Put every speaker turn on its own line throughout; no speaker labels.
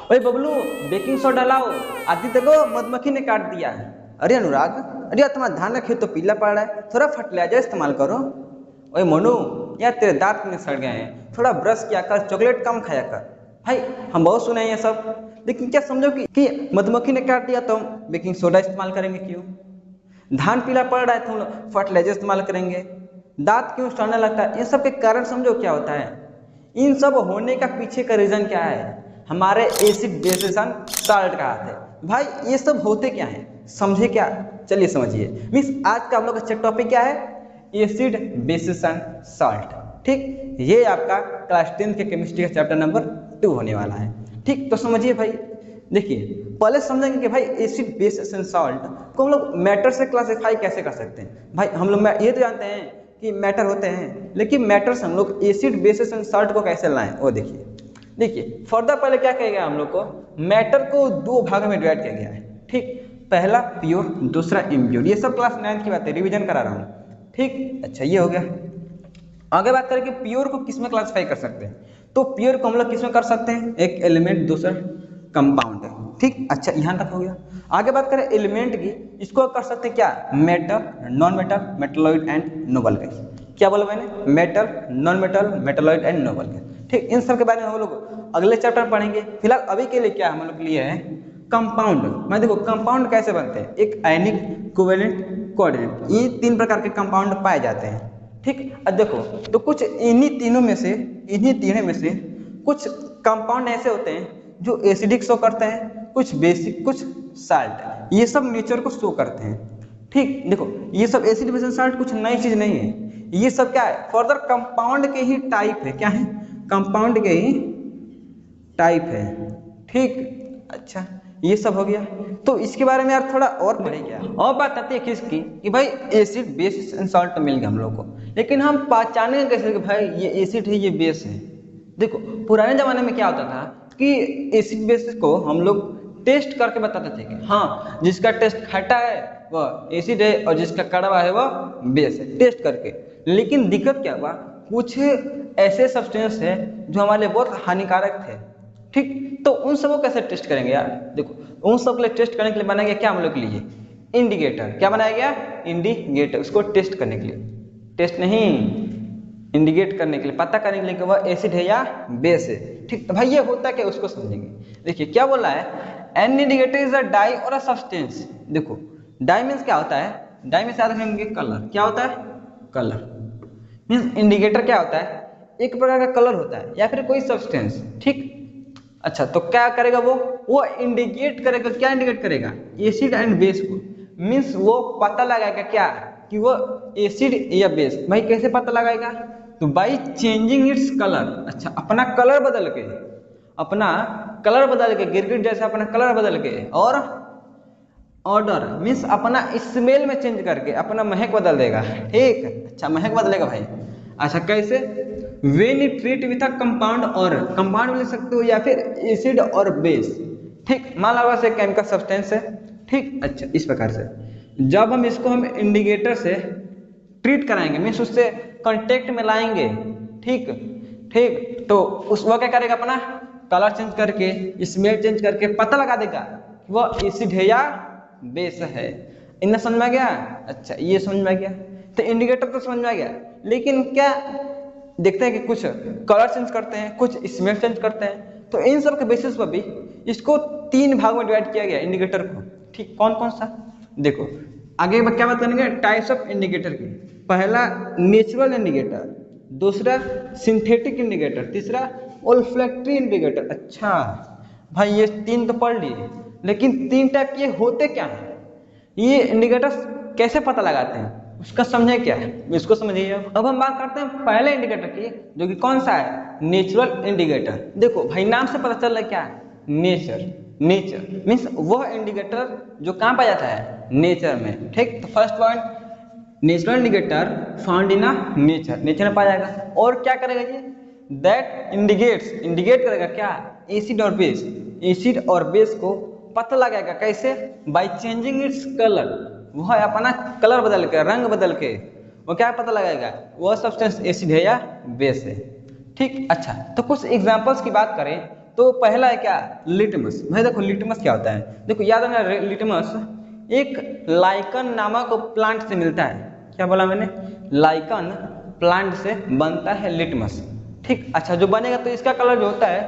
ओए Bablu, baking soda लाओ। आदित्य को मधुमक्खी ने काट दिया है। अरे अनुराग, अरे यार तुम्हारा धान का खेत तो पीला पड़ रहा है, थोड़ा फर्टिलाइजर इस्तेमाल करो। ओए मोनू, यार तेरे दांत कितने सड़ गए हैं, थोड़ा ब्रश किया कर, चॉकलेट कम खाया कर। भाई हम बहुत सुने हैं ये सब, लेकिन क्या समझो कि मधुमक्खी ने काट दिया तो हम बेकिंग सोडा इस्तेमाल करेंगे क्यों? धान पीला पड़ रहा है तो हम लोग फर्टिलाइजर इस्तेमाल करेंगे। दांत क्यों सड़ने लगता है, इन सब के कारण समझो क्या होता है। इन सब होने का पीछे का रीजन क्या है? हमारे एसिड बेसिसन साल्ट का हाथ है। भाई ये सब होते क्या है, समझे क्या? चलिए समझिए। मिस आज का हम लोग का टॉपिक क्या है? Acid bases and salt. ठीक, ये आपका क्लास 10 के केमिस्ट्री का चैप्टर नंबर 2 होने वाला है। ठीक, तो समझिए भाई। देखिए पहले समझेंगे कि भाई एसिड बेस एंड सॉल्ट को हम लोग मैटर से क्लासिफाई कैसे कर सकते हैं। भाई हम लोग ये तो जानते हैं कि मैटर होते हैं, लेकिन मैटर से हम लोग एसिड बेसिस एंड सॉल्ट को कैसे लाएं वो देखिए। देखिए फर्दर पहले क्या किया गया, हम लोग को मैटर को दो भागों में डिवाइड किया गया है। ठीक, पहला प्योर, दूसरा इम्प्योर। ये सब क्लास 9 की बात है, रिविजन करा रहा हूँ। ठीक, अच्छा ये हो गया। आगे बात करें कि प्योर को किस में क्लासिफाई कर सकते हैं, तो प्योर को हम लोग किस में कर सकते हैं? एक एलिमेंट, दूसरा कंपाउंड है। ठीक, अच्छा यहाँ तक हो गया। आगे बात करें एलिमेंट की, इसको कर सकते हैं क्या? Metal, non metal, metalloid and noble gas. क्या बोला मैंने? Metal, non metal, metalloid and noble gas. ठीक, इन सब के बारे में हम लोग अगले चैप्टर में पढ़ेंगे। फिलहाल अभी के लिए क्या हम लोग के लिए है? कंपाउंड। मैं देखो कंपाउंड कैसे बनते हैं, एक आयनिक, कोवेलेंट, कोऑर्डिनेट, ये 3 प्रकार के कंपाउंड पाए जाते हैं। ठीक, अब देखो तो कुछ इन्हीं तीनों में से कुछ कंपाउंड ऐसे होते हैं जो एसिडिक शो करते हैं, कुछ बेसिक, कुछ साल्ट, ये सब नेचर को शो करते हैं। ठीक, देखो ये सब एसिड बेस साल्ट कुछ नई चीज नहीं है, ये सब क्या है? फर्दर कंपाउंड के ही टाइप है। क्या है? कंपाउंड के ही टाइप है। ठीक, अच्छा ये सब हो गया। तो इसके बारे में यार थोड़ा और पढ़े क्या, और बात आती है किसकी कि भाई एसिड बेस एंड सॉल्ट तो मिल गया हम लोग को, लेकिन हम पहचानेंगे कैसे कि भाई ये एसिड है ये बेस है? देखो पुराने जमाने में क्या होता था कि एसिड बेस को हम लोग टेस्ट करके बताते थे कि हाँ जिसका टेस्ट खट्टा है वह एसिड है और जिसका कड़वा है वह बेस है, टेस्ट करके। लेकिन दिक्कत क्या हुआ, कुछ ऐसे सब्सटेंस है जो हमारे लिए बहुत हानिकारक थे। ठीक, तो उन सबको कैसे टेस्ट करेंगे यार? देखो उन सब के लिए टेस्ट करने के लिए बनाया गया क्या हम लोग के लिए? इंडिकेटर। क्या बनाया गया? इंडिकेटर, उसको टेस्ट करने के लिए, टेस्ट नहीं इंडिकेट करने के लिए, पता करने के लिए कि वह एसिड है या बेस है। ठीक, तो भाई ये होता क्या उसको समझेंगे। देखिए क्या बोला है, an indicator is a dye or a substance. देखो डाई मीन्स क्या होता है? डाई में से याद रखेंगे कलर। क्या होता है? कलर। मीन्स इंडिकेटर क्या होता है? एक प्रकार का कलर होता है या फिर कोई सब्सटेंस। ठीक, अच्छा तो क्या करेगा वो इंडिकेट करेगा। क्या इंडिकेट करेगा? एसिड एंड बेस को। मीन्स वो पता लगाएगा क्या कि वो एसिड या बेस। भाई कैसे पता लगाएगा? तो बाई चेंजिंग इट्स कलर। अच्छा अपना कलर बदल के, गिरगिट जैसा अपना कलर बदल के, और ऑर्डर मीन्स अपना स्मेल में चेंज करके अपना महक बदल देगा। ठीक, अच्छा महक बदलेगा भाई। अच्छा कैसे? When it treat with a compound, और कंपाउंड भी लिख सकते हो या फिर एसिड और बेस। ठीक, मान लो से केमिकल सब्सटेंस है। ठीक, अच्छा इस प्रकार से जब हम इसको इंडिकेटर से ट्रीट कराएंगे मीन्स उससे कांटेक्ट में लाएंगे। ठीक ठीक, तो उस वो क्या करेगा? अपना कलर चेंज करके, स्मेल चेंज करके पता लगा देगा कि वह एसिड है या बेस है। इन्हें समझ में आ गया? अच्छा ये समझ में आ गया। तो इंडिकेटर तो समझ में आ गया, लेकिन क्या देखते हैं कि कुछ कलर चेंज करते हैं, कुछ स्मेल चेंज करते हैं। तो इन सब के बेसिस पर भी इसको 3 भाग में डिवाइड किया गया इंडिकेटर को। ठीक, कौन कौन सा? देखो आगे क्या बात करेंगे? टाइप्स ऑफ इंडिकेटर की। पहला नेचुरल इंडिकेटर, दूसरा सिंथेटिक इंडिकेटर, तीसरा ओल्फैक्टरी इंडिकेटर। अच्छा भाई ये 3 तो पढ़ लिए, लेकिन 3 टाइप ये होते क्या है? ये इंडिकेटर्स कैसे पता लगाते हैं उसका समझे क्या है, इसको समझिए। अब हम बात करते हैं पहले इंडिकेटर की, जो कि कौन सा है? Natural indicator. देखो भाई नाम से पता चल रहा है क्या है? नेचर मीन्स वह इंडिकेटर जो कहाँ पाया जाता है? नेचर में। ठीक, तो first point, natural indicator found in nature में पाया जाएगा। और क्या करेगा जी? दैट इंडिकेट करेगा क्या? एसिड और बेस को पता लगाएगा कैसे? By changing its colour. वह अपना कलर बदल के, रंग बदल के वो क्या पता लगाएगा? वह सब्सटेंस एसिड है या बेस है। ठीक, अच्छा तो कुछ एग्जांपल्स की बात करें तो पहला है क्या, लिटमस। भाई देखो लिटमस क्या होता है, देखो याद है ना, लिटमस एक लाइकन नामक प्लांट से मिलता है। क्या बोला मैंने, लाइकन प्लांट से बनता है लिटमस। ठीक, अच्छा जो बनेगा तो इसका कलर जो होता है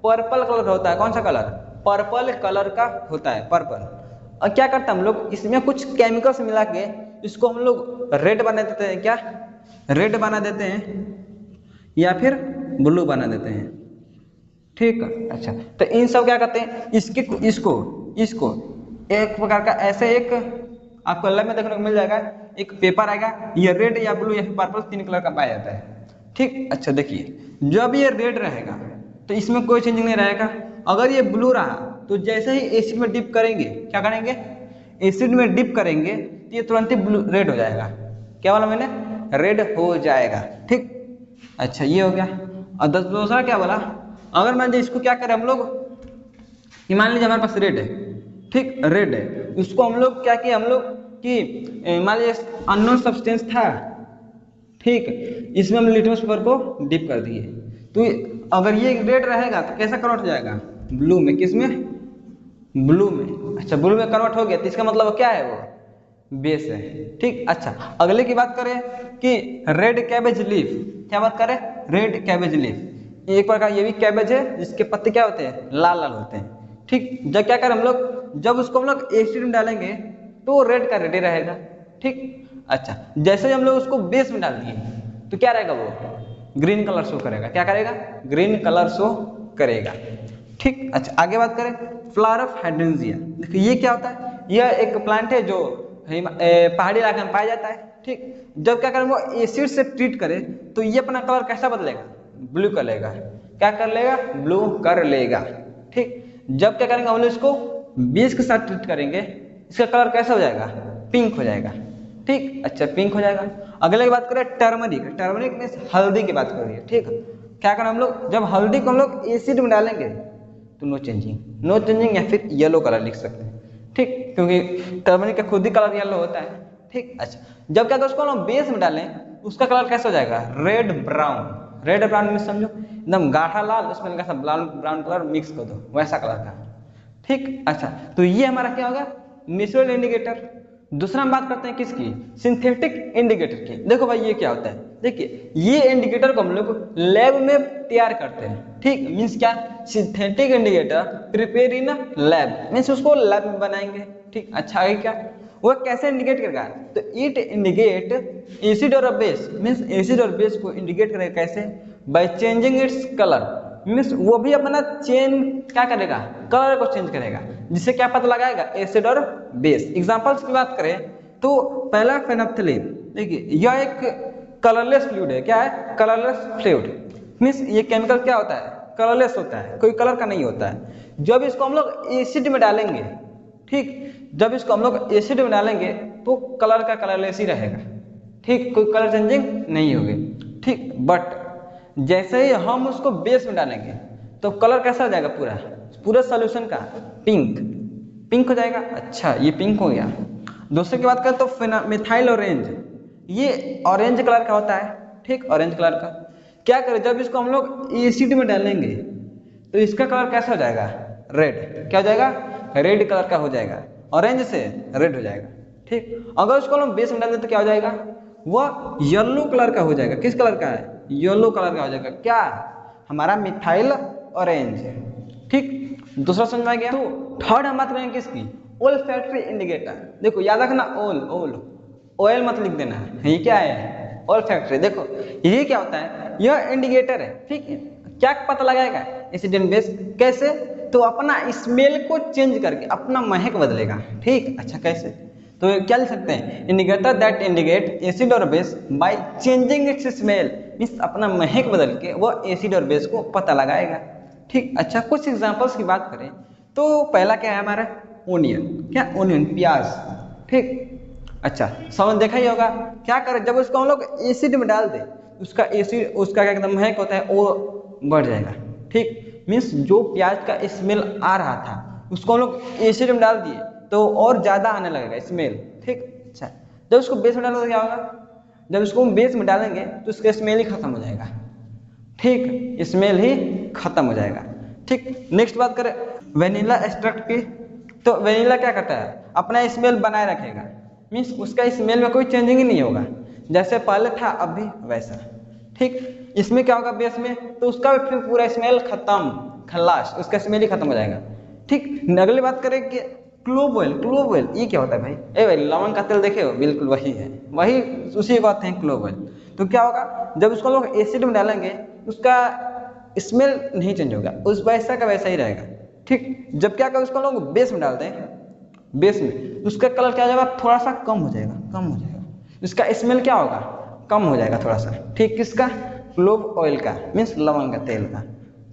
पर्पल कलर का होता है। कौन सा कलर, पर्पल कलर का होता है, पर्पल। और क्या करते हैं हम लोग, इसमें कुछ केमिकल्स मिला के इसको हम लोग रेड बना देते हैं। क्या, रेड बना देते हैं या फिर ब्लू बना देते हैं। ठीक, अच्छा तो इन सब क्या करते हैं, इसको एक प्रकार का ऐसे एक आपको लैब में देखने को मिल जाएगा, एक पेपर आएगा, ये रेड या ब्लू या फिर पर्पल 3 कलर का पाया जाता है। ठीक, अच्छा देखिए जब ये रेड रहेगा तो इसमें कोई चेंजिंग नहीं रहेगा। अगर ये ब्लू रहा तो जैसे ही एसिड में डिप करेंगे, क्या करेंगे, एसिड में डिप करेंगे तो ये तुरंत ही ब्लू रेड हो जाएगा। क्या बोला मैंने, रेड हो जाएगा। ठीक, अच्छा ये हो गया। और दूसरा क्या बोला, अगर मान लीजिए इसको क्या करें हम लोग, मान लीजिए हमारे पास रेड है, ठीक रेड है, उसको हम लोग क्या किए, हम लोग कि मान लीजिए अननोन सब्सटेंस था, ठीक, इसमें हम लिटमस पेपर को डिप कर दिए, तो अगर ये रेड रहेगा तो कैसा कन्वर्ट हो जाएगा, ब्लू में। किस में, ब्लू में। अच्छा ब्लू में कन्वर्ट हो गया तो इसका मतलब क्या है, वो बेस है। ठीक, अच्छा अगले की बात करें कि रेड कैबेज लीफ, क्या बात करें, रेड कैबेज लीफ एक प्रकार ये भी कैबेज है जिसके पत्ते क्या होते हैं, लाल लाल होते हैं। ठीक, जब क्या करें हम लोग, जब उसको हम लोग एसिड में डालेंगे तो रेड का रेड ही रहेगा। ठीक, अच्छा जैसे ही हम लोग उसको बेस में डाल दिए तो क्या रहेगा, वो ग्रीन कलर शो करेगा। क्या करेगा, ग्रीन कलर शो करेगा। ठीक, अच्छा आगे बात करें फ्लावर ऑफ हाइड्रेंजिया। देखिए ये क्या होता है, यह एक प्लांट है जो पहाड़ी इलाके में पाया जाता है। ठीक, जब क्या करें वो एसिड से ट्रीट करे तो ये अपना कलर कैसा बदलेगा, ब्लू कर लेगा। क्या कर लेगा, ब्लू कर लेगा। ठीक, जब क्या करेंगे हम लोग इसको बेस के साथ ट्रीट करेंगे, इसका कलर कैसा हो जाएगा, पिंक हो जाएगा। ठीक, अच्छा पिंक हो जाएगा। अगले की बात करें टर्मरिक, टर्मरिक में हल्दी की बात कर रही है। ठीक, क्या करें हम लोग, जब हल्दी को हम लोग एसिड में डालेंगे तो नो चेंजिंग या फिर येलो कलर लिख सकते हैं। ठीक, क्योंकि टर्मरिक का खुद ही कलर येलो होता है। ठीक, अच्छा जब क्या उसको हम बेस में डालें उसका कलर कैसा हो जाएगा, रेड ब्राउन। रेड ब्राउन में समझो एकदम गाढ़ा लाल, उसमें हल्का सा ब्राउन कलर मिक्स कर दो, वैसा कलर का। ठीक, अच्छा तो ये हमारा क्या होगा, नेचुरल इंडिकेटर। दूसरा हम बात करते हैं किसकी, सिंथेटिक इंडिकेटर की। देखो भाई ये क्या होता है, देखिए ये इंडिकेटर को हम लोग लैब में तैयार करते हैं। ठीक, मीन्स क्या, synthetic indicator prepare in lab, means उसको लैब में बनाएंगे। ठीक, अच्छा है क्या, वो कैसे इंडिकेट करेगा, तो इट इंडिकेट एसिड और बेस, मीन्स एसिड और बेस को इंडिकेट करेगा कैसे, by changing its colour, means वो भी अपना क्या करेगा, कलर को चेंज करेगा, जिससे क्या पता लगाएगा, एसिड और बेस। एग्जांपल्स की बात करें तो पहला फेनोल्फथलीन, देखिए यह एक कलरलेस फ्लूइड है। क्या है, कलरलेस फ्लूइड, मीन्स ये केमिकल क्या होता है, कलरलेस होता है, कोई कलर का नहीं होता है। जब इसको हम लोग एसिड में डालेंगे, ठीक, जब इसको हम लोग एसिड में डालेंगे तो कलर का कलरलेस ही रहेगा। ठीक, कोई कलर चेंजिंग नहीं होगी। ठीक, बट जैसे ही हम उसको बेस में डालेंगे तो कलर कैसा हो जाएगा, पूरा सॉल्यूशन का पिंक हो जाएगा। अच्छा ये पिंक हो गया। दूसरे की बात करें तो मिथाइल ऑरेंज, ये ऑरेंज कलर का होता है। ठीक, ऑरेंज कलर का क्या करें, जब इसको हम लोग एसिड में डालेंगे तो इसका कलर कैसा हो जाएगा, रेड। क्या हो जाएगा, रेड कलर का हो जाएगा, ऑरेंज से रेड हो जाएगा। ठीक, अगर उसको हम बेस में डाल दें तो क्या हो जाएगा, वह येलो कलर का हो जाएगा। किस कलर का है, येलो कलर का हो जाएगा। क्या, हमारा मिथाइल ऑरेंज। ठीक, दूसरा समझ में आ गया। तो थर्ड हम बात करेंगे किसकी, ओल्फैक्टरी इंडिकेटर। देखो याद रखना, ऑयल मत लिख देना, ये क्या है, ओल्फैक्टरी। देखो ये क्या होता है, यह इंडिकेटर है। ठीक है, क्या पता लगाएगा, एसिड एंड बेस। कैसे, तो अपना स्मेल को चेंज करके अपना महक बदलेगा। ठीक, अच्छा कैसे, तो क्या लिख सकते हैं, इंडिकेटर दैट इंडिकेट एसिड और base by changing it's smell, means अपना महक बदल के वो एसिड और बेस को पता लगाएगा। ठीक, अच्छा कुछ एग्जांपल्स की बात करें तो पहला क्या है हमारा, ओनियन। क्या, ओनियन, प्याज। ठीक, अच्छा समझ देखा ही होगा, क्या करें जब उसको हम लोग एसिड में डाल दे उसका एसिड, उसका क्या एकदम महक होता है वो बढ़ जाएगा। ठीक, मीन्स जो प्याज का स्मेल आ रहा था उसको हम लोग एसिड में डाल दिए तो और ज्यादा आने लगेगा स्मेल। ठीक, अच्छा जब उसको बेस में डालोगे तो क्या होगा, जब उसको हम बेस में डालेंगे तो उसका स्मेल ही खत्म हो जाएगा। ठीक, स्मेल ही खत्म हो जाएगा। ठीक, नेक्स्ट बात करें वेनिला एक्सट्रैक्ट की, तो वेनिला क्या करता है, अपना स्मेल बनाए रखेगा, मीन्स उसका स्मेल में कोई चेंजिंग ही नहीं होगा, जैसे पहले था अब भी वैसा। ठीक, इसमें क्या होगा बेस में, तो उसका भी फिर पूरा स्मेल खत्म, खल्लास, उसका स्मेल ही खत्म हो जाएगा। ठीक, अगली बात करें कि क्लोव ऑयल। क्लोव ऑयल ये क्या होता है भाई, ए भाई लवंग का तेल देखे हो, बिल्कुल वही है, वही उसी को कहते हैं क्लोव ऑयल। तो क्या होगा, जब उसको लोग एसिड में डालेंगे उसका स्मेल नहीं चेंज होगा, उस वैसा का वैसा ही रहेगा। ठीक, जब क्या कर उसको लोग बेस में डालते हैं, बेस में उसका कलर क्या हो जाएगा, थोड़ा सा कम हो जाएगा, कम हो जाएगा, उसका स्मेल क्या होगा, कम हो जाएगा थोड़ा सा। ठीक, किसका, क्लोव ऑयल का, मीन्स लवंग का तेल का।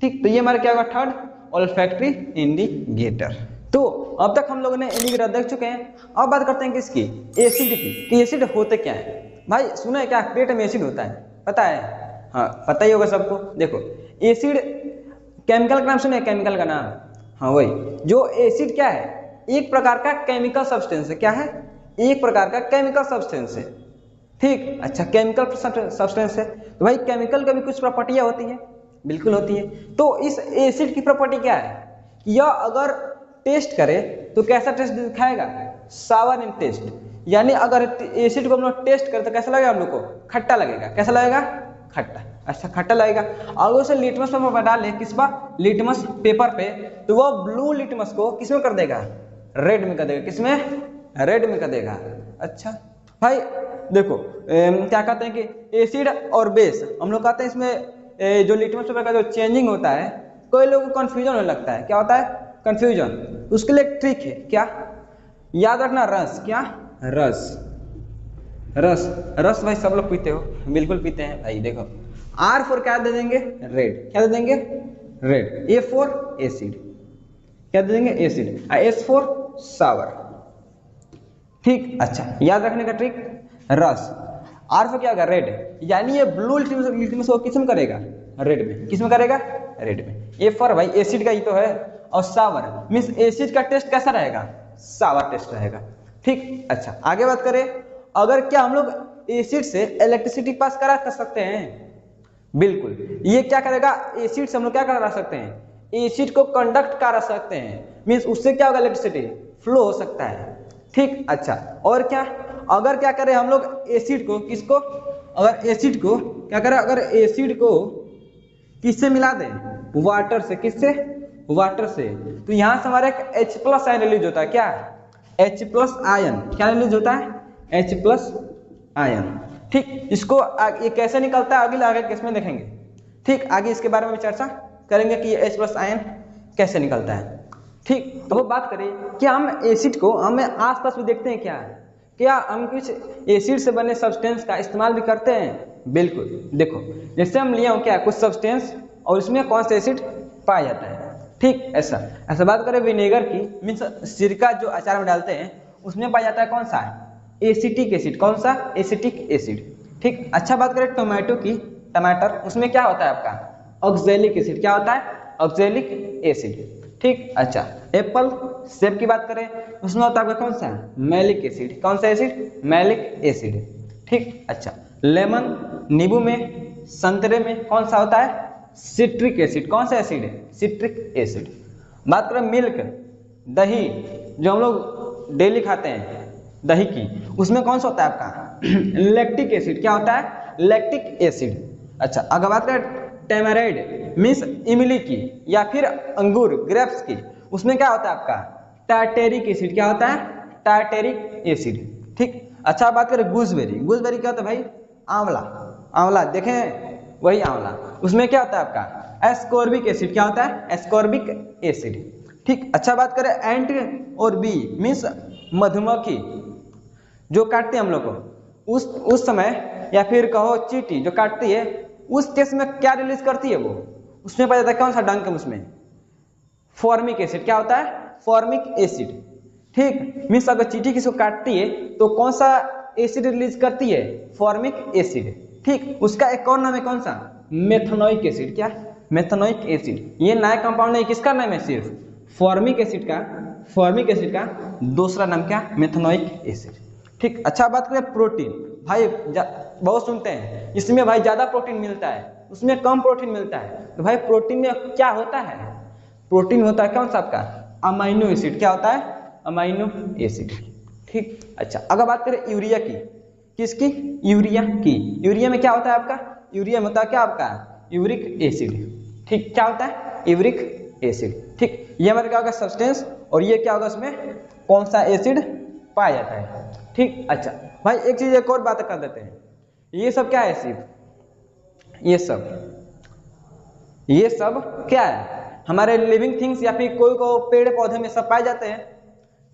ठीक, तो ये हमारा क्या होगा, थर्ड ऑल्फैक्टरी इंडिकेटर। तो अब तक हम लोगों ने इंडिकेटर देख चुके हैं। अब बात करते हैं किसकी, एसिड की, कि एसिड होते क्या है। भाई सुना है क्या, पेट में एसिड होता है, पता है, हाँ पता ही होगा सबको। देखो एसिड केमिकल का नाम सुने, केमिकल का नाम, हाँ वही, जो एसिड क्या है, एक प्रकार का केमिकल सब्सटेंस है। क्या है, एक प्रकार का केमिकल सब्सटेंस है। ठीक, अच्छा केमिकल सब्सटेंस है, तो भाई केमिकल का भी कुछ प्रॉपर्टियां होती है, बिल्कुल होती है। तो इस एसिड की प्रॉपर्टी क्या है, यह अगर टेस्ट करे तो कैसा टेस्ट दिखाएगा, सावर इन टेस्ट, यानी अगर एसिड को हम लोग टेस्ट करें तो कैसा लगेगा हम लोग को, खट्टा लगेगा। कैसा लगेगा, खट्टा, अच्छा खट्टा लगेगा। अगर उसे लिटमस पेपर पर डाले, किस पर, लिटमस पेपर पे, तो वो ब्लू लिटमस को किसमें कर देगा, रेड में कर देगा, किसमें, रेड में कर देगा। अच्छा भाई देखो क्या कहते हैं कि एसिड और बेस, हम लोग कहते हैं इसमें जो लिटमस पेपर का जो चेंजिंग होता है, कोई लोगों को कंफ्यूजन होने लगता है, क्या होता है कंफ्यूजन, उसके लिए एक ट्रिक है, क्या याद रखना, रस, क्या रस, रस, रस भाई सब लोग पीते हो, बिल्कुल पीते हैं भाई। देखो R फॉर क्या दे देंगे, रेड, क्या दे देंगे, रेड, A फॉर एसिड, क्या दे देंगे, एसिड, S फॉर सावर। ठीक, अच्छा याद रखने का ट्रिक, रस, R फॉर क्या होगा, रेड, यानी ये ब्लू लिटमस को किस में करेगा, रेड में, किस में करेगा, रेड में। A फॉर भाई एसिड का ही तो है, और सावर मीन्स एसिड का टेस्ट कैसा रहेगा, सावर टेस्ट रहेगा। ठीक, अच्छा आगे बात करें, अगर क्या हम लोग एसिड से इलेक्ट्रिसिटी पास करा कर सकते हैं, बिल्कुल, ये क्या करेगा, एसिड से हम लोग क्या करा सकते हैं, एसिड को कंडक्ट करा सकते हैं, मीन्स उससे क्या होगा, इलेक्ट्रिसिटी फ्लो हो सकता है। ठीक, अच्छा और क्या, अगर क्या करें हम लोग एसिड को, किसको, अगर एसिड को क्या करें, अगर एसिड को किससे मिला दें, वाटर से, किससे, वाटर से, तो यहां से हमारा एक H+ आयन रिलीज होता है, क्या H+ आयन, क्या रिलीज होता है, H+ आयन। ठीक, इसको ये कैसे निकलता है आगे किसमें देखेंगे। ठीक, आगे इसके बारे में चर्चा करेंगे कि ये H+ आयन कैसे निकलता है। ठीक, तो बात करें कि हम एसिड को हमें आसपास भी देखते हैं, क्या हम कुछ एसिड से बने सब्सटेंस का इस्तेमाल भी करते हैं, बिल्कुल। देखो जैसे हम लिए हो क्या कुछ सब्सटेंस और इसमें कौन सा एसिड पाया जाता है। ठीक, ऐसा बात करें विनेगर की, मीन्स सिरका जो अचार में डालते हैं उसमें पाया जाता है कौन सा, एसिटिक एसिड, कौन सा, एसिटिक एसिड। ठीक, अच्छा बात करें टोमेटो की, टमाटर, उसमें क्या होता है आपका, ऑक्जेलिक एसिड, क्या होता है, ऑक्जेलिक एसिड। ठीक, अच्छा एप्पल सेब की बात करें, उसमें होता है आपका कौन सा, मैलिक एसिड, कौन सा एसिड, मैलिक एसिड। ठीक, अच्छा लेमन, नींबू में, संतरे में कौन सा होता है, सिट्रिक एसिड, कौन सा एसिड है, सिट्रिक एसिड। बात करें मिल्क, दही जो हम लोग डेली खाते हैं दही की, उसमें कौन सा होता है आपका लैक्टिक एसिड, क्या होता है, लैक्टिक एसिड। अच्छा अगर बात करें टेमराइड मीन्स इमली की या फिर अंगूर ग्रेप्स की, उसमें क्या होता है आपका टार्टेरिक एसिड, क्या होता है, टार्टेरिक एसिड। ठीक, अच्छा बात करें गूसबेरी, गूसबेरी क्या होता है भाई, आंवला, आंवला देखें वही आंवला, उसमें क्या होता है आपका एस्कॉर्बिक एसिड, क्या होता है, एस्कॉर्बिक एसिड। ठीक, अच्छा बात करें एंट और बी मीन्स मधुमक्खी जो काटते हैं हम लोग को, उस समय या फिर कहो चींटी जो काटती है, उस केस में क्या रिलीज करती है वो, उसमें पाया जाता है कौन सा डंक, उसमें फॉर्मिक एसिड, क्या होता है, फॉर्मिक एसिड। ठीक, मीन्स अगर चींटी किसी को काटती है तो कौन सा एसिड रिलीज करती है, फॉर्मिक एसिड। ठीक, उसका एक और नाम है कौन सा, मेथनोइक एसिड, क्या, मेथनोइक एसिड। ये नया कंपाउंड है, किसका नाम है, सिर्फ फॉर्मिक एसिड का, फॉर्मिक एसिड का दूसरा नाम क्या, मेथनोइक एसिड। ठीक, अच्छा बात करें प्रोटीन, भाई बहुत सुनते हैं इसमें भाई ज्यादा प्रोटीन मिलता है, उसमें कम प्रोटीन मिलता है, तो भाई प्रोटीन में क्या होता है, प्रोटीन होता है कौन सा आपका, अमाइनो एसिड। क्या होता है, अमाइनो एसिड। ठीक, अच्छा अगर बात करें यूरिया की, किसकी, यूरिया की। यूरिया में क्या होता है आपका, यूरिया में होता है क्या आपका, यूरिक एसिड। ठीक, क्या होता है, यूरिक एसिड। ठीक, ये हमारा क्या होगा सब्सटेंस, और ये क्या होगा उसमें कौन सा एसिड पाया जाता है। ठीक, अच्छा भाई एक चीज एक और बात कर देते हैं, ये सब क्या है एसिड, ये सब क्या है, हमारे लिविंग थिंग्स या फिर कोई को पेड़ पौधे में सब पाए जाते हैं।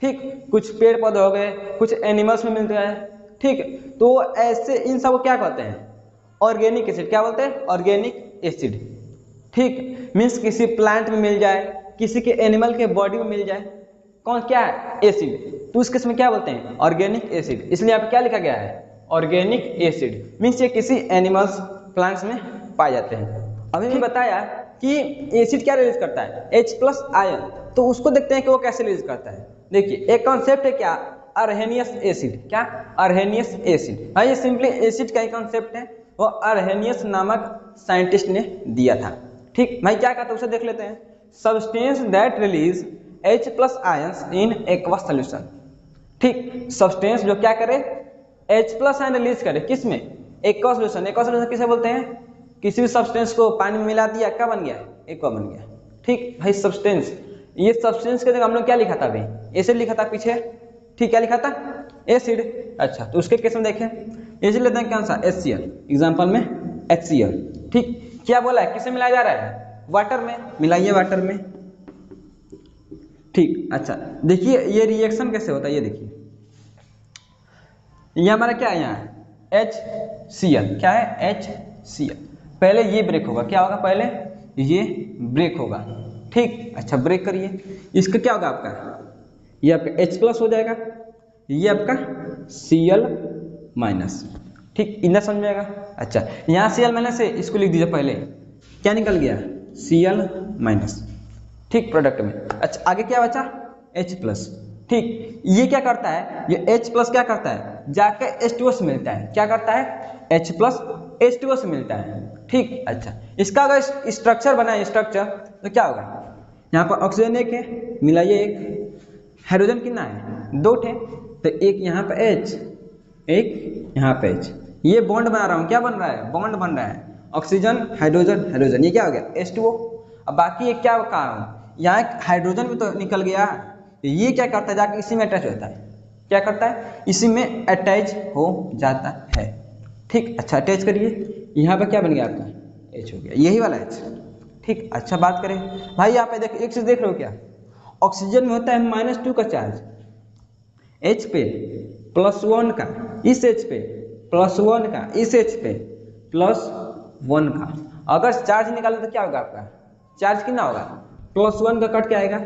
ठीक, कुछ पेड़ पौधे हो गए, कुछ एनिमल्स में मिलते हैं। ठीक, तो ऐसे इन सब को क्या कहते हैं, ऑर्गेनिक एसिड। क्या बोलते हैं, ऑर्गेनिक एसिड। ठीक, मीन्स किसी प्लांट में मिल जाए, किसी के एनिमल के बॉडी में मिल जाए, कौन क्या है, एसिड, तो उस केस में क्या बोलते हैं, ऑर्गेनिक एसिड। इसलिए यहाँ पे क्या लिखा गया है, ऑर्गेनिक एसिड। मीन्स ये किसी एनिमल्स प्लांट्स में पाए जाते हैं। अभी भी बताया कि एसिड क्या रिलीज करता है, H+ आयन, तो उसको देखते हैं कि वो कैसे रिलीज करता है। देखिए एक कॉन्सेप्ट है क्या, अर्हेनियस एसिड। क्या, अर्हेनियस एसिड। हाँ, ये सिंपली एसिड का ही कॉन्सेप्ट है, वो अर्हेनियस नामक साइंटिस्ट ने दिया था। ठीक भाई, क्या कहता है उसे देख लेते हैं। Substance that release H+ ions in aqueous solution. ठीक, सब्सटेंस जो क्या करे, H+ आयन रिलीज करे, किस में, एक्वा सोल्यूशन। एक्वा सोल्यूशन किसे बोलते हैं, किसी भी सब्सटेंस को पानी में मिला दिया, क्या बन गया, एक्वा बन गया। ठीक भाई, सब्सटेंस, ये सब्सटेंस के जगह हम लोग क्या लिखा था अभी, एसिड लिखा था पीछे। ठीक, क्या लिखा था, एसिड। अच्छा, तो उसके केस में देखें, एसिड लेते हैं कौन सा, HCl, एग्जांपल में HCl। ठीक, क्या बोला है, किसे मिलाया जा रहा है, वाटर में, मिलाइए वाटर में। ठीक, अच्छा देखिए ये रिएक्शन कैसे होता है, ये देखिए ये हमारा क्या है, यहाँ HCl, क्या है, HCl। पहले ये ब्रेक होगा, क्या होगा, पहले ये ब्रेक होगा। ठीक, अच्छा ब्रेक करिए, इसका क्या होगा आपका, ये आपका H+ हो जाएगा, ये आपका Cl-। ठीक, इतना समझ में आएगा। अच्छा, यहाँ Cl- है, इसको लिख दीजिए पहले, क्या निकल गया, Cl-। ठीक, प्रोडक्ट में। अच्छा आगे क्या बचा, H+। ठीक, ये क्या करता है, ये H+ क्या करता है, जाकर H2O से मिलता है। क्या करता है, H+ H2O से मिलता है। ठीक, अच्छा इसका अगर स्ट्रक्चर बनाए, स्ट्रक्चर तो क्या होगा, यहाँ पर ऑक्सीजन एक है, मिलाइए एक, हाइड्रोजन कितना है, 2 थे, तो एक यहाँ पे H, एक यहाँ पे H, ये बॉन्ड बना रहा हूँ, क्या बन रहा है, बॉन्ड बन रहा है, ऑक्सीजन हाइड्रोजन हाइड्रोजन, ये क्या हो गया, H2O। अब बाकी ये क्या कहा हूँ, यहाँ एक हाइड्रोजन भी तो निकल गया, ये क्या करता है, जाकर इसी में अटैच होता है, क्या करता है, इसी में अटैच हो जाता है। ठीक, अच्छा अटैच करिए, यहाँ पे क्या बन गया आपका, H हो गया, यही वाला H। ठीक, अच्छा बात करें भाई, यहाँ पे देख एक चीज देख रहे हो क्या, ऑक्सीजन में होता है -2 का चार्ज, H पे +1 का, इस H पे +1 का, इस H पे +1 का। अगर चार्ज निकाले तो क्या होगा आपका, चार्ज कितना होगा, +1 का कट के आएगा,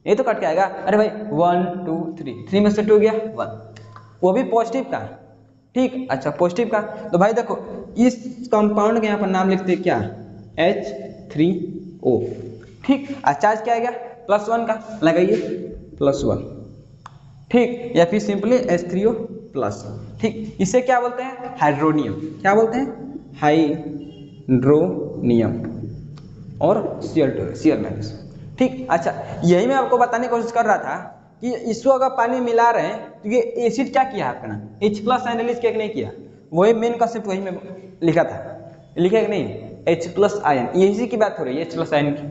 ये तो कट के आएगा, अरे भाई 1 2 3 में से 2 गया 1, वो भी पॉजिटिव का। ठीक, अच्छा पॉजिटिव का, तो भाई देखो इस कंपाउंड के यहाँ पर नाम लिखते हैं क्या, H3O। ठीक, चार्ज क्या आएगा, +1 का, लगाइए +1। ठीक, या फिर सिंपली H3O+। ठीक, इसे क्या बोलते हैं, हाइड्रोनियम। क्या बोलते हैं, हाइड्रोनियम, और Cl-। ठीक, अच्छा यही मैं आपको बताने की कोशिश कर रहा था कि इसको अगर पानी मिला रहे हैं तो ये एसिड क्या किया आपका ना, H+ आयन रिलीज किया कि नहीं किया, वही मेन कंसेप्ट वही मैं लिखा था, लिखा कि नहीं, H+ आयन, यही की बात हो रही है, H+ आयन की।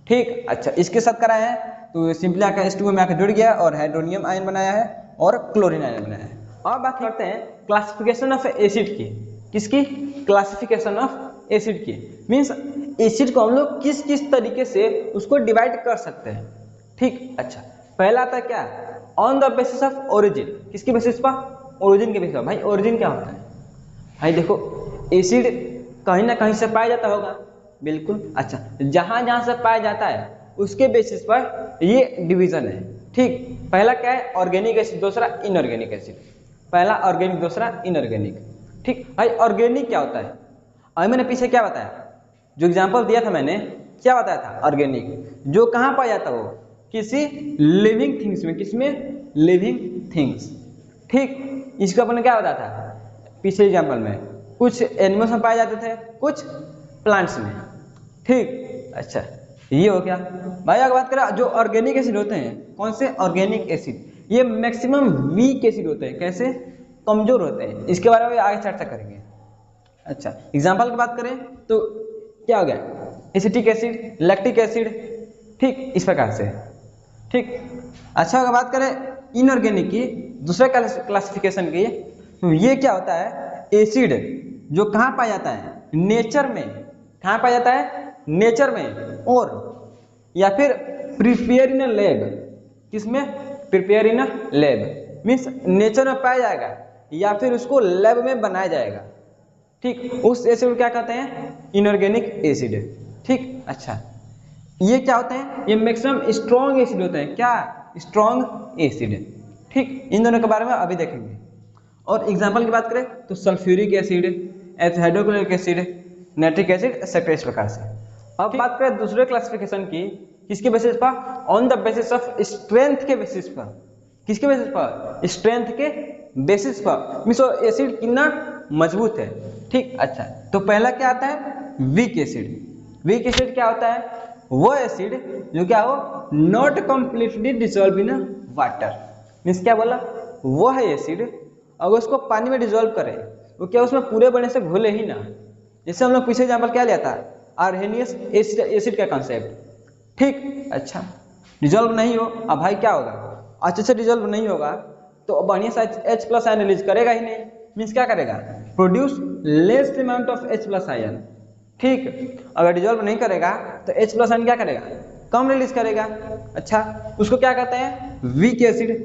ठीक, अच्छा इसके साथ कराया है तो सिंपली आकर H2O में आकर जुड़ गया और हाइड्रोनियम आयन बनाया है और क्लोरीन आयन बनाया है। अब बात करते हैं क्लासिफिकेशन ऑफ एसिड की, किसकी, क्लासिफिकेशन ऑफ एसिड की, मीन्स एसिड को हम लोग किस किस तरीके से उसको डिवाइड कर सकते हैं। ठीक, अच्छा पहला आता है क्या, on the basis of origin, किसकी बेसिस पर, ओरिजिन के बेसिस पर। भाई ओरिजिन क्या होता है, भाई देखो एसिड कहीं ना कहीं से पाया जाता होगा, बिल्कुल, अच्छा जहां जहां से पाया जाता है उसके बेसिस पर ये डिवीजन है। ठीक, पहला क्या है, ऑर्गेनिक एसिड, दूसरा इनऑर्गेनिक एसिड, पहला ऑर्गेनिक दूसरा इनऑर्गेनिक। ठीक भाई, ऑर्गेनिक क्या होता है, अभी मैंने पीछे क्या बताया, जो एग्जांपल दिया था मैंने, क्या बताया था, ऑर्गेनिक जो कहाँ पाया जाता है, वो किसी लिविंग थिंग्स में, किसमें, लिविंग थिंग्स। ठीक, इसको अपने क्या बताया था पिछले एग्जांपल में, कुछ एनिमल्स में पाए जाते थे, कुछ प्लांट्स में। ठीक, अच्छा ये हो गया भाई। अगर बात करें जो ऑर्गेनिक एसिड होते हैं, कौन से ऑर्गेनिक एसिड, ये मैक्सिमम वीक एसिड होते हैं। कैसे? कमजोर होते हैं। इसके बारे में आगे चर्चा करेंगे। अच्छा, एग्जाम्पल की बात करें तो क्या हो गया? एसिटिक एसिड, लैक्टिक एसिड, ठीक, इस प्रकार से, ठीक। अच्छा, अगर बात करें इनऑर्गेनिक की, दूसरे क्लासिफिकेशन की, तो ये क्या होता है? एसिड जो कहाँ पाया जाता है? नेचर में। कहाँ पाया जाता है? नेचर में, और या फिर प्रिपेयर इन लैब। किसमें? Prepare in lab means nature में पाया जाएगा या फिर उसको लैब में बनाया जाएगा, ठीक। उस एसिड को क्या कहते हैं? इनऑर्गेनिक एसिड, ठीक। अच्छा, ये क्या होते हैं? ये मैक्सिमम स्ट्रॉन्ग एसिड होते हैं। क्या? स्ट्रॉन्ग एसिड, ठीक। इन दोनों के बारे में अभी देखेंगे। और एग्जाम्पल की बात करें तो sulphuric acid, hydrochloric acid, nitric acid, etcetera, इस प्रकार से। अब बात करें दूसरे क्लासिफिकेशन की, किसके बेसिस पर? On the basis of strength के बेसिस पर। किसके बेसिस पर? स्ट्रेंथ के बेसिस पर, मीन्स एसिड कितना मजबूत है, ठीक। अच्छा, तो पहला क्या आता है? Weak acid. वीक एसिड क्या होता है? वो एसिड जो क्या हो? Not completely dissolve in water. Means क्या बोला? वो है एसिड, अगर उसको पानी में डिसॉल्व करें वो क्या उसमें पूरे बने से घुले ही ना। जैसे हम लोग पीछे एग्जाम्पल क्या लिया था? आर्हेनियस एसिड का कॉन्सेप्ट, ठीक। अच्छा, डिजोल्व नहीं हो, अब भाई क्या होगा? अच्छे से डिजोल्व नहीं होगा तो बढ़िया सा H+ आयन रिलीज करेगा ही नहीं। मीन्स क्या करेगा? Produce less amount of H+ ion, ठीक। अगर डिजोल्व नहीं करेगा तो H+ आयन क्या करेगा? कम रिलीज करेगा। अच्छा, उसको क्या कहते हैं? वीक एसिड,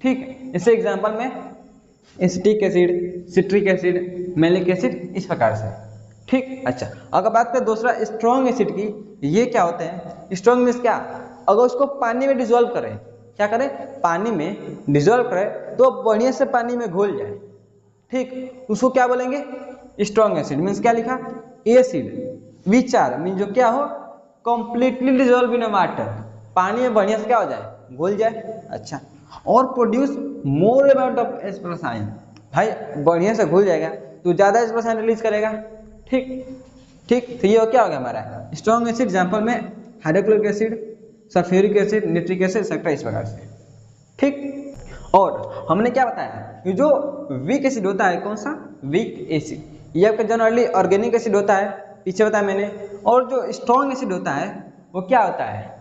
ठीक। इसे एग्जाम्पल में acetic acid, citric acid, malic acid, इस प्रकार से, ठीक। अच्छा, अगर बात करें दूसरा स्ट्रॉन्ग एसिड की, ये क्या होते हैं? स्ट्रॉन्ग मीन्स क्या? अगर उसको पानी में डिसॉल्व करें, क्या करें? पानी में डिसॉल्व करें तो बढ़िया से पानी में घुल जाए, ठीक। उसको क्या बोलेंगे? Strong acid. मीन्स क्या लिखा? एसिड विच आर मीन्स जो क्या हो? कंप्लीटली डिसॉल्व इन वाटर, पानी में बढ़िया से क्या हो जाए? घुल जाए। अच्छा, और produce more amount of H+ ion, भाई बढ़िया से घुल जाएगा तो ज्यादा H+ आयन रिलीज करेगा, ठीक, ठीक। तो ये क्या हो गया हमारा स्ट्रॉन्ग एसिड। एग्जाम्पल में hydrochloric acid, sulphuric acid, nitric acid, etcetera, इस प्रकार से, ठीक। और हमने क्या बताया कि जो वीक एसिड होता है, कौन सा? वीक एसिड, ये आपका जनरली ऑर्गेनिक एसिड होता है, पीछे बताया मैंने। और जो स्ट्रॉन्ग एसिड होता है वो क्या होता है?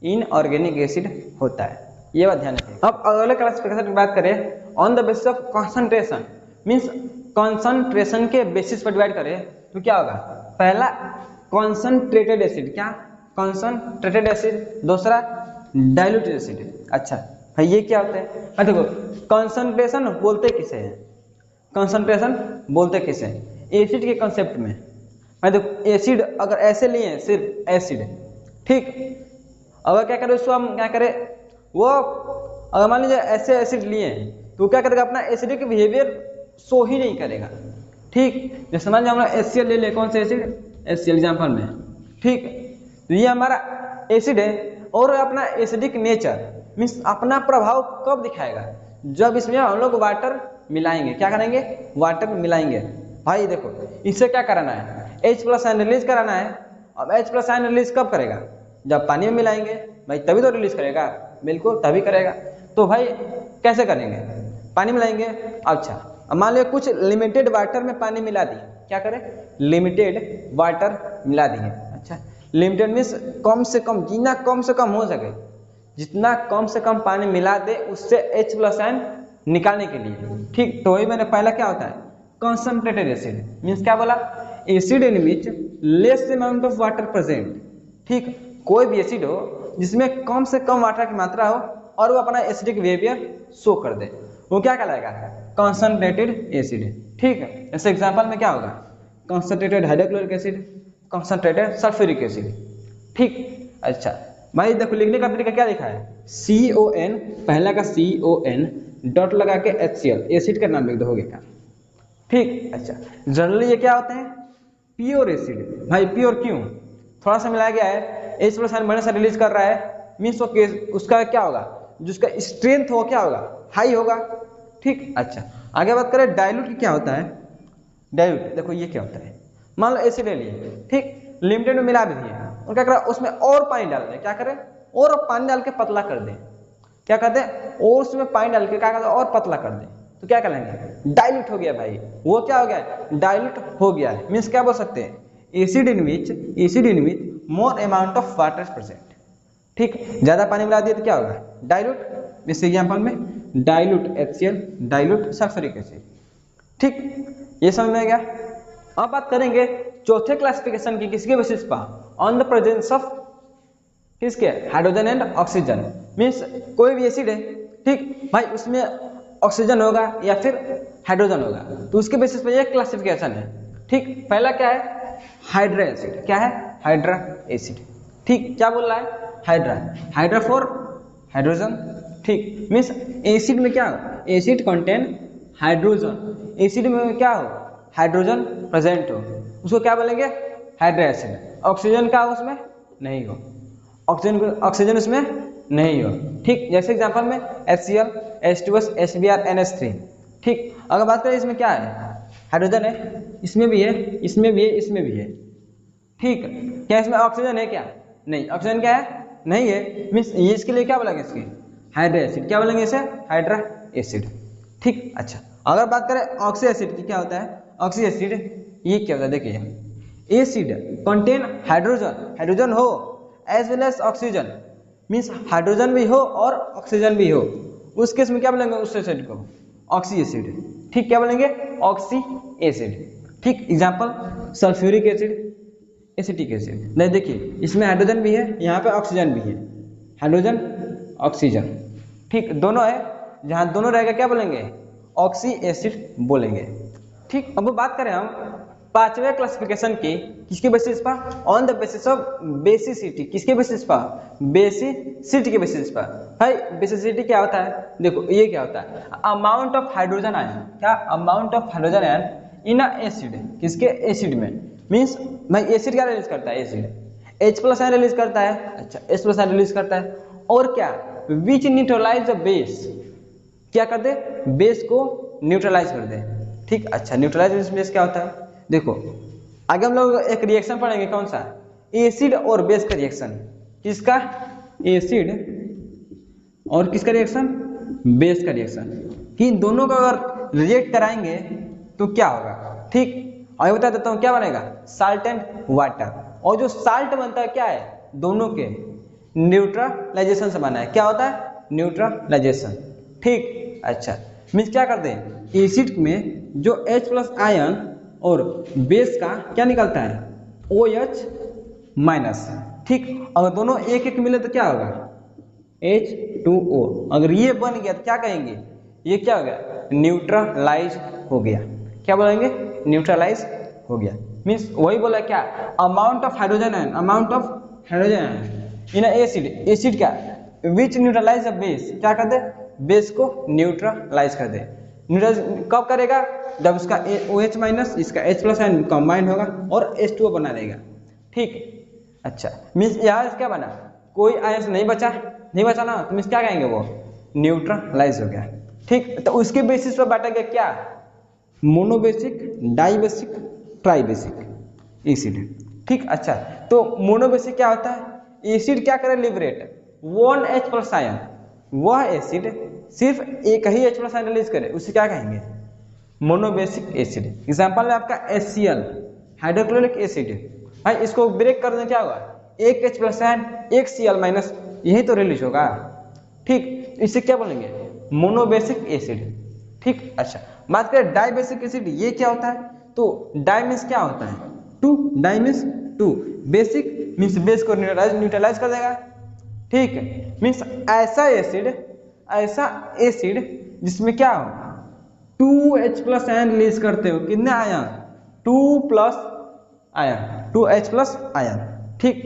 इनऑर्गेनिक एसिड होता है। ये बात ध्यान रखिए। अब अगले क्लासिफिकेशन की बात करें, on the basis of concentration, means concentration के बेसिस पर डिवाइड करें तो क्या होगा? पहला कॉन्सेंट्रेटेड एसिड, क्या? Concentrated acid. दूसरा डाइल्यूटेड एसिड। अच्छा भाई, ये क्या होता है? देखो, कॉन्सेंट्रेशन बोलते किसे हैं? कॉन्सेंट्रेशन बोलते किसे हैं? एसिड के कंसेप्ट में। मैं देखो, एसिड अगर ऐसे लिए हैं, सिर्फ एसिड, ठीक। अगर क्या करें उसको, हम क्या करें, वो अगर मान लीजिए ऐसे एसिड लिए हैं तो क्या करेगा? अपना एसिडिक बिहेवियर शो ही नहीं करेगा, ठीक। जैसे मान लीजिए हम लोग HCl ले ले, कौन से एसिड? HCl एग्जाम्पल में, ठीक। तो ये हमारा एसिड है और अपना एसिडिक नेचर मीन्स अपना प्रभाव कब दिखाएगा? जब इसमें हम लोग वाटर मिलाएंगे। क्या करेंगे? वाटर मिलाएंगे। भाई देखो, इससे क्या कराना है? H+ आयन रिलीज कराना है। अब H+ आयन रिलीज कब करेगा? जब पानी में मिलाएंगे, भाई तभी तो रिलीज करेगा, बिल्कुल तभी करेगा। तो भाई कैसे करेंगे? पानी मिलाएंगे। अच्छा, अब मान लो कुछ लिमिटेड वाटर में पानी मिला दिए, क्या करें? लिमिटेड वाटर मिला दिए। अच्छा, लिमिटेड मीन्स कम से कम, जितना कम से कम हो सके, जितना कम से कम पानी मिला दे उससे H+ आयन निकालने के लिए, ठीक। तो वही मैंने पहला क्या होता है? कॉन्सेंट्रेटेड एसिड मीन्स क्या बोला? Acid in which less amount of water present, ठीक। कोई भी एसिड हो जिसमें कम से कम वाटर की मात्रा हो और वो अपना एसिडिक बिहेवियर शो कर दे, वो क्या कहलाएगा? कॉन्सेंट्रेटेड एसिड, ठीक है। ऐसे एग्जांपल में क्या होगा? Concentrated hydrochloric acid, concentrated sulphuric acid, ठीक। अच्छा भाई देखो, लिखने का तरीका क्या लिखा है? CON, पहला का CON डॉट लगा के HCl, एसिड का नाम लिख दोगे का, ठीक। अच्छा, जनरली ये क्या होते हैं? Pure acid. भाई प्योर क्यों? थोड़ा सा मिलाया गया है, H+ आयन बढ़िया से रिलीज कर रहा है, मीन्स उसका क्या होगा? जिसका स्ट्रेंथ हो क्या होगा? हाई होगा, ठीक। अच्छा, आगे बात करें डाइल्यूट की, क्या होता है? डाइल्यूट देखो ये क्या होता है? मान लो एसिड ले लिए, ठीक, लिमिटेड में मिला भी दिए और क्या करा, उसमें और पानी डाल दे, क्या करें, और पानी डाल के पतला कर दे, क्या करते हैं, और उसमें पानी डाल के क्या करते हैं, और पतला कर दे, तो क्या करेंगे, डाइल्यूट हो गया भाई, वो क्या हो गया, डाइल्यूट हो गया है। मीन्स क्या बोल सकते हैं, acid in which more amount of water present. ठीक, ज्यादा पानी मिला दिया तो क्या होगा, डाइल्यूट। इस एग्जांपल में dilute HCl, dilute sulphuric acid. ठीक, ये समझ में आ गया। अब बात करेंगे चौथे क्लासिफिकेशन की, किसके बेसिस पर, ऑन द प्रेजेंस ऑफ किसके, हाइड्रोजन एंड ऑक्सीजन। मीन्स कोई भी एसिड है, ठीक भाई, उसमें ऑक्सीजन होगा या फिर हाइड्रोजन होगा, तो उसके बेसिस पे ये क्लासिफिकेशन है। ठीक, पहला क्या है, हाइड्रा एसिड, क्या है, हाइड्रा एसिड। ठीक, क्या बोल रहा है, हाइड्रा फॉर हाइड्रोजन। ठीक, मीन्स एसिड में क्या हो, एसिड कंटेन हाइड्रोजन, एसिड में क्या हो, हाइड्रोजन प्रेजेंट हो, उसको क्या बोलेंगे, हाइड्रा एसिड। ऑक्सीजन का उसमें नहीं हो, ऑक्सीजन उसमें नहीं हो। ठीक, जैसे एग्जांपल में HCl, H2S, HBr, NH3। ठीक, अगर बात करें इसमें क्या है, हाइड्रोजन है, इसमें भी है, इसमें भी है, इसमें भी है। ठीक, क्या इसमें ऑक्सीजन है क्या, नहीं, ऑक्सीजन क्या है, नहीं है। मीन्स ये इसके लिए क्या बोलेंगे, इसकी हाइड्रा एसिड, क्या बोलेंगे इसे, हाइड्रा एसिड। ठीक, अच्छा, अगर बात करें ऑक्सी एसिड की, क्या होता है ऑक्सी एसिड, ये क्या होता है, देखिए, एसिड कंटेन हाइड्रोजन हो as well as oxygen. Means hydrogen भी हो और ऑक्सीजन भी हो, उस केस में क्या बोलेंगे उस एसिड को, ऑक्सी एसिड। ठीक, क्या बोलेंगे, ऑक्सी एसिड। ठीक, example sulphuric acid, acetic acid. नहीं, देखिए इसमें हाइड्रोजन भी है, यहाँ पे ऑक्सीजन भी है, हाइड्रोजन ऑक्सीजन। ठीक, दोनों है, जहाँ दोनों रहेगा क्या बोलेंगे, ऑक्सी एसिड बोलेंगे। ठीक, अब बात करें हम पांचवें क्लासिफिकेशन की, किसके बेसिस पर, on the basis of basicity. किसके बेसिस पर, बेसिसिटी के बेसिस पर। भाई बेसिसिटी क्या होता है, देखो ये क्या होता है, अमाउंट ऑफ हाइड्रोजन आयन, क्या, amount of hydrogen ion in a acid, किसके, एसिड में। मीन्स भाई एसिड क्या रिलीज करता है, एसिड H+ आयन रिलीज करता है, अच्छा H+ आयन रिलीज करता है, और क्या, विच न्यूट्रलाइज द बेस, क्या कर दे, बेस को न्यूट्रलाइज कर दे। ठीक, अच्छा, न्यूट्रलाइज बेस क्या होता है, देखो आगे हम लोग एक रिएक्शन पढ़ेंगे, कौन सा, एसिड और बेस का रिएक्शन। किसका, एसिड और किसका रिएक्शन, बेस का रिएक्शन, कि इन दोनों को अगर रिएक्ट कराएंगे तो क्या होगा। ठीक, आगे बता देता हूँ क्या बनेगा, साल्ट एंड वाटर। और जो साल्ट बनता है क्या है, दोनों के न्यूट्रलाइजेशन से बना है, क्या होता है, न्यूट्रलाइजेशन। ठीक, अच्छा, मीन्स क्या करते हैं, एसिड में जो H+ आयन और बेस का क्या निकलता है, OH-। ठीक, अगर दोनों एक एक मिले तो क्या होगा, H2O। अगर ये बन गया तो क्या कहेंगे, ये क्या हो गया, न्यूट्रलाइज हो गया। क्या बोलेंगे, न्यूट्रलाइज हो गया। मीन्स वही बोला क्या, amount of hydrogen ion, amount of hydrogen ion in acid, acid क्या, विच न्यूट्रलाइज द बेस, क्या कर दे, बेस को न्यूट्रलाइज कर दे। न्यूट्रलाइज कब करेगा, जब उसका OH- इसका H+ आयन कंबाइन होगा और H2O बना देगा। ठीक, अच्छा, मीन्स यहाँ क्या बना, कोई आयन नहीं बचा ना, तो मीन्स क्या कहेंगे, वो न्यूट्रलाइज हो गया। ठीक, तो उसके बेसिस पर बांटेंगे क्या, मोनोबेसिक, डाइबेसिक, ट्राइबेसिक एसिड। ठीक, अच्छा, तो मोनोबेसिक क्या होता है, एसिड क्या करे, लिबरेट 1 H+ आयन, वह एसिड सिर्फ एक ही H+ आयन रिलीज करे, उसे क्या कहेंगे, मोनोबेसिक एसिड। एग्जांपल में आपका HCl, हाइड्रोक्लोरिक एसिड। भाई इसको ब्रेक करने क्या होगा, एक H+ आयन, एक Cl-, यही तो रिलीज होगा। ठीक, इसे क्या बोलेंगे, मोनोबेसिक एसिड। ठीक, अच्छा, बात करें डाइबेसिक एसिड, ये क्या होता है, तो डाई मीन्स क्या होता है, two, di means two, basic means base को न्यूट्रलाइज कर देगा। ठीक है, मीन्स ऐसा एसिड जिसमें क्या हो, 2 H+ आयन रिलीज करते हो, कितने आयन, 2+ आयन, 2 H+ आयन। ठीक,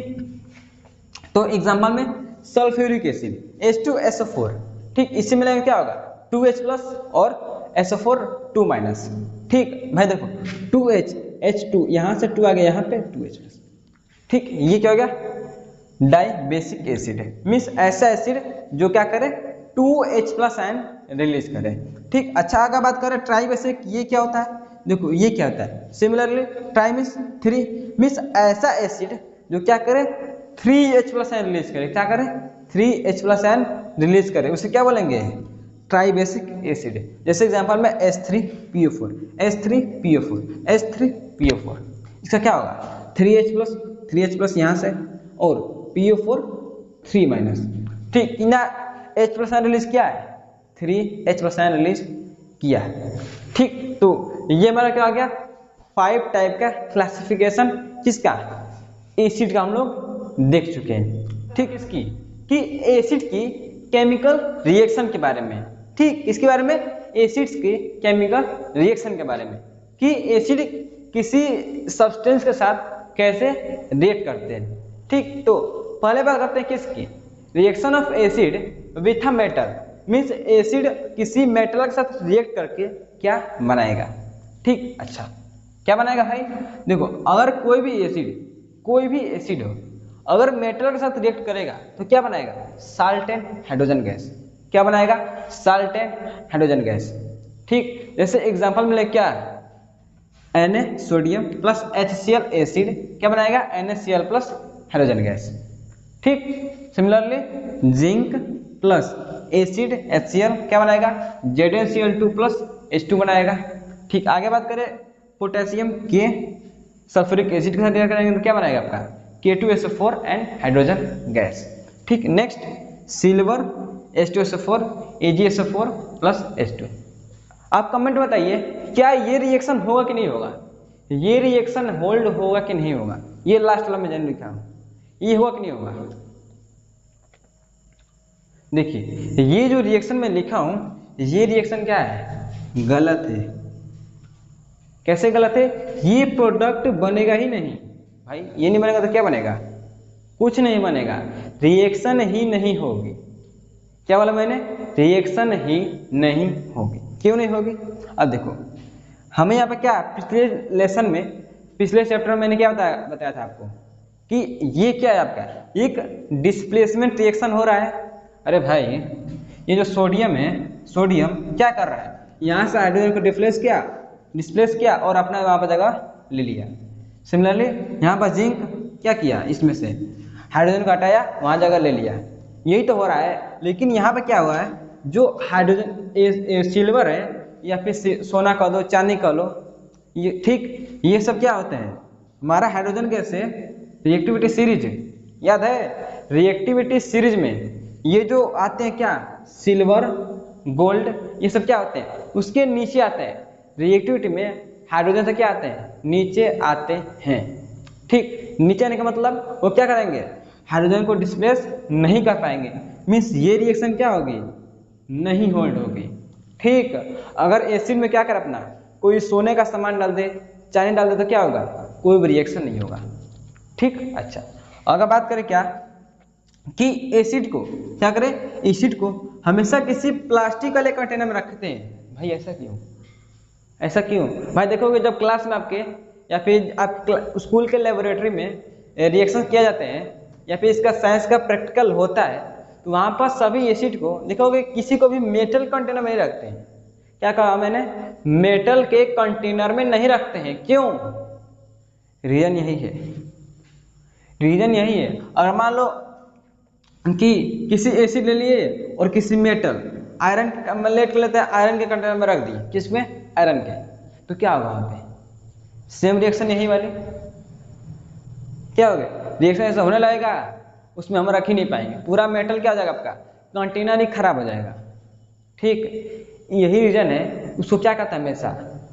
तो एग्जांपल में सल्फ्यूरिक एसिड, H2SO4। ठीक, इससे मिलेगा क्या होगा, 2H+ और SO4 2-। ठीक, भाई देखो 2H, H2, यहाँ से 2 आ गया, यहाँ पे 2H+। ठीक, ये क्या हो गया, डाइबेसिक एसिड है। मीन्स ऐसा एसिड जो क्या करे, 2 H+ आयन रिलीज करे। ठीक, अच्छा, अगर बात करें ट्राइबेसिक, ये क्या होता है, देखो ये क्या होता है, सिमिलरली ट्राई मीन्स 3, मीन्स ऐसा एसिड जो क्या करे, 3H+N रिलीज करे। क्या करे? 3H+N रिलीज करे, उसे क्या बोलेंगे? Tribasic acid. जैसे एग्जांपल में H3PO4, H3PO4, H3PO4, इसका क्या होगा? 3H+ यहाँ से और PO4 3-। ठीक, यहाँ H+N रिलीज किया है, 3H+N रिलीज किया है। ठीक, तो ये हमारा क्या आ गया? 5 टाइप का क्लासिफिकेशन किसका? एसिड का हम लोग देख चुके हैं। ठीक, इसकी कि एसिड की केमिकल रिएक्शन के बारे में। ठीक, इसके बारे में एसिड्स के केमिकल रिएक्शन के बारे में कि एसिड किसी सब्सटेंस के साथ कैसे रिएक्ट करते हैं। ठीक, तो पहले बात करते हैं किसकी? Reaction of acid with a metal, means acid किसी मेटल के साथ रिएक्ट करके क्या बनाएगा। ठीक, अच्छा क्या बनाएगा भाई? देखो, अगर कोई भी एसिड हो, अगर मेटल के साथ रिएक्ट करेगा तो क्या बनाएगा? Salt and hydrogen gas. क्या बनाएगा? Salt and hydrogen gas. ठीक, जैसे एग्जांपल में ले क्या है? Na sodium plus HCl acid क्या बनाएगा? NaCl plus hydrogen gas. ठीक, similarly zinc plus acid HCl क्या बनाएगा? ZnCl2 प्लस H2 बनाएगा। ठीक, आगे बात करें पोटेशियम के सल्फ्यूरिक एसिड के साथ रिएक्ट करेंगे तो क्या बनाएगा आपका? K2SO4 and hydrogen gas. ठीक, next silver H2SO4 AgSO4 plus H2। आप कमेंट बताइए क्या ये रिएक्शन होगा कि नहीं होगा? ये रिएक्शन होल्ड होगा कि नहीं होगा? ये लास्ट वाला मैं जान लिखा हूं, ये होगा कि नहीं होगा? देखिए, ये जो रिएक्शन में लिखा हूं, ये रिएक्शन क्या है? गलत है। कैसे गलत है? ये प्रोडक्ट बनेगा ही नहीं भाई। ये नहीं बनेगा तो क्या बनेगा? कुछ नहीं बनेगा, रिएक्शन ही नहीं होगी। क्या बोला मैंने? रिएक्शन ही नहीं होगी। क्यों नहीं होगी? अब देखो, हमें यहाँ पे क्या पिछले लेसन में, पिछले चैप्टर में मैंने क्या बताया था आपको कि ये क्या है आपका? एक डिस्प्लेसमेंट रिएक्शन हो रहा है। अरे भाई, ये जो सोडियम है, सोडियम क्या कर रहा है? यहाँ से हाइड्रोजन को डिस्प्लेस किया और अपना वहाँ पर जगह ले लिया। सिमिलरली यहाँ पर जिंक क्या किया? इसमें से हाइड्रोजन को हटाया, वहाँ जगह ले लिया। यही तो हो रहा है। लेकिन यहाँ पे क्या हुआ है? जो हाइड्रोजन सिल्वर है या फिर सोना कह लो, चांदी कह लो, ये ठीक, ये सब क्या होते हैं? हमारा हाइड्रोजन गैस से रिएक्टिविटी सीरीज, याद है? रिएक्टिविटी सीरीज में ये जो आते हैं क्या? सिल्वर, गोल्ड, ये सब क्या होते हैं? उसके नीचे आते हैं। रिएक्टिविटी में हाइड्रोजन से क्या आते हैं? नीचे आते हैं। ठीक, नीचे आने का मतलब वो क्या करेंगे? हाइड्रोजन को डिस्प्लेस नहीं कर पाएंगे। मीन्स ये रिएक्शन क्या होगी? नहीं होल्ड होगी। ठीक, अगर एसिड में क्या कर अपना कोई सोने का सामान डाल दे, चांदी डाल दे तो क्या होगा? कोई भी रिएक्शन नहीं होगा। ठीक, अच्छा अगर बात करें क्या कि एसिड को क्या करें? एसिड को हमेशा किसी प्लास्टिक वाले कंटेनर में रखते हैं। भाई ऐसा क्यों? ऐसा क्यों भाई? देखोगे जब क्लास में आपके या फिर आप स्कूल के लेबोरेटरी में रिएक्शन किया जाते हैं या फिर इसका साइंस का प्रैक्टिकल होता है तो वहाँ पर सभी एसिड को देखोगे किसी को भी मेटल कंटेनर में नहीं रखते हैं। क्या कहा मैंने? मेटल के कंटेनर में नहीं रखते हैं। क्यों? रीजन यही है, रीजन यही है। अगर मान लो कि किसी एसिड ले लिए और किसी मेटल आयरन लेट कर लेते हैं, आयरन के कंटेनर में रख दिए, किसमें? आयरन के, तो क्या होगा वहाँ पे? सेम रिएक्शन यही वाली क्या हो गया? रिएक्शन ऐसा होने लगेगा, उसमें हम रख ही नहीं पाएंगे। पूरा मेटल क्या हो जाएगा? आपका कंटेनर ही खराब हो जाएगा। ठीक, यही रीजन है। उसको क्या कहता है? हमेशा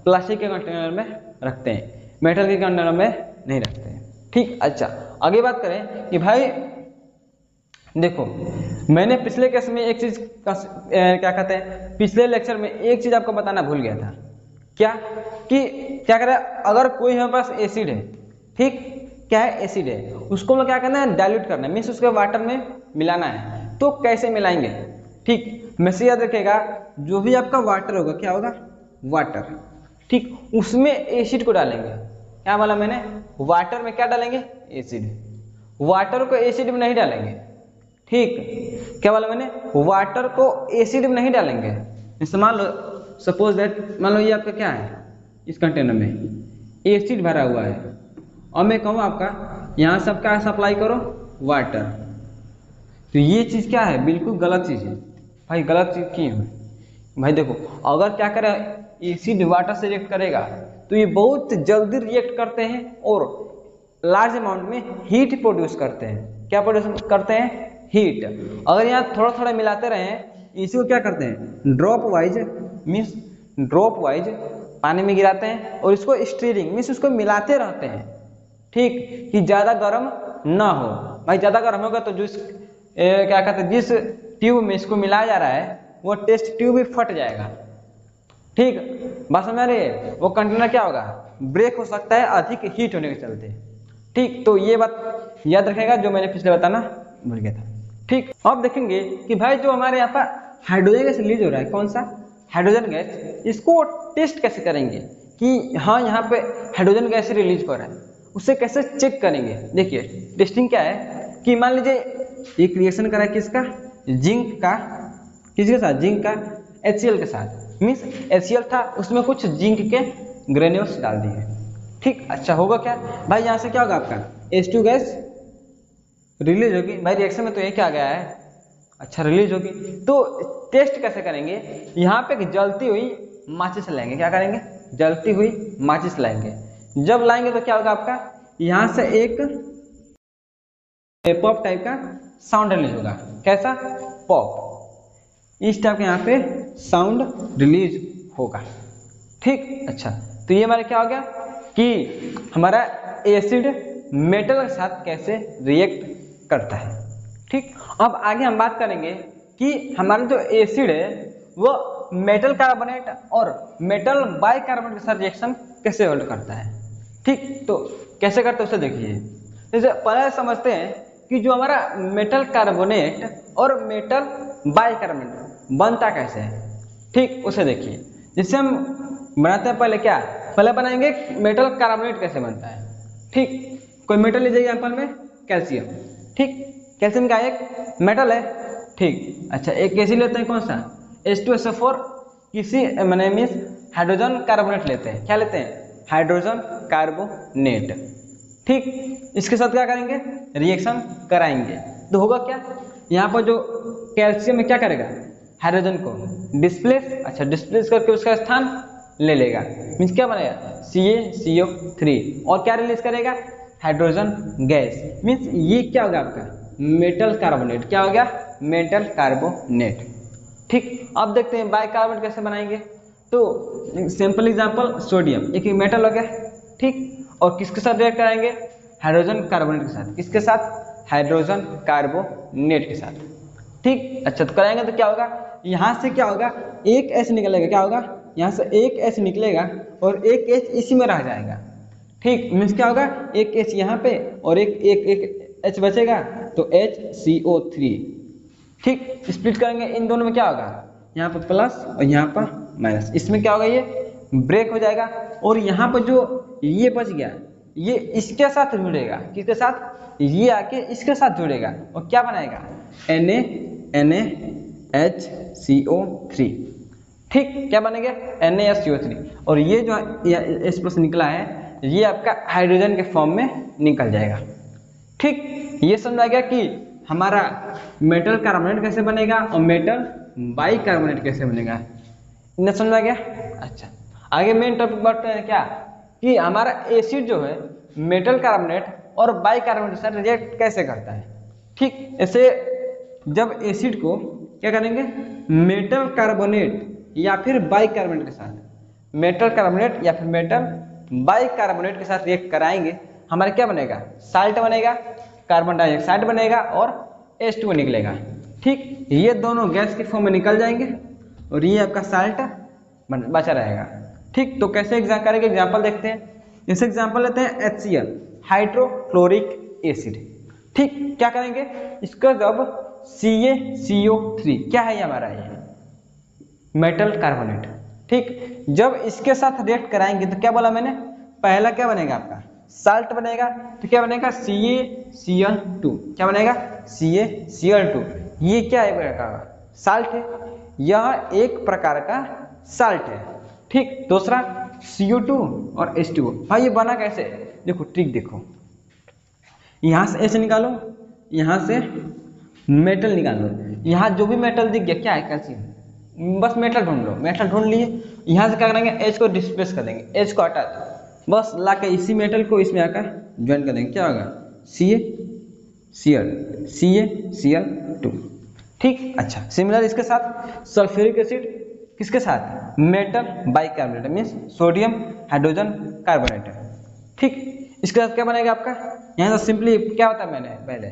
प्लास्टिक के कंटेनर में रखते हैं, मेटल के कंटेनर में नहीं रखते हैं। ठीक, अच्छा आगे बात करें कि भाई देखो, मैंने पिछले केस में एक चीज क्या कहते हैं, पिछले लेक्चर में एक चीज आपको बताना भूल गया था। क्या कि क्या करें? अगर कोई हमारे पास एसिड है, ठीक, क्या है? एसिड है, उसको हम क्या करना है? डाइल्यूट करना है, मीन्स उसके वाटर में मिलाना है। तो कैसे मिलाएंगे? ठीक, हमेशा याद रखिएगा, जो भी आपका वाटर होगा क्या होगा? वाटर। ठीक, उसमें एसिड को डालेंगे। क्या बोला मैंने? वाटर में क्या डालेंगे? एसिड। वाटर को एसिड में नहीं डालेंगे। ठीक, क्या बोला मैंने? वाटर को एसिड में नहीं डालेंगे। जैसे मान लो, सपोज दैट, मान लो ये आपका क्या है? इस कंटेनर में एसिड भरा हुआ है और मैं कहूँ आपका यहाँ सब क्या सप्लाई करो? वाटर। तो ये चीज़ क्या है, बिल्कुल गलत चीज़ है भाई, गलत चीज़ की है भाई। देखो अगर क्या करे एसिड वाटर से रिएक्ट करेगा तो ये बहुत जल्दी रिएक्ट करते हैं और लार्ज अमाउंट में हीट प्रोड्यूस करते हैं। क्या प्रोड्यूस करते हैं, हीट। अगर यहाँ थोड़ा थोड़ा मिलाते रहें, इसी को क्या करते हैं drop wise, means drop wise पानी में गिराते हैं और इसको स्टीयरिंग मीन्स उसको मिलाते रहते हैं, ठीक, कि ज़्यादा गर्म ना हो भाई। ज़्यादा गर्म होगा तो क्या कहते हैं जिस ट्यूब में इसको मिलाया जा रहा है वो टेस्ट ट्यूब भी फट जाएगा, ठीक। बस मेरे वो कंटेनर क्या होगा, ब्रेक हो सकता है अधिक हीट होने के चलते, ठीक। तो ये बात याद रखेगा जो मैंने पिछले बताना भूल गया था, ठीक। अब देखेंगे कि भाई जो हमारे यहाँ पर हाइड्रोजन गैस रिलीज हो रहा है, कौन सा हाइड्रोजन गैस, इसको टेस्ट कैसे करेंगे कि हाँ यहाँ पे हाइड्रोजन गैस रिलीज हो रहा है, उसे कैसे चेक करेंगे। देखिए टेस्टिंग क्या है कि मान लीजिए एक रिएक्शन करा है किसका, जिंक का, किसके साथ, जिंक का HCl के साथ, मीन्स HCl था उसमें कुछ जिंक के ग्रेन्यूल्स डाल दिए, ठीक। अच्छा होगा क्या भाई, यहाँ से क्या होगा आपका H2 गैस रिलीज होगी भाई, रिएक्शन में तो ये क्या गया है, अच्छा रिलीज होगी। तो टेस्ट कैसे करेंगे, यहाँ पे जलती हुई माचिस लाएंगे, क्या करेंगे जलती हुई माचिस लाएंगे। जब लाएंगे तो क्या होगा आपका, यहाँ से एक पॉप टाइप का साउंड रिलीज होगा, कैसा पॉप, इस टाइप का यहाँ पे साउंड रिलीज होगा, ठीक। अच्छा तो ये हमारा क्या हो गया कि हमारा एसिड मेटल के साथ कैसे रिएक्ट करता है, ठीक। अब आगे हम बात करेंगे कि हमारा जो एसिड है वो मेटल कार्बोनेट और मेटल बाइकार्बोनेट के साथ रिएक्शन कैसे होल्ड करता है, ठीक। तो कैसे करते हैं उसे देखिए। जैसे पहले समझते हैं कि जो हमारा मेटल कार्बोनेट और मेटल बाइकार्बोनेट बनता कैसे है, ठीक, उसे देखिए। जिससे हम बनाते हैं पहले क्या, पहले बनाएंगे मेटल कार्बोनेट कैसे बनता है, ठीक। कोई मेटल लीजिए एग्जाम्पल में कैल्शियम, ठीक, कैल्शियम का एक मेटल है, ठीक। अच्छा एक एसिड लेते हैं कौन सा H2SO4, किसी मैंने मीन्स हाइड्रोजन कार्बोनेट लेते हैं, क्या लेते हैं हाइड्रोजन कार्बोनेट, ठीक। इसके साथ क्या करेंगे रिएक्शन कराएंगे तो होगा क्या, यहाँ पर जो कैल्शियम में क्या करेगा हाइड्रोजन को डिस्प्लेस, अच्छा डिस्प्लेस करके उसका स्थान ले लेगा, मीन्स क्या बनेगा CaCO3 और क्या रिलीज करेगा हाइड्रोजन गैस, मीन्स ये क्या होगा आपका मेटल कार्बोनेट, क्या हो गया मेटल कार्बोनेट, ठीक। अब देखते हैं बाइकार्बोनेट कैसे बनाएंगे। तो सिंपल एग्जांपल सोडियम एक मेटल हो गया, ठीक, और किसके साथ रिएक्ट कराएंगे हाइड्रोजन कार्बोनेट के साथ, किसके साथ हाइड्रोजन कार्बोनेट के साथ, ठीक। अच्छा तो कराएंगे तो क्या होगा, यहाँ से क्या होगा एक H निकलेगा, क्या होगा यहाँ से एक H निकलेगा और एक H इसी में रह जाएगा, ठीक। मीन्स क्या होगा एक H यहाँ पे और एक H बचेगा तो HCO3, ठीक। स्प्लिट करेंगे इन दोनों में क्या होगा यहाँ पर प्लस और यहाँ पर माइनस, इसमें क्या होगा ये ब्रेक हो जाएगा और यहाँ पर जो ये बच गया ये इसके साथ जुड़ेगा, किसके साथ, ये आके इसके साथ जुड़ेगा और क्या बनाएगा NaHCO3, ठीक, क्या बनेगा NaHCO3 और ये जो H+ निकला है ये आपका हाइड्रोजन के फॉर्म में निकल जाएगा, ठीक। ये समझा गया कि हमारा मेटल कार्बोनेट कैसे बनेगा और मेटल बाइकार्बोनेट कैसे बनेगा, इन्हें समझा गया। अच्छा आगे मेन टॉपिक बढ़ते हैं क्या कि हमारा एसिड जो है मेटल कार्बोनेट और बाइकार्बोनेट के साथ रिएक्ट कैसे करता है, ठीक। ऐसे जब एसिड को क्या करेंगे मेटल कार्बोनेट या फिर बाइकार्बोनेट के साथ, मेटल कार्बोनेट या फिर मेटल बाइकार्बोनेट के साथ रिएक्ट कराएंगे, हमारा क्या बनेगा साल्ट बनेगा, कार्बन डाइऑक्साइड बनेगा और H2O निकलेगा, ठीक। ये दोनों गैस के फॉर्म में निकल जाएंगे और ये आपका साल्ट बचा रहेगा, ठीक। तो कैसे करेंगे एग्जांपल देखते हैं। जैसे एग्जांपल लेते हैं HCl हाइड्रोक्लोरिक एसिड, ठीक। क्या करेंगे इसका जब CaCO3 क्या है ये हमारा ये मेटल कार्बोनेट, ठीक। जब इसके साथ रिएक्ट कराएंगे तो क्या बोला मैंने पहला क्या बनेगा आपका साल्ट बनेगा, तो क्या बनेगा CaCl2, क्या बनेगा CaCl2, ये क्या है प्रकार का साल्ट है, यह एक प्रकार का साल्ट है, ठीक। दूसरा CO2 और H2O, भाई ये बना कैसे, देखो ट्रिक देखो, यहाँ से H निकालो यहाँ से मेटल निकाल लो। यहाँ जो भी मेटल दिख गया क्या है, कैल्शियम, बस मेटल ढूंढ लो। मेटल ढूंढ लिए, यहाँ से क्या करेंगे, एच को डिस्प्लेस कर देंगे, एच को हटा दो, बस ला के इसी मेटल को इसमें आकर ज्वाइन कर देंगे, क्या होगा, Cl2। ठीक, अच्छा सिमिलर इसके साथ सल्फ्यूरिक एसिड किसके साथ, metal bicarbonate means sodium hydrogen carbonate. ठीक, इसके साथ क्या बनेगा आपका, यहाँ से सिंपली क्या होता है, मैंने पहले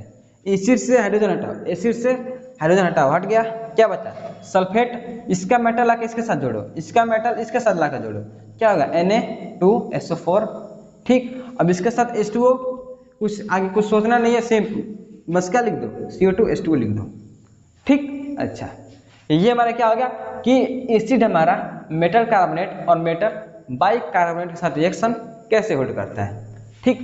एसिड से हाइड्रोजन हटाओ, एसिड से हाइड्रोजन हटाओ, हट गया, क्या बचा सल्फेट, इसका मेटल लाके इसके साथ जोड़ो, इसका मेटल इसके साथ लाकर जोड़ो, क्या होगा Na2SO4। ठीक, अब इसके साथ H2O, कुछ आगे कुछ सोचना नहीं है, सेम बस क्या लिख दो, CO2H2O लिख दो। ठीक, अच्छा ये हमारा क्या हो गया कि एसिड हमारा मेटल कार्बोनेट और मेटल बाइकार्बोनेट के साथ रिएक्शन कैसे होल्ड करता है। ठीक,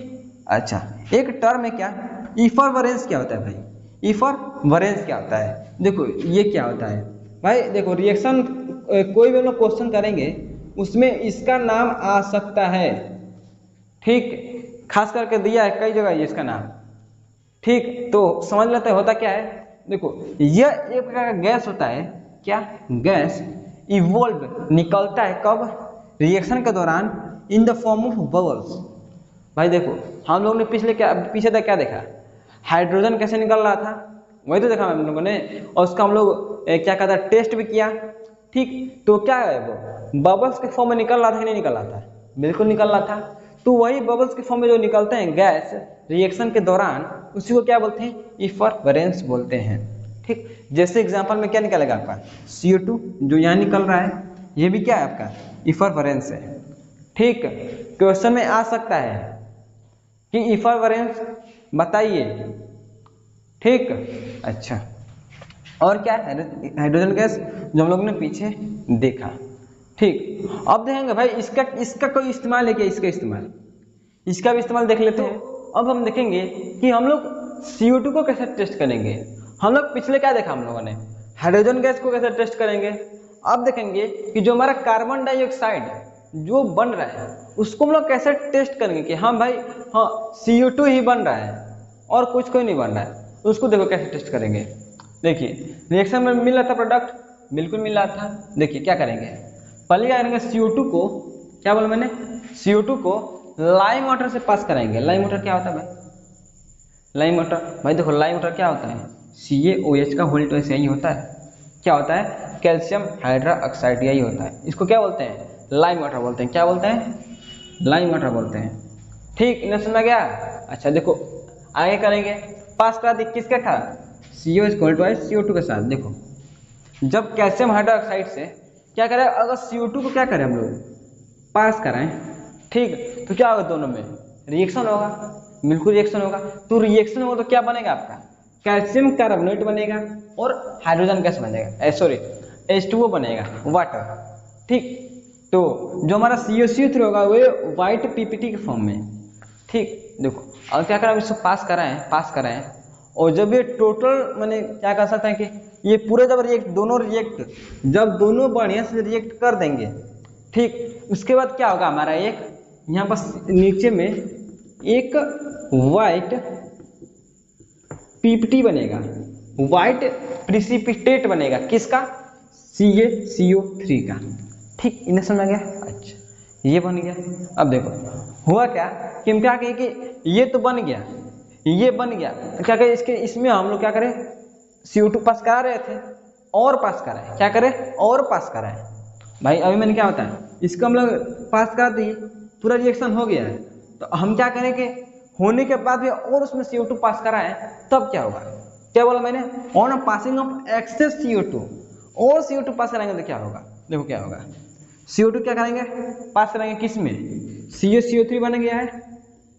अच्छा एक टर्म है क्या, इफरवरेंस क्या होता है भाई, इफरवरेंस क्या होता है, देखो ये क्या होता है भाई, देखो रिएक्शन कोई भी हम लोग क्वेश्चन करेंगे उसमें इसका नाम आ सकता है। ठीक, खास करके दिया है कई जगह ये इसका नाम। ठीक, तो समझ लेते हैं होता क्या है, देखो यह एक प्रकार का गैस होता है, क्या गैस इवोल्व निकलता है कब, रिएक्शन के दौरान, in the form of bubbles. भाई देखो हम लोगों ने पीछे तक क्या देखा, हाइड्रोजन कैसे निकल रहा था, वही तो देखा हम लोगों ने, और उसका हम लोग क्या कहता है टेस्ट भी किया। ठीक, तो क्या है वो बबल्स के फॉर्म में निकल रहा था कि नहीं निकल रहा था, बिल्कुल निकल रहा था। तो वही बबल्स के फॉर्म में जो निकलते हैं गैस रिएक्शन के दौरान, उसी को क्या बोलते हैं, इफरवरेंस बोलते हैं। ठीक, जैसे एग्जांपल में क्या निकलेगा आपका CO2 जो यहाँ निकल रहा है, ये भी क्या है आपका इफरवरेंस है। ठीक, क्वेश्चन में आ सकता है कि इफरवरेंस बताइए। ठीक, अच्छा और क्या है, हाइड्रोजन गैस जो हम लोग ने पीछे देखा। ठीक, अब देखेंगे भाई इसका कोई इस्तेमाल है क्या, इसका इस्तेमाल, इसका भी इस्तेमाल देख लेते हैं। अब हम देखेंगे कि हम लोग CO2 को कैसे टेस्ट करेंगे। हम लोग पिछले क्या देखा हम लोगों ने, हाइड्रोजन गैस को कैसे टेस्ट करेंगे। अब देखेंगे कि जो हमारा कार्बन डाइऑक्साइड जो बन रहा है उसको हम लोग कैसे टेस्ट करेंगे कि हाँ भाई हाँ CO2 ही बन रहा है और कुछ कोई नहीं बन रहा है, उसको देखो कैसे टेस्ट करेंगे। देखिए रिएक्शन में मिल रहा था प्रोडक्ट, बिल्कुल मिल रहा था। देखिए क्या करेंगे, पहले क्या करेंगे, CO2 को क्या बोला मैंने, CO2 को लाइम वाटर से पास कराएंगे। लाइम वाटर क्या होता है भाई, लाइम वाटर, भाई देखो लाइम वाटर क्या होता है, CaOH का होल्ड तो यही होता है, क्या होता है कैल्शियम हाइड्रोक्साइड, यही होता है। इसको क्या बोलते हैं, लाइम वाटर बोलते हैं। क्या बोलते हैं, लाइम वाटर बोलते हैं। ठीक, इन्हें समझ गया। अच्छा देखो आगे करेंगे, पास करा दी किसके साथ, CO2 के साथ। देखो जब कैल्शियम हाइड्रोक्साइड से क्या करें, अगर CO2 को क्या करें हम लोग पास कराएं, ठीक, तो क्या होगा, दोनों में रिएक्शन होगा, बिल्कुल रिएक्शन होगा। तो रिएक्शन होगा तो क्या बनेगा आपका, कैल्शियम कार्बोनेट बनेगा और हाइड्रोजन गैस बनेगा, सॉरी H2O बनेगा, वाटर। ठीक, तो जो हमारा COCO3 होगा वो व्हाइट PPT के फॉर्म में। ठीक, देखो और क्या करें, इसको पास कराएं और जब ये टोटल मैंने क्या कह सकते हैं कि ये पूरे जब जब दोनों बढ़िया से रिएक्ट कर देंगे, ठीक, उसके बाद क्या होगा, हमारा एक यहाँ पर नीचे में एक व्हाइट PPT बनेगा, व्हाइट प्रिसिपिटेट बनेगा, किसका, CaCO3 का। ठीक, इन्हें समझ गया। अच्छा ये बन गया। अब देखो हुआ क्या कि हम क्या कहें कि ये तो बन गया, ये बन गया, तो क्या करें इसमें हम लोग क्या करें, CO2 पास करा रहे थे और पास कराएं, क्या करें और पास कराएं। भाई अभी मैंने क्या होता है, इसको हम लोग पास करा दिए, पूरा रिएक्शन हो गया है, तो हम क्या करें कि होने के बाद भी और उसमें CO2 पास कराएं, तब क्या होगा, क्या बोला मैंने, on passing of access CO2 और CO2 पास कराएंगे तो क्या होगा, देखो क्या होगा, CO2 क्या करेंगे पास कराएंगे किस में, CaCO3 बन गया है,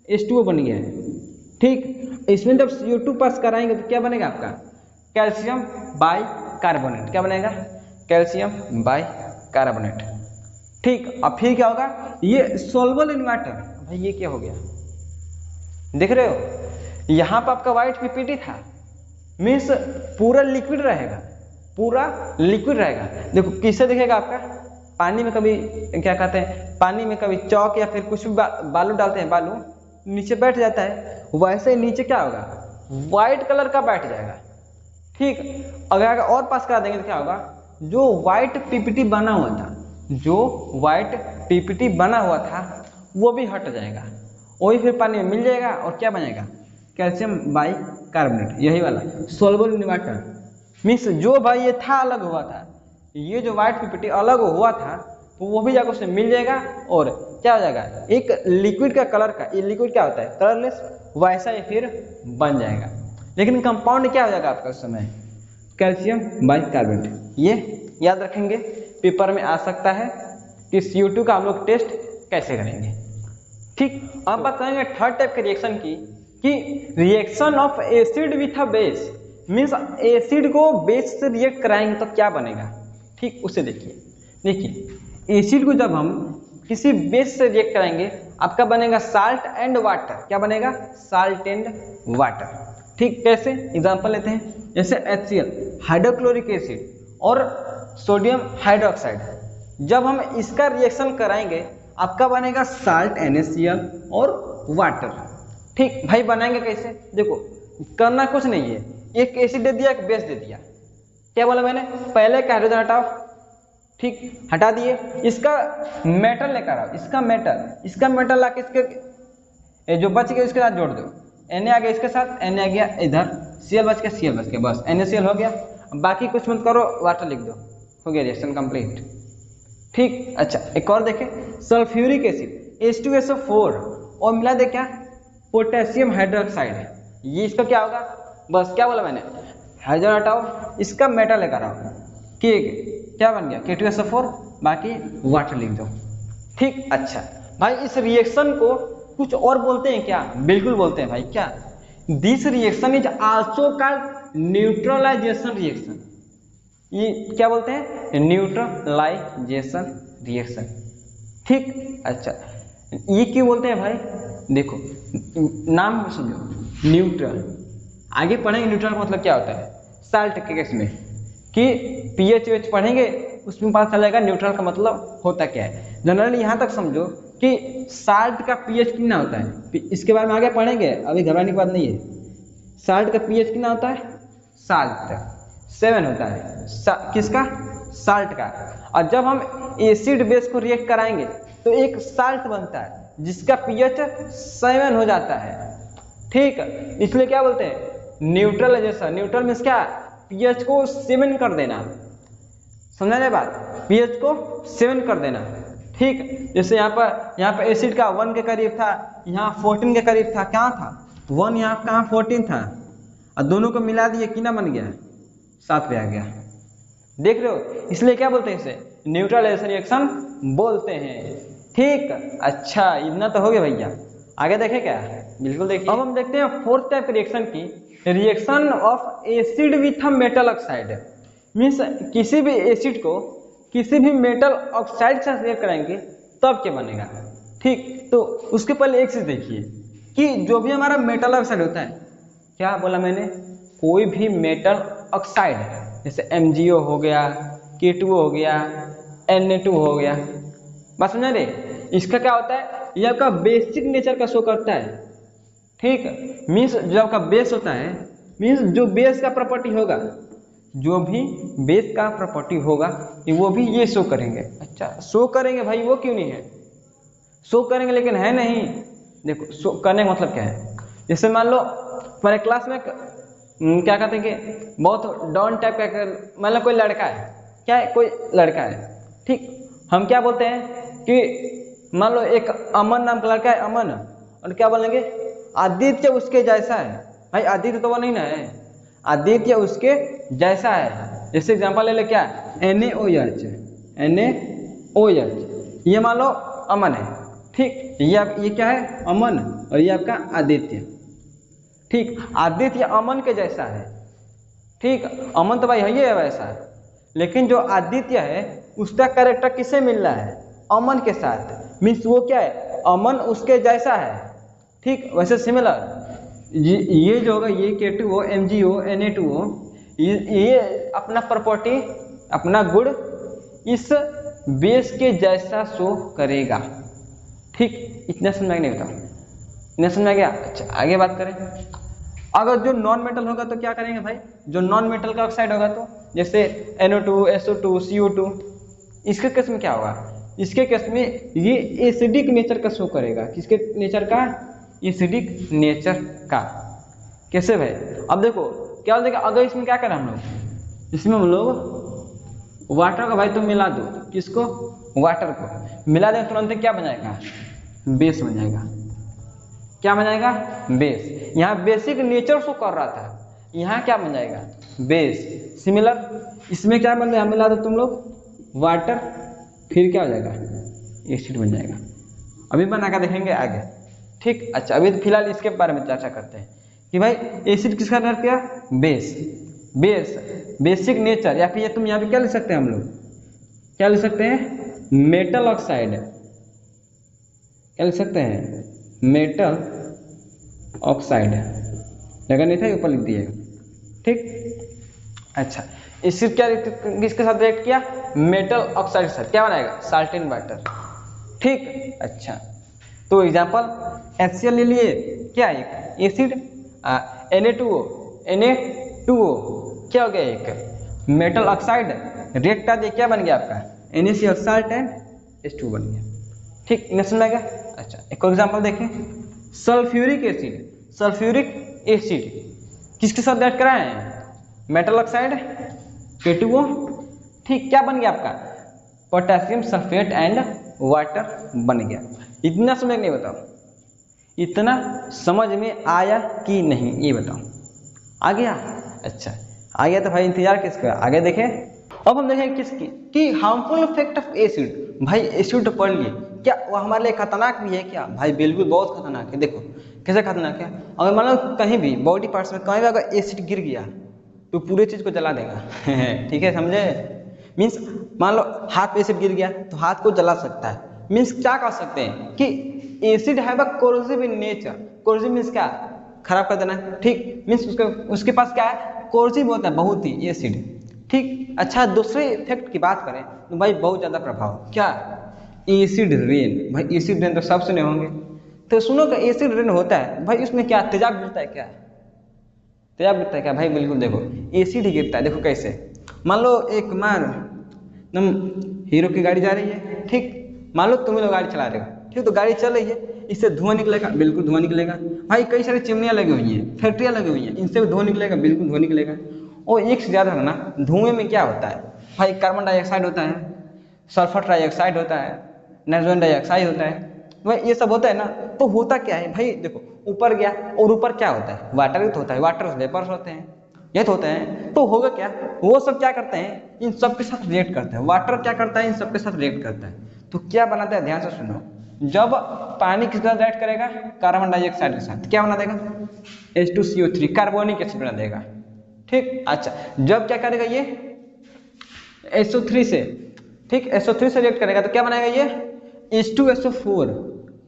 H2O बन गया है। ठीक, इसमें जब CO2 पास कराएंगे तो क्या बनेगा आपका, कैल्शियम बाइकार्बोनेट, क्या बनेगा, कैल्शियम बाइकार्बोनेट। ठीक, अब फिर क्या होगा, ये सॉल्युबल इन वाटर। भाई ये क्या हो गया, देख रहे हो, यहाँ पर आपका व्हाइट PPT था, मीन्स पूरा लिक्विड रहेगा, पूरा लिक्विड रहेगा। देखो किससे दिखेगा आपका, पानी में कभी क्या कहते हैं, पानी में कभी चौक या फिर कुछ भी बालू डालते हैं, बालू नीचे बैठ जाता है, वैसे ही नीचे क्या होगा, व्हाइट कलर का बैठ जाएगा। ठीक, अगर और पास करा देंगे तो क्या होगा, जो व्हाइट पीपीटी बना हुआ था, जो व्हाइट पीपीटी बना हुआ था वो भी हट जाएगा, वही फिर पानी में मिल जाएगा और क्या बनेगा, कैल्शियम बाइकार्बोनेट, यही वाला सोल्युबल इन वाटर। मीन्स जो भाई ये था अलग हुआ था, ये जो व्हाइट पीपीटी अलग हुआ था तो वो भी जाकर उससे मिल जाएगा और क्या हो जाएगा, एक लिक्विड का कलर का, ये लिक्विड क्या होता है कलरलेस, वैसा ही फिर बन जाएगा। लेकिन कंपाउंड क्या हो जाएगा आपका उस समय, कैल्शियम बाइकार्बोनेट। ये याद रखेंगे, पेपर में आ सकता है कि CO2 का हम लोग टेस्ट कैसे करेंगे। ठीक, अब बात करेंगे थर्ड टाइप के रिएक्शन की, कि reaction of acid with a base. Means acid को बेस से रिएक्ट कराएंगे तो क्या बनेगा। ठीक, उसे देखिए एसिड को जब हम किसी बेस से रिएक्ट कराएंगे आपका बनेगा साल्ट एंड वाटर। क्या बनेगा, साल्ट एंड वाटर। ठीक, कैसे एग्जांपल लेते हैं, जैसे HCl हाइड्रोक्लोरिक एसिड और सोडियम हाइड्रोक्साइड, जब हम इसका रिएक्शन कराएंगे आपका बनेगा साल्ट NaCl और वाटर। ठीक भाई, बनाएंगे कैसे, देखो करना कुछ नहीं है, एक एसिड दे दिया एक बेस दे दिया, क्या बोला मैंने, पहले का हाइड्रोजन हटाओ, ठीक हटा दिए, इसका मेटल लेकर आओ, इसका मेटल लाके इसके जो बच गया इसके साथ जोड़ दो, Na आ गया इसके साथ, Na आ गया इधर, Cl बच गया, बस NaCl हो गया, बाकी कुछ मत करो, वाटर लिख दो, हो गया रिएक्शन कंप्लीट। ठीक, अच्छा एक और देखें, सल्फ्यूरिक एसिड H2SO4 और मिला दे क्या, पोटेशियम हाइड्रोक्साइड, ये इसका क्या होगा, बस क्या बोला मैंने, हाइड्रोजन हटाओ, इसका मेटल लेकर आओ, ठीक क्या बन गया K2SO4, बाकी वाटर लिख दो। ठीक, अच्छा भाई इस रिएक्शन को कुछ और बोलते हैं क्या, बिल्कुल बोलते हैं भाई, क्या, this reaction is also called neutralisation reaction. ये क्या बोलते हैं, न्यूट्रलाइजेशन रिएक्शन। ठीक, अच्छा ये क्यों बोलते हैं भाई, देखो नाम समझो, न्यूट्रल, आगे पढ़ेंगे न्यूट्रल का मतलब क्या होता है, साल्ट के केस में कि pH पढ़ेंगे उसमें पता चलेगा न्यूट्रल का मतलब होता क्या है। जनरली यहाँ तक समझो कि साल्ट का pH कितना होता है, इसके बारे में आगे पढ़ेंगे, अभी घबराने की बात नहीं है। साल्ट का pH कितना होता है, साल्ट 7 होता है, किसका, साल्ट का। और जब हम एसिड बेस को रिएक्ट कराएंगे तो एक साल्ट बनता है जिसका pH 7 हो जाता है। ठीक, इसलिए क्या बोलते हैं, न्यूट्रलाइजेशन। न्यूट्रल मीन्स क्या, pH को 7 कर देना, समझा जाए बात, pH को 7 कर देना। ठीक, जैसे यहाँ पर एसिड का 1 के करीब था, यहाँ 14 के करीब था, कहाँ था 1, यहाँ कहाँ 14 था, और दोनों को मिला दिए कितना बन गया, 7 पे आ गया, देख रहे हो, इसलिए क्या बोलते हैं इसे, न्यूट्रलाइजेशन रिएक्शन बोलते हैं। ठीक, अच्छा इतना तो हो गया भैया, आगे देखें क्या, बिल्कुल देखिए। अब हम देखते हैं फोर्थ टाइप रिएक्शन की, reaction of acid with metal oxide. Means किसी भी एसिड को किसी भी मेटल ऑक्साइड के साथ रिएक्ट करेंगे तब क्या बनेगा। ठीक, तो उसके पहले एक चीज देखिए कि जो भी हमारा मेटल ऑक्साइड होता है, क्या बोला मैंने, कोई भी मेटल ऑक्साइड, जैसे MgO हो गया, K2O हो गया, Na2 हो गया, बात समझ रहे, इसका क्या होता है, यह आपका बेसिक नेचर का शो करता है। ठीक, मीन्स जो आपका बेस होता है, मीन्स जो बेस का प्रॉपर्टी होगा, जो भी बेस का प्रॉपर्टी होगा वो भी ये शो करेंगे। अच्छा शो करेंगे भाई, वो क्यों नहीं है, शो करेंगे लेकिन है नहीं। देखो शो करने का मतलब क्या है, जैसे मान लो हमारे क्लास में क्या कहते हैं कि बहुत डॉन टाइप का, मान लो कोई लड़का है, क्या है, कोई लड़का है, ठीक, हम क्या बोलते हैं कि मान लो एक अमन नाम का लड़का है, अमन, और क्या बोलेंगे, आदित्य उसके जैसा है। भाई आदित्य तो वो नहीं ना है, आदित्य उसके जैसा है। जैसे एग्जांपल ले ले, क्या NaOH, ये मान लो अमन है, ठीक, ये क्या है, अमन, और ये आपका आदित्य। ठीक, आदित्य अमन के जैसा है। ठीक, अमन तो भाई है वैसा, लेकिन जो आदित्य है उसका कैरेक्टर किससे मिल रहा है, अमन के साथ, मीन्स वो क्या है, अमन उसके जैसा है। ठीक, वैसे सिमिलर ये जो होगा, ये K2O, MgO, Na2O, ये अपना प्रॉपर्टी, अपना गुण इस बेस के जैसा शो करेगा। ठीक, इतना समझ में नहीं होता, इतना समझ में गया। अच्छा आगे बात करें, अगर जो नॉन मेटल होगा तो क्या करेंगे भाई, जो नॉन मेटल का ऑक्साइड होगा तो जैसे NO2, SO2, CO2, इसके केस में क्या होगा, इसके केस में ये एसिडिक नेचर का शो करेगा। किसके नेचर का, एसिडिक नेचर का। कैसे भाई, अब देखो क्या हो जाएगा, अगर इसमें क्या करें हम लोग, इसमें हम लोग वाटर को भाई तुम मिला दो, किसको, वाटर को मिला दें, तुरंत क्या बन जाएगा, बेस बन जाएगा। क्या बन जाएगा, बेस। यहाँ बेसिक नेचर शो कर रहा था, यहाँ क्या बन जाएगा, बेस। सिमिलर इसमें क्या बन जाएगा, मिला दो तुम लोग वाटर, फिर क्या हो जाएगा, एसिड बन जाएगा। अभी बना कर देखेंगे आगे, ठीक। अच्छा अभी फिलहाल इसके बारे में चर्चा करते हैं कि भाई एसिड किसका दर्ज किया, बेस। बेस बेसिक नेचर, या फिर ये तुम यहाँ पे क्या लिख सकते हैं, हम लोग क्या लिख सकते हैं, मेटल ऑक्साइड। क्या लिख सकते हैं, मेटल ऑक्साइड। लगा नहीं था, ऊपर लिख दिएगा, ठीक। अच्छा एसिड क्या किसके साथ रिएक्ट किया, मेटल ऑक्साइड के साथ, क्या बनाएगा, साल्ट इन वाटर, ठीक। अच्छा तो एग्जांपल HCl ले लिए, क्या एक एसिड, Na2O, Na2O क्या हो गया, एक मेटल ऑक्साइड रिएक्ट कर दिया, क्या बन गया आपका, NaCl साल्ट एंड H2 बन गया, ठीक। नेक्स्ट में गया। अच्छा एक और एग्जांपल देखें, सल्फ्यूरिक एसिड। सल्फ्यूरिक एसिड किसके साथ रिएक्ट करा है, मेटल ऑक्साइड K2O, ठीक। क्या बन गया आपका, पोटेशियम सल्फेट एंड वाटर बन गया। इतना समझ नहीं, बताओ इतना समझ में आया कि नहीं, ये बताओ, आ गया। अच्छा आ गया तो भाई इंतजार किसका, आगे देखें। अब हम देखें किसकी, कि हार्मफुल इफेक्ट ऑफ एसिड। भाई एसिड तो पढ़ लिए, क्या वो हमारे लिए खतरनाक भी है क्या, भाई बिल्कुल बहुत खतरनाक है। देखो कैसे खतरनाक है, अगर मान लो कहीं भी बॉडी पार्ट्स में कहीं भी अगर एसिड गिर गया तो पूरे चीज को जला देगा ठीक है, समझे। मीन्स मान लो हाथ पे एसिड गिर गया तो हाथ को जला सकता है। मीन्स क्या कर सकते हैं कि एसिड है corrosive in nature. Corrosive means क्या, खराब कर देना, ठीक। मीन्स उसके पास क्या है, कोरोसिव होता है बहुत ही एसिड, ठीक। अच्छा दूसरे इफेक्ट की बात करें तो भाई बहुत ज्यादा प्रभाव, क्या, एसिड रेन। भाई एसिड रेन तो सब सुने होंगे, तो सुनो कि एसिड रेन होता है भाई, उसमें क्या तेजाब गिरता है, क्या तेजाब गिरता है क्या, भाई बिल्कुल देखो एसिड ही गिरता है। देखो कैसे, मान लो एक मार तुम हीरो की गाड़ी जा रही है, ठीक। मान लो तुम लोग गाड़ी चला रहे हो, ठीक। तो गाड़ी चल रही है, इससे धुआं निकलेगा, बिल्कुल धुआं निकलेगा। भाई कई सारी चिमनियाँ लगी हुई हैं, फैक्ट्रियाँ लगी हुई हैं, इनसे भी धुआं निकलेगा, बिल्कुल धुआं निकलेगा। और एक से ज़्यादा है ना, धुएं में क्या होता है भाई, कार्बन डाइऑक्साइड होता है, सल्फर डाइऑक्साइड होता है, नाइट्रोजन डाइऑक्साइड होता है, भाई ये सब होता है ना। तो होता क्या है भाई, देखो ऊपर गया और ऊपर क्या होता है, वाटर ही तो होता है, वाटर वेपर्स होते हैं, ये तो होते हैं। तो होगा क्या, वो सब क्या करते हैं, इन सब के साथ रिएक्ट करते हैं। वाटर क्या करता है, इन सब के साथ रिएक्ट करता है। तो क्या बनाता है, ध्यान से सुनो, जब पानी किसके साथ रिएक्ट करेगा, कार्बन डाइऑक्साइड के साथ, क्या बना देगा, H2CO3 कार्बोनिक एसिड बना देगा, ठीक। अच्छा जब क्या करेगा ये SO3 से, ठीक, SO3 से रिएक्ट करेगा तो क्या बनाएगा ये H2SO4।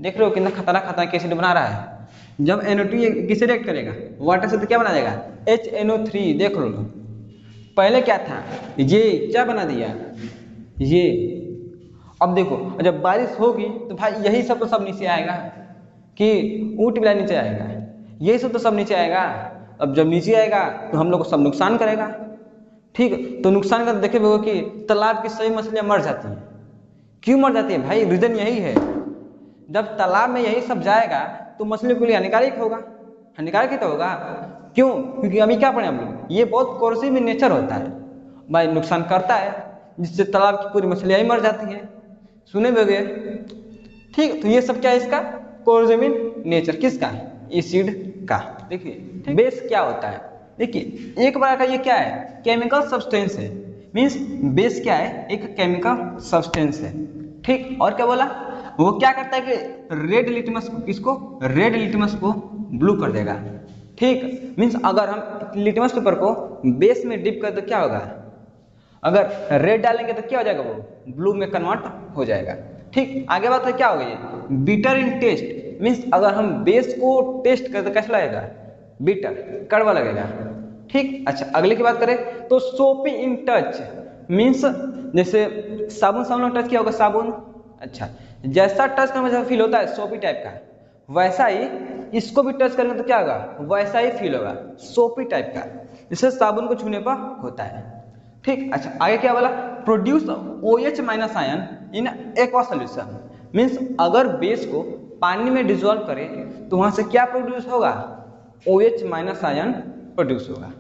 देख रहे हो कितना खतरनाक एसिड बना रहा है। जब NO2 किसे रिएक्ट करेगा, वाटर से, तो क्या बना देगा HNO3। देख लो पहले क्या था, ये क्या बना दिया, ये। अब देखो जब बारिश होगी तो भाई यही सब तो सब नीचे आएगा, कि ऊँट बिला नीचे आएगा, यही सब तो सब नीचे आएगा। अब जब नीचे आएगा तो हम लोग को सब नुकसान करेगा, ठीक। तो नुकसान कर देखे हुए कि तालाब की सभी मछलियाँ मर जाती हैं। क्यों मर जाती है भाई, रीजन यही है, जब तालाब में यही सब जाएगा तो मछलियों के लिए हानिकारक होगा, हानिकारक ही तो होगा। क्यों, क्योंकि अभी क्या पढ़े हम लोग, ये बहुत कोरोसिव इन नेचर होता है भाई, नुकसान करता है, जिससे तालाब की पूरी मछलियाँ ही मर जाती हैं, सुने होंगे, ठीक। तो ये सब क्या है, इसका कोरोसिव इन नेचर, किसका, एसिड का। देखिए बेस क्या होता है, देखिए एक बार का ये क्या है, केमिकल सब्सटेंस है। मीन्स बेस क्या है, एक केमिकल सब्सटेंस है, ठीक। और क्या बोला, वो क्या करता है कि रेड लिटमस को, किसको, रेड लिटमस को ब्लू कर देगा, ठीक। मीन्स अगर हम लिटमस पेपर को बेस में डिप कर तो क्या होगा, अगर रेड डालेंगे तो क्या हो जाएगा, वो ब्लू में कन्वर्ट हो जाएगा, ठीक। आगे बात है क्या हो गई, बिटर इन टेस्ट। मीन्स अगर हम बेस को टेस्ट करें तो कैसा लगेगा, बिटर, कड़वा लगेगा, ठीक। अच्छा अगले की बात करें तो सोपी इन टच। मीन्स जैसे साबुन साबुन टच किया होगा, साबुन, अच्छा जैसा टच का मुझे फील होता है सोपी टाइप का, वैसा ही इसको भी टच करेंगे तो क्या होगा, वैसा ही फील होगा, सोपी टाइप का, जिससे साबुन को छूने पर होता है। ठीक, अच्छा आगे क्या बोला, produce OH minus ion in aqua solution, means अगर बेस को पानी में डिजोल्व करें तो वहां से क्या प्रोड्यूस होगा, OH माइनस आयन प्रोड्यूस होगा।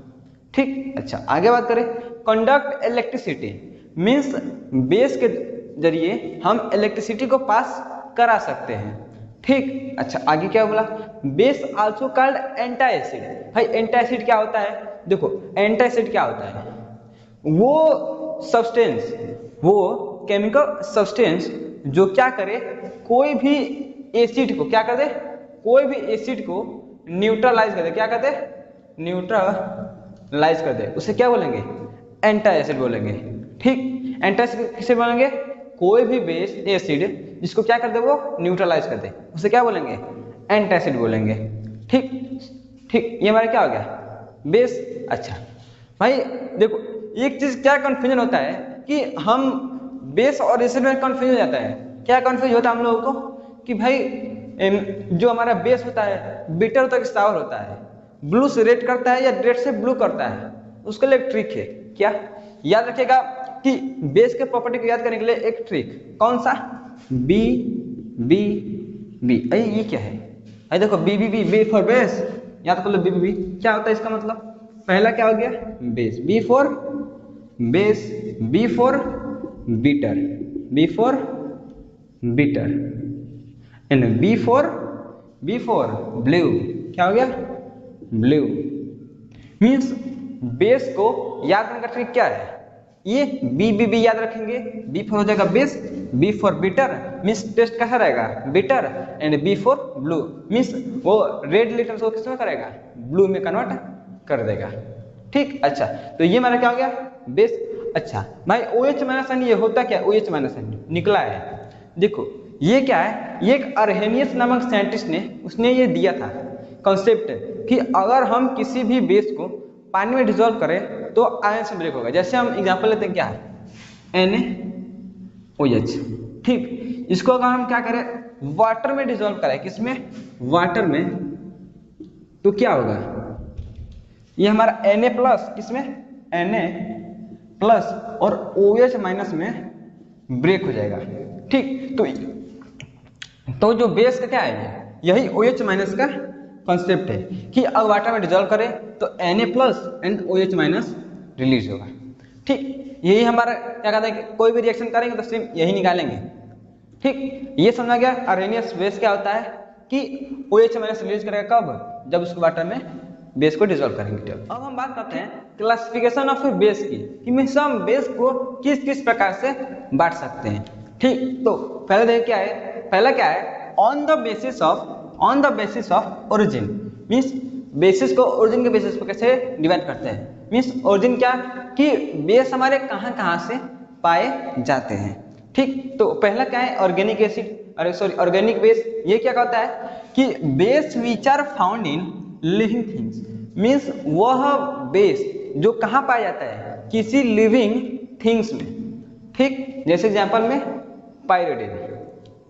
ठीक, अच्छा आगे बात करें, कंडक्ट इलेक्ट्रिसिटी, मीन्स बेस के जरिए हम इलेक्ट्रिसिटी को पास करा सकते हैं। ठीक, अच्छा आगे क्या बोला, base also called anti acid. भाई एंटी एसिड क्या होता है, देखो एंटी एसिड क्या होता है, वो सब्सटेंस, वो केमिकल सब्सटेंस जो क्या करे, कोई भी एसिड को क्या कर दे, कोई भी एसिड को न्यूट्रलाइज कर दे, क्या कर दे, न्यूट्रलाइज कर दे, उसे क्या बोलेंगे, एंटी एसिड बोलेंगे। ठीक, एंटी एसिड किसे बोलेंगे, कोई भी बेस एसिड जिसको क्या कर दे, वो न्यूट्रलाइज कर दे, उसे क्या बोलेंगे, एंटी एसिड बोलेंगे। ठीक ठीक, ये हमारा क्या हो गया, बेस। अच्छा भाई देखो एक चीज क्या कंफ्यूजन होता है कि हम बेस और एसिड में कंफ्यूज हो जाता है, क्या कंफ्यूज होता है हम लोगों को कि भाई जो हमारा बेस होता है बिटर होता है कि सावर होता है, ब्लू से रेड करता है या रेड से ब्लू करता है, उसके लिए एक ट्रिक है, क्या याद रखिएगा कि बेस के प्रॉपर्टी को याद करने के लिए एक ट्रिक, कौन सा, बी बी बी। अरे ये क्या है, अरे देखो B B B, B for base, याद कर लो बी बी बी क्या होता है, इसका मतलब पहला क्या हो गया, base, B for base, B for bitter, B for bitter, and B for blue, क्या हो गया, ब्लू। मीन्स बेस को याद करने का ट्रिक क्या है, ये बी बी बी याद रखेंगे, बी फॉर हो जाएगा base, B for bitter, means taste कैसा रहेगा, bitter, and B for blue, means वो रेड लिटर्स को किसमें करेगा, ब्लू में कन्वर्ट कर देगा। ठीक, अच्छा तो ये हमारा क्या हो गया, बेस। अच्छा भाई OH माइनस आयन ये होता क्या, OH माइनस आयन निकला है, देखो ये क्या है, ये एक अर्हेनियस नामक साइंटिस्ट ने उसने ये दिया था कॉन्सेप्ट कि अगर हम किसी भी बेस को पानी में डिजोल्व करें तो आयन से ब्रेक होगा। जैसे हम एग्जांपल लेते हैं, क्या है, NaOH। ठीक, इसको अगर हम क्या करें, वाटर में डिजोल्व करें, किसमें, वाटर में, तो क्या होगा, ये हमारा Na प्लस, किसमें, Na प्लस और OH माइनस में ब्रेक हो जाएगा। ठीक, तो जो बेस का क्या है, यही OH माइनस का कॉन्सेप्ट है कि अगर वाटर में डिजोल्व करें तो Na plus and OH minus release होगा। ठीक, यही हमारा क्या कहता है कि कोई भी रिएक्शन करेंगे तो सिर्फ यही निकालेंगे। ठीक, ये समझा गया अर्हेनियस बेस क्या होता है कि OH माइनस रिलीज करेगा कब, जब उसको वाटर में बेस को डिसॉल्व करेंगे। अब हम बात करते हैं क्लासिफिकेशन ऑफ बेस की कि हम बेस को किस किस प्रकार से बांट सकते हैं। ठीक, तो पहले देखिए क्या है, पहला क्या है, on the basis of origin, means basis को ओरिजिन के बेसिस पर कैसे डिवाइड करते हैं, मीन्स ओरिजिन क्या कि बेस हमारे कहाँ कहाँ से पाए जाते हैं। ठीक, तो पहला क्या है, ऑर्गेनिक एसिड, अरे सॉरी ऑर्गेनिक बेस। ये क्या कहता है कि base which are found in living things, means वह बेस जो कहाँ पाया जाता है, किसी लिविंग थिंग्स में। ठीक, जैसे एग्जांपल में पायरिडिन।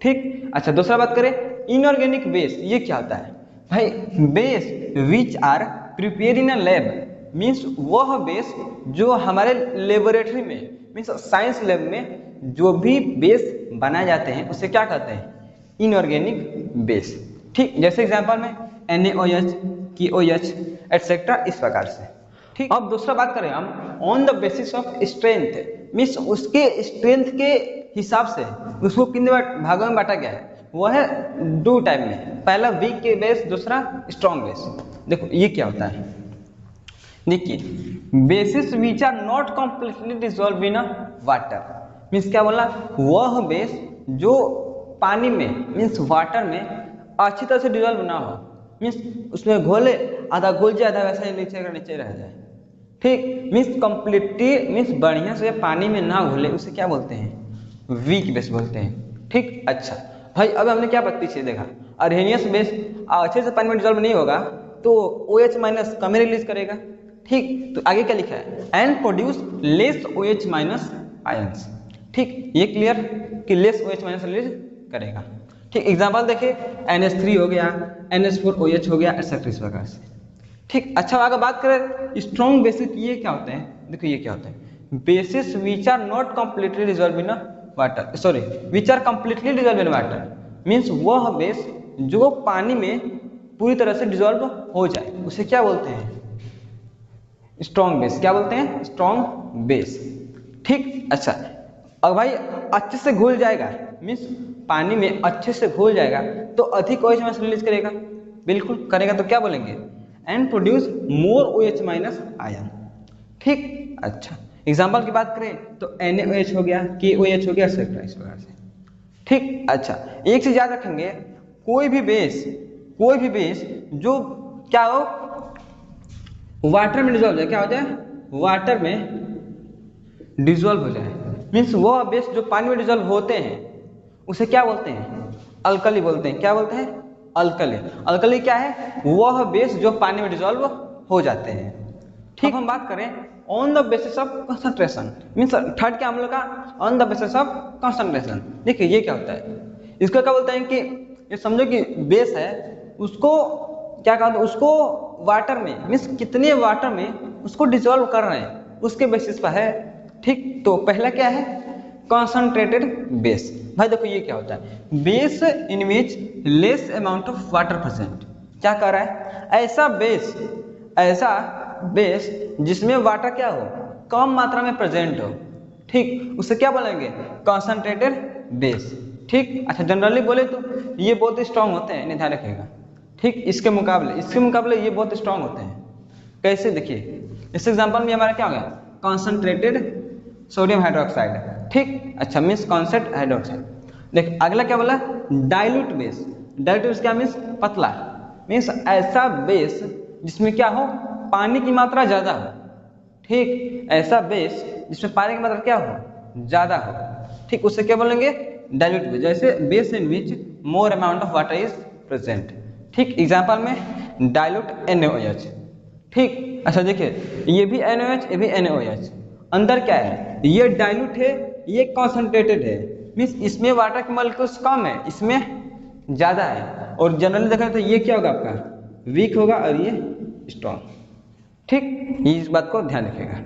ठीक, अच्छा दूसरा बात करें इनऑर्गेनिक बेस, ये क्या होता है भाई, base which are prepare in a lab, means वह बेस जो हमारे लेबोरेटरी में, मीन्स साइंस लैब में जो भी बेस बनाए जाते हैं उसे क्या कहते हैं, इनऑर्गेनिक बेस। ठीक, जैसे एग्जांपल में NaOH, KOH एटसेट्रा, इस प्रकार से। ठीक, अब दूसरा बात करें हम on the basis of strength, means उसके स्ट्रेंथ के हिसाब से उसको किन भागों में बांटा गया है, वह है 2 टाइप में, पहला वीक के बेस, दूसरा स्ट्रॉन्ग बेस। देखो ये क्या होता है, देखिए bases which are not completely dissolve in water, means क्या बोला, वह बेस जो पानी में मीन्स वाटर में अच्छी तरह से डिसॉल्व ना हो, मीन्स उसमें घोले आधा घुल जाए आधा वैसा ही नीचे का नीचे रह जाए। ठीक, मीन्स कंप्लीटली मीन्स बढ़िया से पानी में ना घुले, उसे क्या बोलते हैं, वीक बेस बोलते हैं। ठीक, अच्छा भाई अब हमने क्या पीछे देखा, अर्हेनियस बेस अच्छे से पानी में डिसॉल्व नहीं होगा तो OH माइनस कम रिलीज करेगा। ठीक, तो आगे क्या लिखा है, and produce less OH minus ions. ठीक, ये क्लियर कि लेस OH माइनस रिलीज करेगा। ठीक, एग्जाम्पल देखिए NH3 हो गया, NH4OH हो गया, एक्सेट्रा इस प्रकार से। ठीक, अच्छा अगर बात करें स्ट्रॉन्ग बेसिस, ये क्या होते हैं, देखो ये क्या होते हैं, bases which are not completely dissolve in water, sorry which are completely dissolve in water, means वह बेस जो पानी में पूरी तरह से डिजॉल्व हो जाए उसे क्या बोलते हैं, स्ट्रॉन्ग बेस। क्या बोलते हैं, स्ट्रॉन्ग बेस। ठीक, अच्छा अब भाई अच्छे से घुल जाएगा, मीन्स पानी में अच्छे से घुल जाएगा तो अधिक OH माइनस रिलीज करेगा, बिल्कुल करेगा, तो क्या बोलेंगे, and produce more OH minus ion. ठीक, अच्छा एग्जाम्पल की बात करें तो NaOH हो गया, KOH हो गया, एक्सेट्रा इस प्रकार से। ठीक, अच्छा एक चीज याद रखेंगे, कोई भी बेस जो क्या हो, वाटर में डिजोल्व हो जाए, क्या हो जाए, वाटर में डिजोल्व हो जाए, मीन्स वह बेस जो पानी में डिजोल्व होते हैं उसे क्या बोलते हैं, अल्कली बोलते हैं। क्या बोलते हैं, अल्कली। अल्कली क्या है, वह बेस जो पानी में डिजोल्व हो जाते हैं। ठीक, हम बात करें on the basis of concentration, means third क्या हम लोग का, on the basis of concentration. देखिए ये क्या होता है, इसको क्या बोलते हैं कि ये समझो कि बेस है, उसको क्या कहते हैं, उसको वाटर में, मीन्स कितने वाटर में उसको डिजोल्व कर रहे हैं उसके बेसिस पर है। ठीक, तो पहला क्या है, कॉन्सनट्रेटेड बेस। भाई देखो ये क्या होता है, base in which less amount of water present. क्या कर रहा है, ऐसा बेस जिसमें वाटर क्या हो, कम मात्रा में प्रेजेंट हो। ठीक, उसे क्या बोलेंगे, कॉन्सनट्रेटेड बेस। ठीक, अच्छा जनरली बोले तो ये बहुत स्ट्रांग होते हैं, इन्हें ध्यान रखिएगा। ठीक, इसके मुकाबले ये बहुत स्ट्रांग होते हैं। कैसे, देखिए इस एग्जांपल में हमारा क्या हो गया, कॉन्सनट्रेटेड सोडियम हाइड्रोक्साइड। ठीक, अच्छा मीन्स कॉन्सेंट्रेटेड हाइड्रोक्साइड। देख अगला क्या बोला, डाइल्यूट बेस। डाइल्यूट बेस क्या मीन्स, पतला, मीन्स ऐसा बेस जिसमें क्या हो, पानी की मात्रा ज्यादा हो। ठीक, ऐसा बेस जिसमें पानी की मात्रा क्या हो, ज्यादा हो। ठीक, उससे क्या बोलेंगे, डाइल्यूट बेस। जैसे base in which more amount of water is present. ठीक, एग्जांपल में डाइल्यूट NaOH। ठीक, अच्छा देखिए ये भी NaOH, ये भी NaOH। अंदर क्या है, ये डाइल्यूट है, ये कॉन्सनट्रेटेड है, मीन्स इसमें वाटर की मॉलिक्यूल्स कम है, इसमें ज्यादा है। और जनरली देखें तो ये क्या होगा, आपका वीक होगा और ये स्ट्रॉन्ग। ठीक, ये इस बात को ध्यान रखिएगा।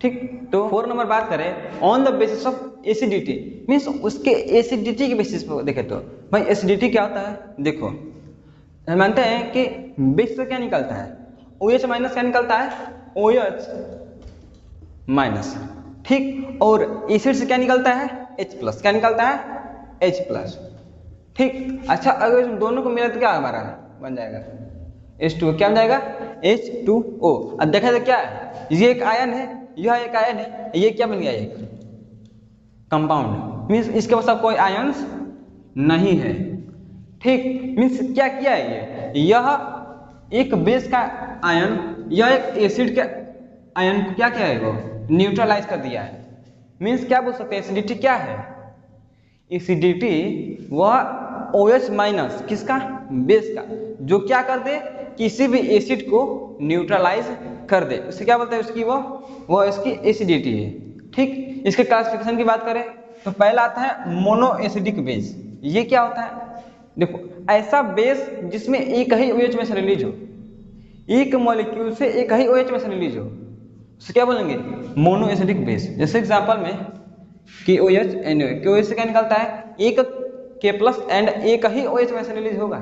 ठीक, तो 4 नंबर बात करें on the basis of acidity, means उसके एसिडिटी के बेसिस पर देखें तो भाई एसिडिटी क्या होता है। देखो हम मानते हैं कि बेस से क्या निकलता है, OH माइनस क्या निकलता है, OH माइनस। ठीक, और एसिड से क्या निकलता है, H प्लस। क्या निकलता है, H प्लस। ठीक, अच्छा अगर दोनों को मिला तो क्या हमारा बन जाएगा, H2O। क्या बन जाएगा, H2O। अब देखा जाए क्या है, ये एक आयन है, यह एक आयन है, ये क्या बन गया, एक कंपाउंड, मीन्स इसके पास अब कोई आयंस नहीं है। ठीक, मीन्स क्या किया है, यह एक बेस का आयन, यह एक एसिड के आयन को क्या किया है, वो न्यूट्रलाइज कर दिया है। मीन्स क्या बोल सकते हैं, एसिडिटी क्या है, एसिडिटी वह OH माइनस किसका, बेस का, जो क्या कर दे, किसी भी एसिड को न्यूट्रलाइज कर दे, उसे क्या बोलते हैं, उसकी वो इसकी एसिडिटी है। ठीक, इसके क्लासिफिकेशन की बात करें तो पहला आता है मोनो एसिडिक बेस। ये क्या होता है, देखो ऐसा बेस जिसमें एक ही OH में से रिलीज हो, एक मॉलिक्यूल से एक ही OH में से रिलीज हो, उसे क्या बोलेंगे, मोनो एसिडिक बेस। जैसे एग्जांपल में KOH NaOH, KOH से क्या निकलता है, एक K प्लस एंड एक ही OH में से रिलीज होगा।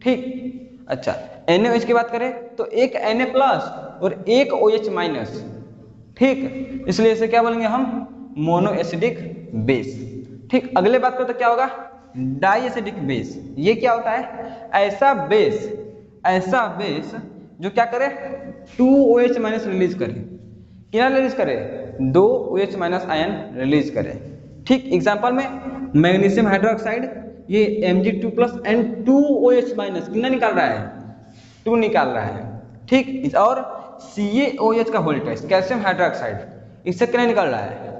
ठीक, अच्छा NaOH की बात करें तो एक Na प्लस और एक OH माइनस। ठीक, इसलिए इसे क्या बोलेंगे हम, मोनो एसिडिक बेस। ठीक, अगले बात करें तो क्या होगा, डाई एसिडिक बेस। ये क्या होता है, ऐसा बेस जो क्या करे, 2 OH माइनस रिलीज करे। क्या रिलीज करे, 2 OH माइनस आयन रिलीज करे। ठीक, एग्जांपल में मैग्नीशियम हाइड्रोक्साइड, ये Mg2 plus and 2 OH minus कितना निकाल रहा है, 2 निकाल रहा है। ठीक, और CaOH का होल टेस्ट कैल्शियम हाइड्रोक्साइड, इससे कितना निकल रहा है,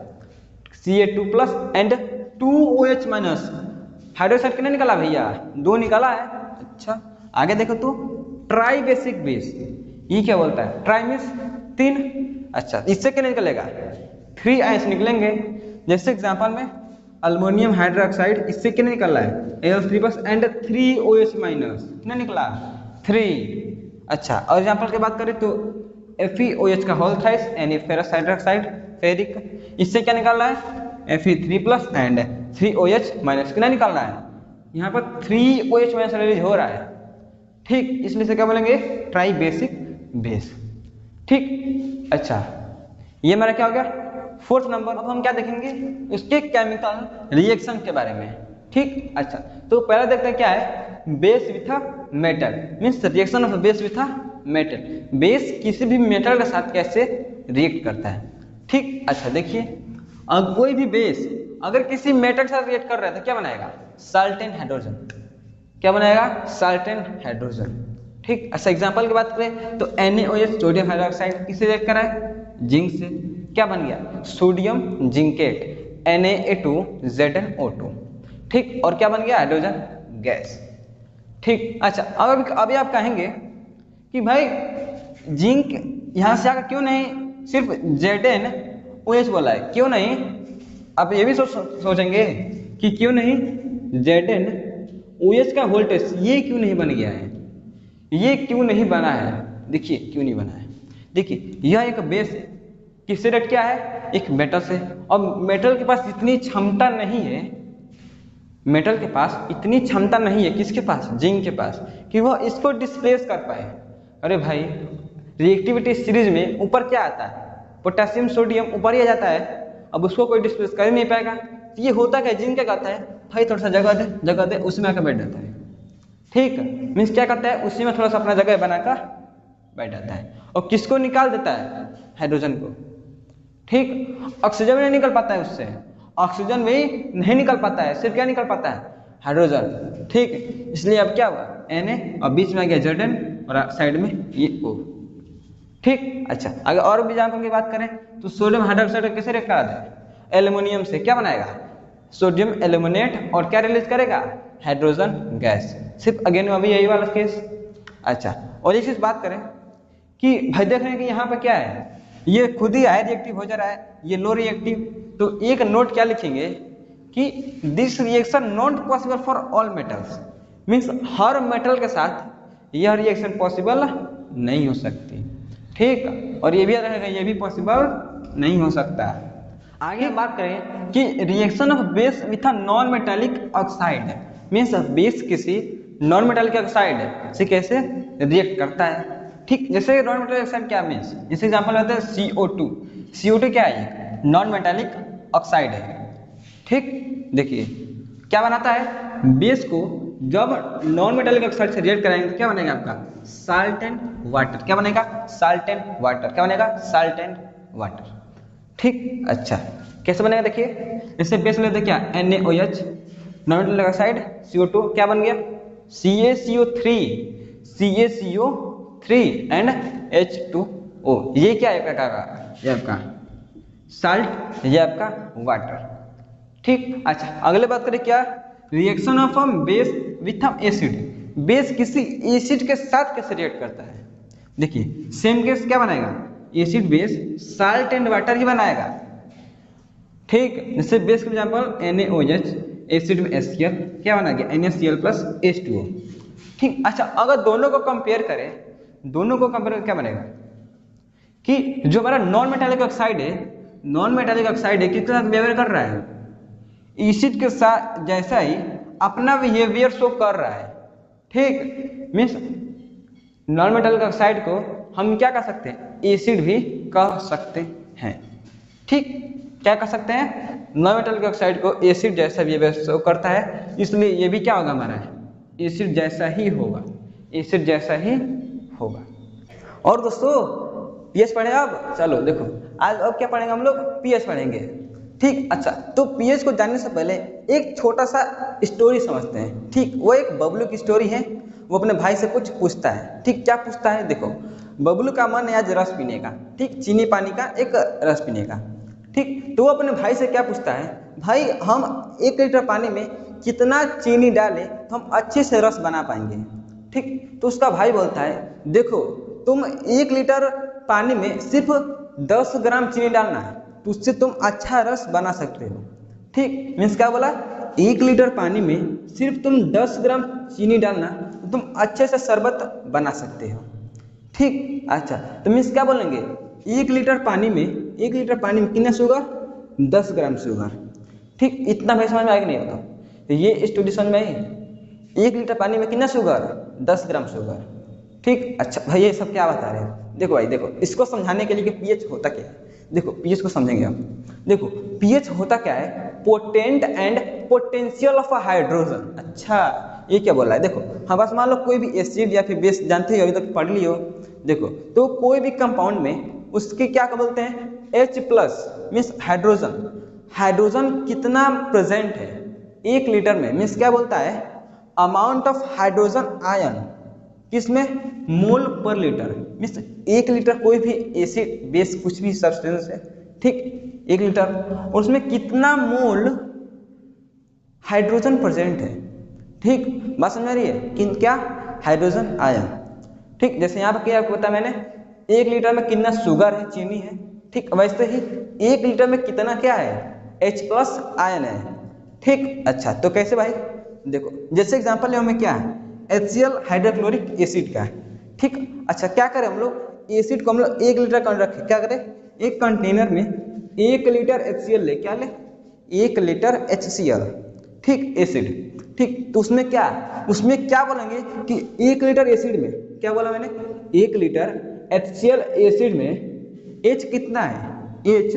Ca2 plus and 2 OH minus. Hydroxide कितना निकाला भैया, 2 निकाला है। अच्छा आगे देखो तो ट्राई बेसिक बेस, ये क्या बोलता है, ट्राई मीन्स 3। अच्छा इससे क्या निकलेगा, 3 आयंस निकलेंगे। जैसे एग्जांपल में अल्मोनियम हाइड्रोक्साइड, इससे क्या निकल रहा है Al3+ एंड 3OH माइनस, कितना निकला 3। अच्छा, और एग्जाम्पल की बात करें तो FeOH का होल थ्राइस यानी फेरस हाइड्रोक्साइड फेरिक, इससे क्या निकल रहा है Fe3+ एंड 3OH माइनस, कितना निकल रहा है यहाँ पर 3OH माइनस रिलीज हो रहा है। ठीक, इसलिए से क्या बोलेंगे ट्राई बेसिक बेस। ठीक, अच्छा ये हमारा क्या हो गया फोर्थ नंबर। अब हम क्या देखेंगे उसके केमिकल रिएक्शन के बारे में। ठीक, अच्छा तो पहला देखते हैं क्या है base with a metal, means reaction of base with a metal. Base किसी भी मेटल के साथ कैसे रिएक्ट करता है। ठीक, अच्छा देखिए कोई भी बेस अगर किसी मेटल के साथ रिएक्ट कर रहा है तो क्या बनाएगा साल्ट एंड हाइड्रोजन, क्या बनाएगा साल्ट एंड हाइड्रोजन। ठीक, अच्छा एग्जांपल की बात करें तो NaOH सोडियम हाइड्रोक्साइड किससे रिएक्ट कर रहा है जिंक से, क्या बन गया सोडियम जिंकेट Na2ZnO2। ठीक, और क्या बन गया हाइड्रोजन गैस। ठीक, अच्छा अब अभी आप कहेंगे कि भाई जिंक यहाँ से आकर क्यों नहीं सिर्फ ZnOH बोला है, क्यों नहीं आप ये भी सोचेंगे कि क्यों नहीं ZnOH का वोल्टेज ये क्यों नहीं बन गया है, ये क्यों नहीं बना है। देखिए क्यों नहीं बना है, देखिए यह एक बेस है, किससे रिएक्ट किया है एक मेटल से, और मेटल के पास इतनी क्षमता नहीं है, मेटल के पास इतनी क्षमता नहीं है किसके पास जिंक के पास कि वह इसको डिस्प्लेस कर पाए। अरे भाई रिएक्टिविटी सीरीज में ऊपर क्या आता है पोटेशियम सोडियम ऊपर ही आ जाता है, अब उसको कोई डिस्प्लेस कर ही नहीं पाएगा। तो ये होता क्या जिंक क्या करता है भाई थोड़ा सा जगह दे उसमें आकर बैठ जाता है। ठीक, मीन्स क्या करता है उसी में थोड़ा सा अपना जगह बनाकर बैठ जाता है और किसको निकाल देता है हाइड्रोजन को। ठीक, ऑक्सीजन भी नहीं निकल पाता है उससे, ऑक्सीजन भी नहीं निकल पाता है, सिर्फ क्या निकल पाता है हाइड्रोजन। ठीक, इसलिए अब क्या हुआ Na और बीच में आ गया Zn और साइड में ये O। ठीक, अच्छा अगर और भी एग्जांपल की बात करें तो सोडियम हाइड्रोक्साइड कैसे रिएक्ट कराता है एल्युमिनियम से, क्या बनाएगा सोडियम एल्यूमिनेट और क्या रिलीज करेगा हाइड्रोजन गैस। सिर्फ अगेन अभी यही वाला केस। अच्छा, और एक चीज बात करें कि भाई देख रहे हैं कि यहाँ पे क्या है ये खुद ही हाई रिएक्टिव हो जा रहा है, ये लो रिएक्टिव, तो एक नोट क्या लिखेंगे कि this reaction not possible for all metals, means her metal के साथ यह रिएक्शन पॉसिबल नहीं हो सकती। ठीक, और ये भी रहेगा ये भी पॉसिबल नहीं हो सकता। आगे हम बात करें कि reaction of base with a non metallic oxide, means base किसी नॉन मेटालिक ऑक्साइड से कैसे रिएक्ट करता है। ठीक, जैसे नॉन मेटालिक ऑक्साइड क्या मीन्स, जैसे एग्जांपल होता है CO2, CO2 क्या है नॉन मेटालिक ऑक्साइड है। ठीक, देखिए क्या बनाता है बेस को जब नॉन मेटालिक ऑक्साइड से रिएक्ट कराएंगे तो क्या बनेगा आपका साल्ट एंड वाटर, क्या बनेगा साल्ट एंड वाटर, क्या बनेगा साल्ट एंड वाटर। ठीक, अच्छा कैसे बनेगा देखिए, जैसे बेस लेते क्या NaOH non metallic oxide CO2 क्या बन गया CaCO3 एंड H2O, ये क्या है का ये आपका साल्ट, ये आपका वाटर। ठीक, अच्छा अगले बात करें क्या reaction of base with acid, base किसी एसिड के साथ कैसे रिएक्ट करता है। देखिए सेम केस क्या बनाएगा acid base salt and water ही बनाएगा। ठीक, जैसे बेस का एग्जांपल NaOH एसिड में HCl क्या बना गया NaCl प्लस H2O। ठीक, अच्छा अगर दोनों को कंपेयर करें, दोनों को कंपेयर करके क्या बनेगा कि जो हमारा नॉन मेटालिक ऑक्साइड है, नॉन मेटालिक ऑक्साइड है किसके साथ बिहेवियर कर रहा है एसिड के साथ जैसा ही अपना बिहेवियर शो कर रहा है। ठीक, मीन्स नॉन मेटालिक ऑक्साइड को हम क्या कह सकते हैं एसिड भी कह सकते हैं। ठीक, क्या कह सकते हैं नॉन मेटालिक ऑक्साइड को एसिड जैसा बिहेवियर शो करता है, इसलिए ये भी क्या होगा हमारा एसिड जैसा ही होगा, एसिड जैसा ही होगा। और दोस्तों पीएच पढ़े अब, चलो देखो आज अब क्या पढ़ेंगे हम लोग पीएच पढ़ेंगे। ठीक, अच्छा तो पीएच को जानने से पहले एक छोटा सा स्टोरी समझते हैं। ठीक, वो एक बबलू की स्टोरी है, वो अपने भाई से कुछ पूछता है। ठीक, क्या पूछता है देखो, बबलू का मन है आज रस पीने का, ठीक चीनी पानी का एक रस पीने का। ठीक, तो वो अपने भाई से क्या पूछता है भाई हम 1 लीटर पानी में कितना चीनी डालें तो हम अच्छे से रस बना पाएंगे। ठीक, तो उसका भाई बोलता है देखो तुम 1 लीटर पानी में सिर्फ 10 ग्राम चीनी डालना है तो उससे तुम अच्छा रस बना सकते हो। ठीक, ठीक, मीन्स क्या बोला, 1 लीटर पानी में सिर्फ तुम 10 ग्राम चीनी डालना तो तुम अच्छे से शरबत बना सकते हो। ठीक, अच्छा तो मीन्स क्या बोलेंगे, 1 लीटर पानी में 1 लीटर पानी में कितना शुगर, 10 ग्राम शुगर। ठीक, इतना भाई समझ में आएगा नहीं होगा, तो ये स्टडी समझ में आई। 1 लीटर पानी में कितना शुगर, 10 ग्राम शुगर। ठीक, अच्छा भाई ये सब क्या बता रहे हैं, देखो भाई देखो, इसको समझाने के लिए कि पीएच होता क्या है, देखो पीएच को समझेंगे हम। देखो पीएच होता क्या है, potent and potential of a hydrogen. अच्छा ये क्या बोला है, देखो हाँ बस मान लो कोई भी एसिड या फिर बेस जानते ही हो, अभी तक पढ़ लियो। देखो तो कोई भी कंपाउंड में उसके क्या बोलते हैं, H plus means hydrogen. Hydrogen कितना प्रेजेंट है 1 लीटर में, मीन्स क्या बोलता है, अमाउंट ऑफ हाइड्रोजन आयन किसमें, मोल पर लीटर। मीन्स 1 लीटर कोई भी एसिड बेस कुछ भी सब्सटेंस है, ठीक 1 लीटर, और उसमें कितना मोल हाइड्रोजन प्रेजेंट है। ठीक, बात समझ रही है कि क्या, हाइड्रोजन आयन। ठीक, जैसे यहाँ पर क्या आपको पता मैंने, 1 लीटर में कितना शुगर है, चीनी है। ठीक, वैसे ही 1 लीटर में कितना क्या है, H प्लस आयन है। ठीक, अच्छा तो कैसे भाई, देखो जैसे एग्जांपल है हमें क्या है, HCl हाइड्रोक्लोरिक एसिड का। ठीक, अच्छा क्या करें हम लोग, एसिड को हम लोग 1 लीटर का रखें, क्या करें, एक कंटेनर में 1 लीटर HCl ले, क्या ले, 1 लीटर HCl, ठीक एसिड। ठीक, तो उसमें क्या बोलेंगे कि 1 लीटर एसिड में, क्या बोला मैंने, 1 लीटर HCl एसिड में H कितना है, H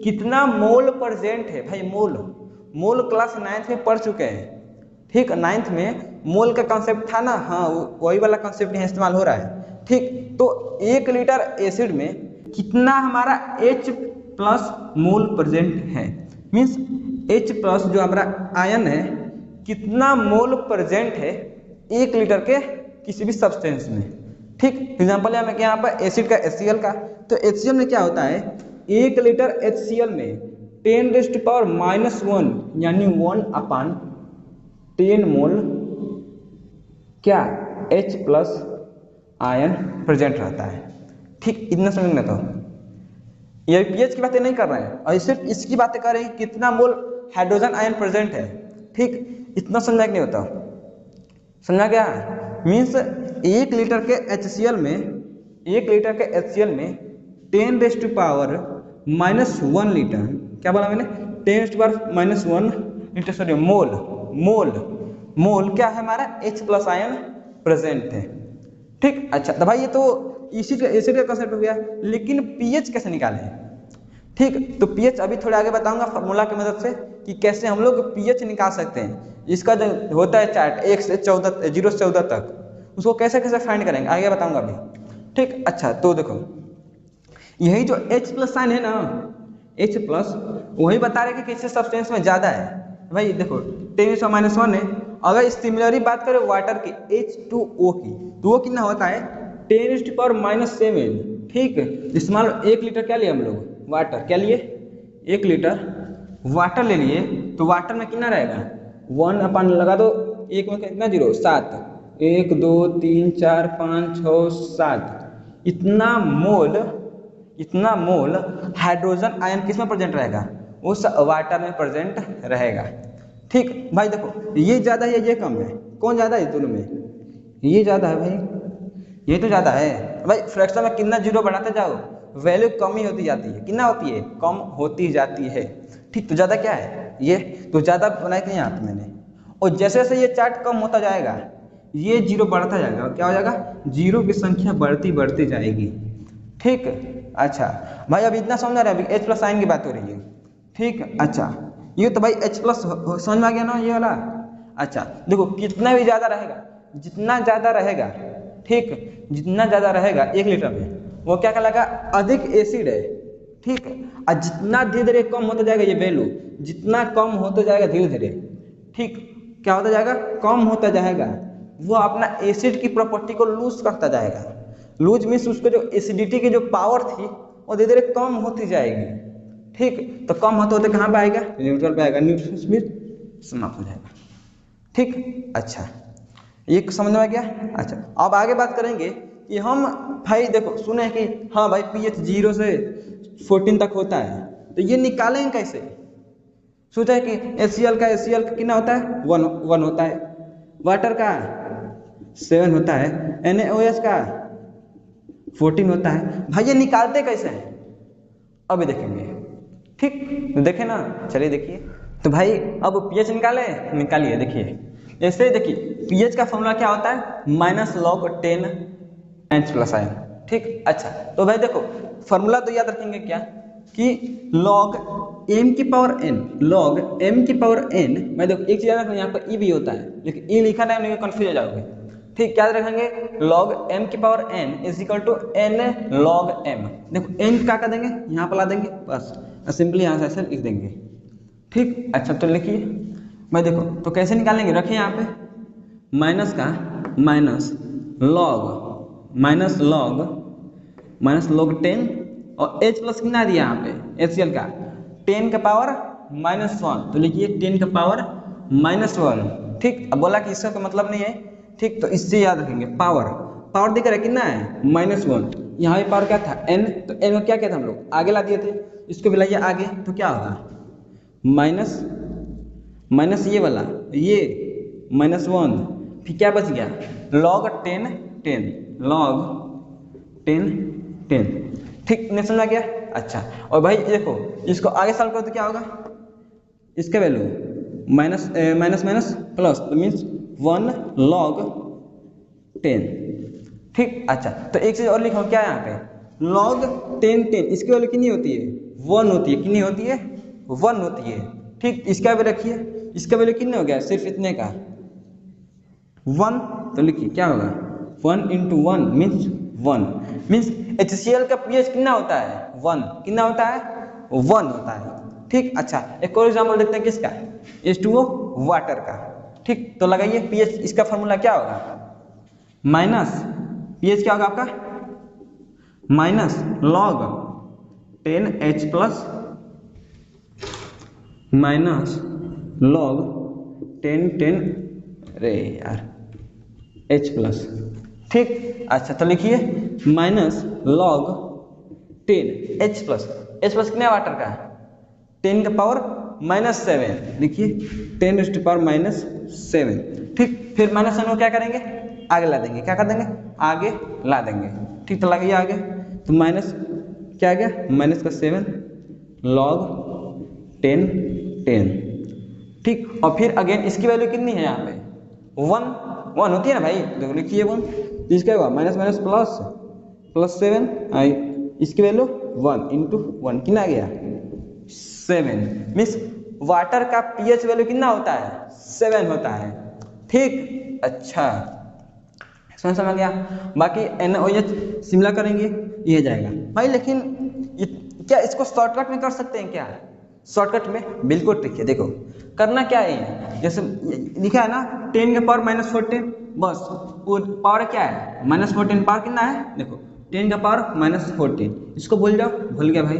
कितना मोल प्रेजेंट है। भाई मोल क्लास 9th में पढ़ चुके हैं। ठीक, 9th में मोल का कॉन्सेप्ट था ना, हाँ वही वाला कॉन्सेप्ट यहाँ इस्तेमाल हो रहा है। ठीक, तो 1 लीटर एसिड में कितना हमारा H प्लस मोल प्रेजेंट है, मीन्स H प्लस जो हमारा आयन है कितना मोल प्रेजेंट है 1 लीटर के किसी भी सब्सटेंस में। ठीक, एग्जाम्पल है यहाँ पर एसिड का HCl का, तो HCl में क्या होता है, 1 लीटर HCl में 10⁻⁻1 यानी 1/10 मोल क्या H प्लस आयन प्रेजेंट रहता है। ठीक, इतना समझ में, तो ये पीएच की बातें नहीं कर रहे हैं, और सिर्फ इसकी बातें कर रहे हैं कि कितना मोल हाइड्रोजन आयन प्रेजेंट है। ठीक, इतना समझा कि नहीं होता, समझा क्या, मीन्स 1 लीटर के HCl में 10⁻⁻1 लीटर, क्या बोला मैंने, 10⁻⁻1 लीटर, सॉरी मोल क्या है हमारा, H प्लस आयन प्रेजेंट है। ठीक, अच्छा तो भाई ये तो एसिड का कंसेप्ट हो गया, लेकिन पीएच कैसे निकालें। ठीक, तो पीएच अभी थोड़े आगे बताऊंगा फार्मूला की मदद से कि कैसे हम लोग पीएच निकाल सकते हैं। इसका जो होता है चार्ट 1 से 14 0 से 14 तक, उसको कैसे फाइंड करेंगे आगे बताऊंगा अभी। ठीक, अच्छा तो देखो यही जो H प्लस साइन है ना, H प्लस वही बता रहे कि किसी सब्सटेंस में ज़्यादा है। भाई देखो 10⁻⁻1 है, अगर सिमिलरली बात करें वाटर की H2O की, तो वो कितना होता है 10⁻⁻7। ठीक, इस्तेमाल 1 लीटर क्या लिए हम लोग, वाटर क्या लिए, 1 लीटर वाटर ले लिए, तो वाटर में कितना रहेगा 1 लगा दो, एक में कितना 0 7, 1 2 3 4 5 6 7, इतना मोल हाइड्रोजन आयन किस में प्रेजेंट रहेगा, उस वाटर में प्रेजेंट रहेगा। ठीक, भाई देखो ये ज़्यादा है ये कम है, कौन ज़्यादा है दोनों में, ये ज़्यादा है भाई, ये तो ज़्यादा है। भाई फ्रैक्शन में कितना 0 बढ़ाते जाओ वैल्यू कम ही होती जाती है, कितना होती है, कम होती जाती है। ठीक, तो ज़्यादा क्या है, ये तो ज़्यादा बनाया कि यहाँ पे मैंने, और जैसे जैसे ये चार्ट कम होता जाएगा ये 0 बढ़ता जाएगा, क्या हो जाएगा, 0 की संख्या बढ़ती जाएगी। ठीक, अच्छा भाई अब इतना समझ रहे हैं, अभी H प्लस आयन की बात हो रही है। ठीक, अच्छा ये तो भाई H प्लस समझ में आ गया ना ये वाला। अच्छा देखो कितना भी ज़्यादा रहेगा, जितना ज़्यादा रहेगा, ठीक जितना ज़्यादा रहेगा 1 लीटर में, वो क्या कहलाएगा, अधिक एसिड है। ठीक, और जितना धीरे धीरे कम होता जाएगा ये वैल्यू, जितना कम होता जाएगा धीरे धीरे, ठीक क्या होता जाएगा, कम होता जाएगा, वो अपना एसिड की प्रॉपर्टी को लूज करता जाएगा। लूज मीन्स उसको जो एसिडिटी की जो पावर थी वो धीरे धीरे कम होती जाएगी। ठीक, तो कम होते होते कहाँ पे आएगा, न्यूट्रल पे आएगा, न्यूट्रल में समाप्त हो जाएगा। ठीक, अच्छा ये समझ में आ गया। अच्छा अब आगे बात करेंगे कि हम भाई देखो सुने कि हाँ भाई पीएच 0 से 14 तक होता है, तो ये निकालेंगे कैसे, सोचा है कि HCl का कितना होता है 1 होता है, वाटर का 7 होता है, NaOH का 14 होता है। भाई ये निकालते कैसे हैं अभी देखेंगे, ठीक तो देखे ना, चलिए देखिए। तो भाई अब pH निकालिए। देखिए ऐसे देखिए pH का फॉर्मूला क्या होता है -log10 H+ion, ठीक। अच्छा तो भाई देखो फॉर्मूला तो याद रखेंगे क्या कि log m की पावर n, मैं देखो एक चीज याद रखना, यहाँ पर e भी होता है लेकिन e लिखा नहीं नहीं कंफ्यूज हो जाओगे, ठीक। याद रखेंगे log m की power n is equal to n log m। देखो n क्या कर देंगे यहाँ पर ला देंगे, बस सिंपली यहाँ से ऐसे लिख देंगे, ठीक। अच्छा तो लिखिए, मैं देखो तो कैसे निकालेंगे, रखिए यहाँ पे माइनस का माइनस log 10 और H प्लस कितना दिया यहाँ पे HCl का 10 का पावर -1, तो लिखिए 10 का पावर -1, ठीक। अब बोला कि इसका कोई मतलब नहीं है, ठीक। तो इससे याद रखेंगे पावर दिख रहा है कितना है -1, यहाँ पे पावर क्या था n, तो n में क्या था हम लोग आगे ला दिए थे, इसको भी लाइए आगे, तो क्या होगा माइनस ये वाला ये -1, फिर क्या बच गया log 10, ठीक। नहीं समझ आ गया। अच्छा और भाई देखो इसको आगे सॉल्व करो तो क्या होगा, इसका वैल्यू माइनस प्लस तो मीन्स 1 log 10, ठीक। अच्छा तो एक चीज और लिखो क्या है यहाँ पे log 10 इसकी वैल्यू कितनी होती है 1 होती है, कितनी होती है 1 होती है, ठीक। इसका भी रखिए, इसका वैल्यू कितने हो गया सिर्फ इतने का 1, तो लिखिए क्या होगा 1 × 1 मीन्स 1 HCl का pH कितना होता है 1, कितना होता है 1 होता है, ठीक। अच्छा एक और एग्जांपल देखते हैं किसका H2O वाटर का, ठीक। तो लगाइए pH, इसका फॉर्मूला क्या होगा pH क्या होगा आपका -log 10H प्लस -log 10 अरे यार H प्लस, ठीक। अच्छा तो लिखिए -log 10 H प्लस कितना वाटर का 10 का पावर -7, लिखिए 10⁻⁻7, ठीक। फिर -7 को क्या करेंगे आगे ला देंगे, क्या कर देंगे आगे ला देंगे, ठीक। तो लगाइए आगे, तो माइनस क्या आ गया -7 log 10, ठीक। और फिर अगेन इसकी वैल्यू कितनी है यहाँ पे 1 होती है ना भाई, देखो लिखिए 1, तो इसका होगा माइनस प्लस 7, इसकी वैल्यू 1 × 1 कितना आ गया 7, मीन्स वाटर का pH वैल्यू कितना होता है 7 होता है, ठीक। अच्छा समझ में गया। बाकी NaOH सिमिलर करेंगे ये जाएगा भाई, लेकिन क्या इसको शॉर्टकट में कर सकते हैं क्या, शॉर्टकट में बिल्कुल ट्रिक है। देखो करना क्या है, जैसे लिखा है ना 10 का पावर -14, बस वो पावर क्या है -14, पावर कितना है देखो 10 का पावर -14, इसको भूल जाओ, भूल गया भाई,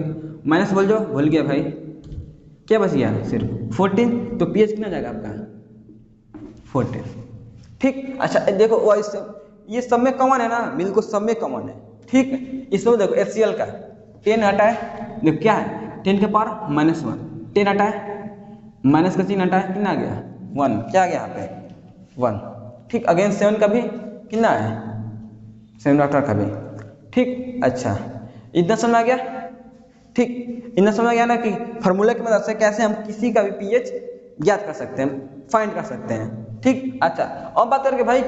माइनस बोल जाओ, भूल गया भाई, क्या बच गया सिर्फ 14, तो pH कितना जाएगा आपका 14, ठीक। अच्छा देखो ये सब में कॉमन है ना, बिल्कुल सब में कॉमन है, ठीक। इसमें देखो HCl का 10 हटाए, देखो क्या है 10 के पावर -1, 10 हटाए माइनस का चिन्ह हटाए कितना आ गया 1, क्या आ गया यहाँ पे 1, ठीक। अगेन 7 का भी कितना है 7 डॉक्टर का भी, ठीक। अच्छा इतना समझ आ गया, ठीक। इतना समझ आ गया ना कि फार्मूला की मदद से कैसे हम किसी का भी pH ज्ञात कर सकते हैं, फाइंड कर सकते हैं, ठीक। अच्छा अब बात करके भाई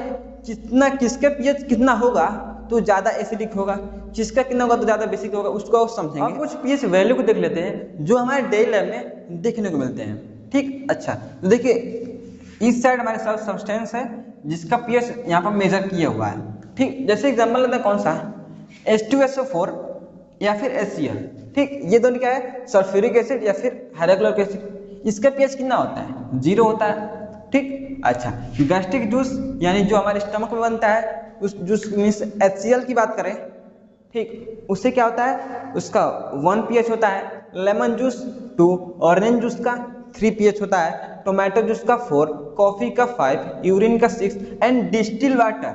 किसके pH कितना होगा तो ज़्यादा एसिडिक होगा, किसका कितना होगा तो ज़्यादा बेसिक होगा, उसको समझेंगे। अब कुछ pH वैल्यू को देख लेते हैं जो हमारे डेली लाइफ में देखने को मिलते हैं, ठीक। अच्छा तो देखिए इस साइड हमारे साथ सब्सटेंस है जिसका pH यहाँ पर मेजर किया हुआ है, ठीक। जैसे एग्जांपल लेते हैं कौन सा H2SO4 या फिर HCl, ठीक। ये दोनों क्या है सल्फ्यूरिक एसिड या फिर हाइड्रोक्लोरिक एसिड, इसका pH कितना होता है 0 होता है, ठीक। अच्छा गैस्ट्रिक जूस यानी जो हमारे स्टमक में बनता है उस जूस मीन्स HCl की बात करें, ठीक, उससे क्या होता है उसका 1 pH होता है, लेमन जूस 2, ऑरेंज जूस का 3 pH होता है, टोमेटो जूस का 4, कॉफी का 5, यूरिन का 6 एंड डिस्टिल वाटर,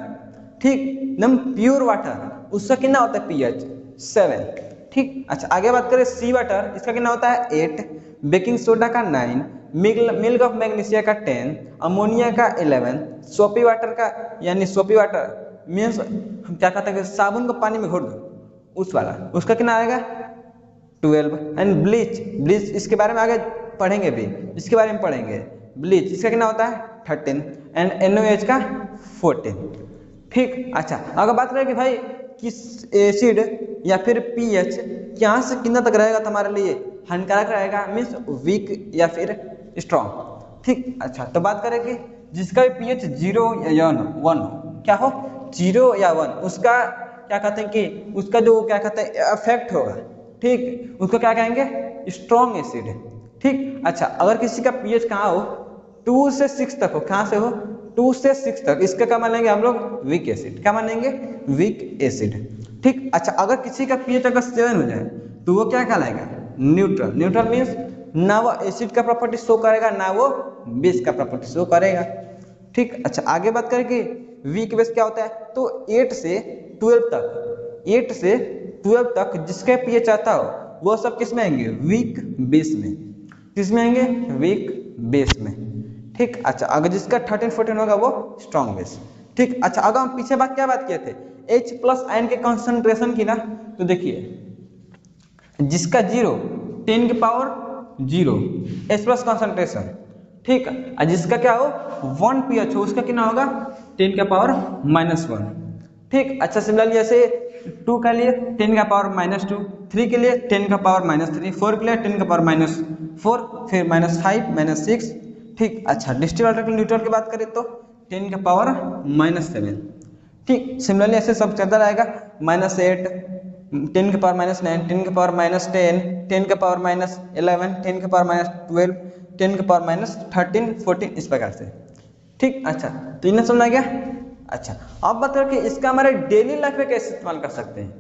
ठीक, एकदम प्योर वाटर उसका कितना होता है pH 7, ठीक। अच्छा आगे बात करें सी वाटर, इसका कितना होता है 8, बेकिंग सोडा का 9, मिल्क ऑफ मैग्नीशिया का 10, अमोनिया का 11, सोपी वाटर का यानी सोपी वाटर मीन्स हम क्या कहते हैं कि साबुन को पानी में घोट दो उस वाला, उसका कितना आएगा 12। एंड ब्लीच इसके बारे में आगे पढ़ेंगे भी, इसके बारे में पढ़ेंगे। ब्लीच इसका कितना होता है 13 एंड NaOH का 14। ठीक, अच्छा अगर बात करें कि भाई किस एसिड या फिर पीएच क्या से कितना तक रहेगा तुम्हारे लिए हानिकारक रहेगा, मीन्स वीक या फिर स्ट्रॉन्ग। ठीक, अच्छा तो बात करें कि जिसका भी पीएच 0 या 1 हो, क्या हो 0 या 1, उसका क्या कहते हैं कि उसका जो क्या कहते हैं इफेक्ट होगा, ठीक, उसको क्या कहेंगे स्ट्रॉन्ग एसिड। ठीक, अच्छा अगर किसी का पीएच कहाँ हो 2 से 6 तक हो, कहाँ से हो 2 से 6 तक, इसका क्या मानेंगे हम लोग वीक एसिड, क्या मानेंगे वीक एसिड। ठीक, अच्छा अगर किसी का पीएच अगर 7 हो जाए तो वो क्या कहलाएगा न्यूट्रल। न्यूट्रल मीन्स ना वो एसिड का प्रॉपर्टी शो करेगा ना वो बेस का प्रॉपर्टी शो करेगा। ठीक, अच्छा आगे बात करें कि वीक बेस क्या होता है, तो 8 से 12 तक, 8 से 12 तक जिसका पीएच आता हो वो सब किस में आएंगे वीक बेस में, किस में आएंगे वीक बेस में। ठीक, अच्छा अगर जिसका 13-14 होगा वो स्ट्रॉन्ग बेस। ठीक, अच्छा अगर हम पीछे क्या बात किए थे H+ आयन के कंसंट्रेशन की ना, तो देखिए जिसका 0 10 की पावर 0 H+ कंसंट्रेशन, ठीक, और जिसका क्या हो 1 pH हो उसका कितना होगा 10 का पावर -1। ठीक, अच्छा सिमिलरली ऐसे 2 के लिए 10 का पावर -2, 3 के लिए 10 का पावर -3, 4 के लिए 10 का पावर -4, फिर -5 -6। ठीक, अच्छा डिस्टिल वाटर के न्यूट्रल की बात करें तो 10 का पावर -7। ठीक, सिमिलरली ऐसे सब चलता रहेगा -8, 10 के पावर -9, 10 के पावर -10, 10 के पावर -11, 10 के पावर -12, 10 के पावर -13, 14 इस प्रकार से। ठीक, अच्छा तो इन्हें समझ आ गया। अच्छा अब बात करें कि इसका हमारे डेली लाइफ में कैसे इस्तेमाल कर सकते हैं।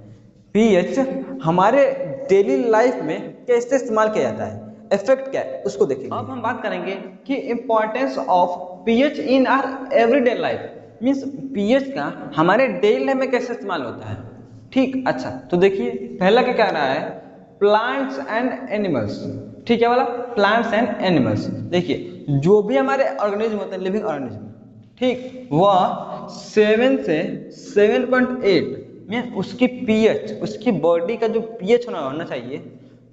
पीएच हमारे डेली लाइफ में कैसे इस्तेमाल किया जाता है, इफेक्ट क्या है उसको देखेंगे। अब हम बात करेंगे कि importance of pH in our everyday life, means pH का हमारे डेली लाइफ में कैसे इस्तेमाल होता है। ठीक, अच्छा तो देखिए पहला क्या कह रहा है प्लांट्स एंड एनिमल्स। ठीक है वाला प्लांट्स एंड एनिमल्स, देखिए जो भी हमारे ऑर्गेनिज्म होते हैं लिविंग ऑर्गेनिज्म, ठीक, वह 7 से 7.8 मीन उसकी पीएच, उसकी बॉडी का जो पीएच होना चाहिए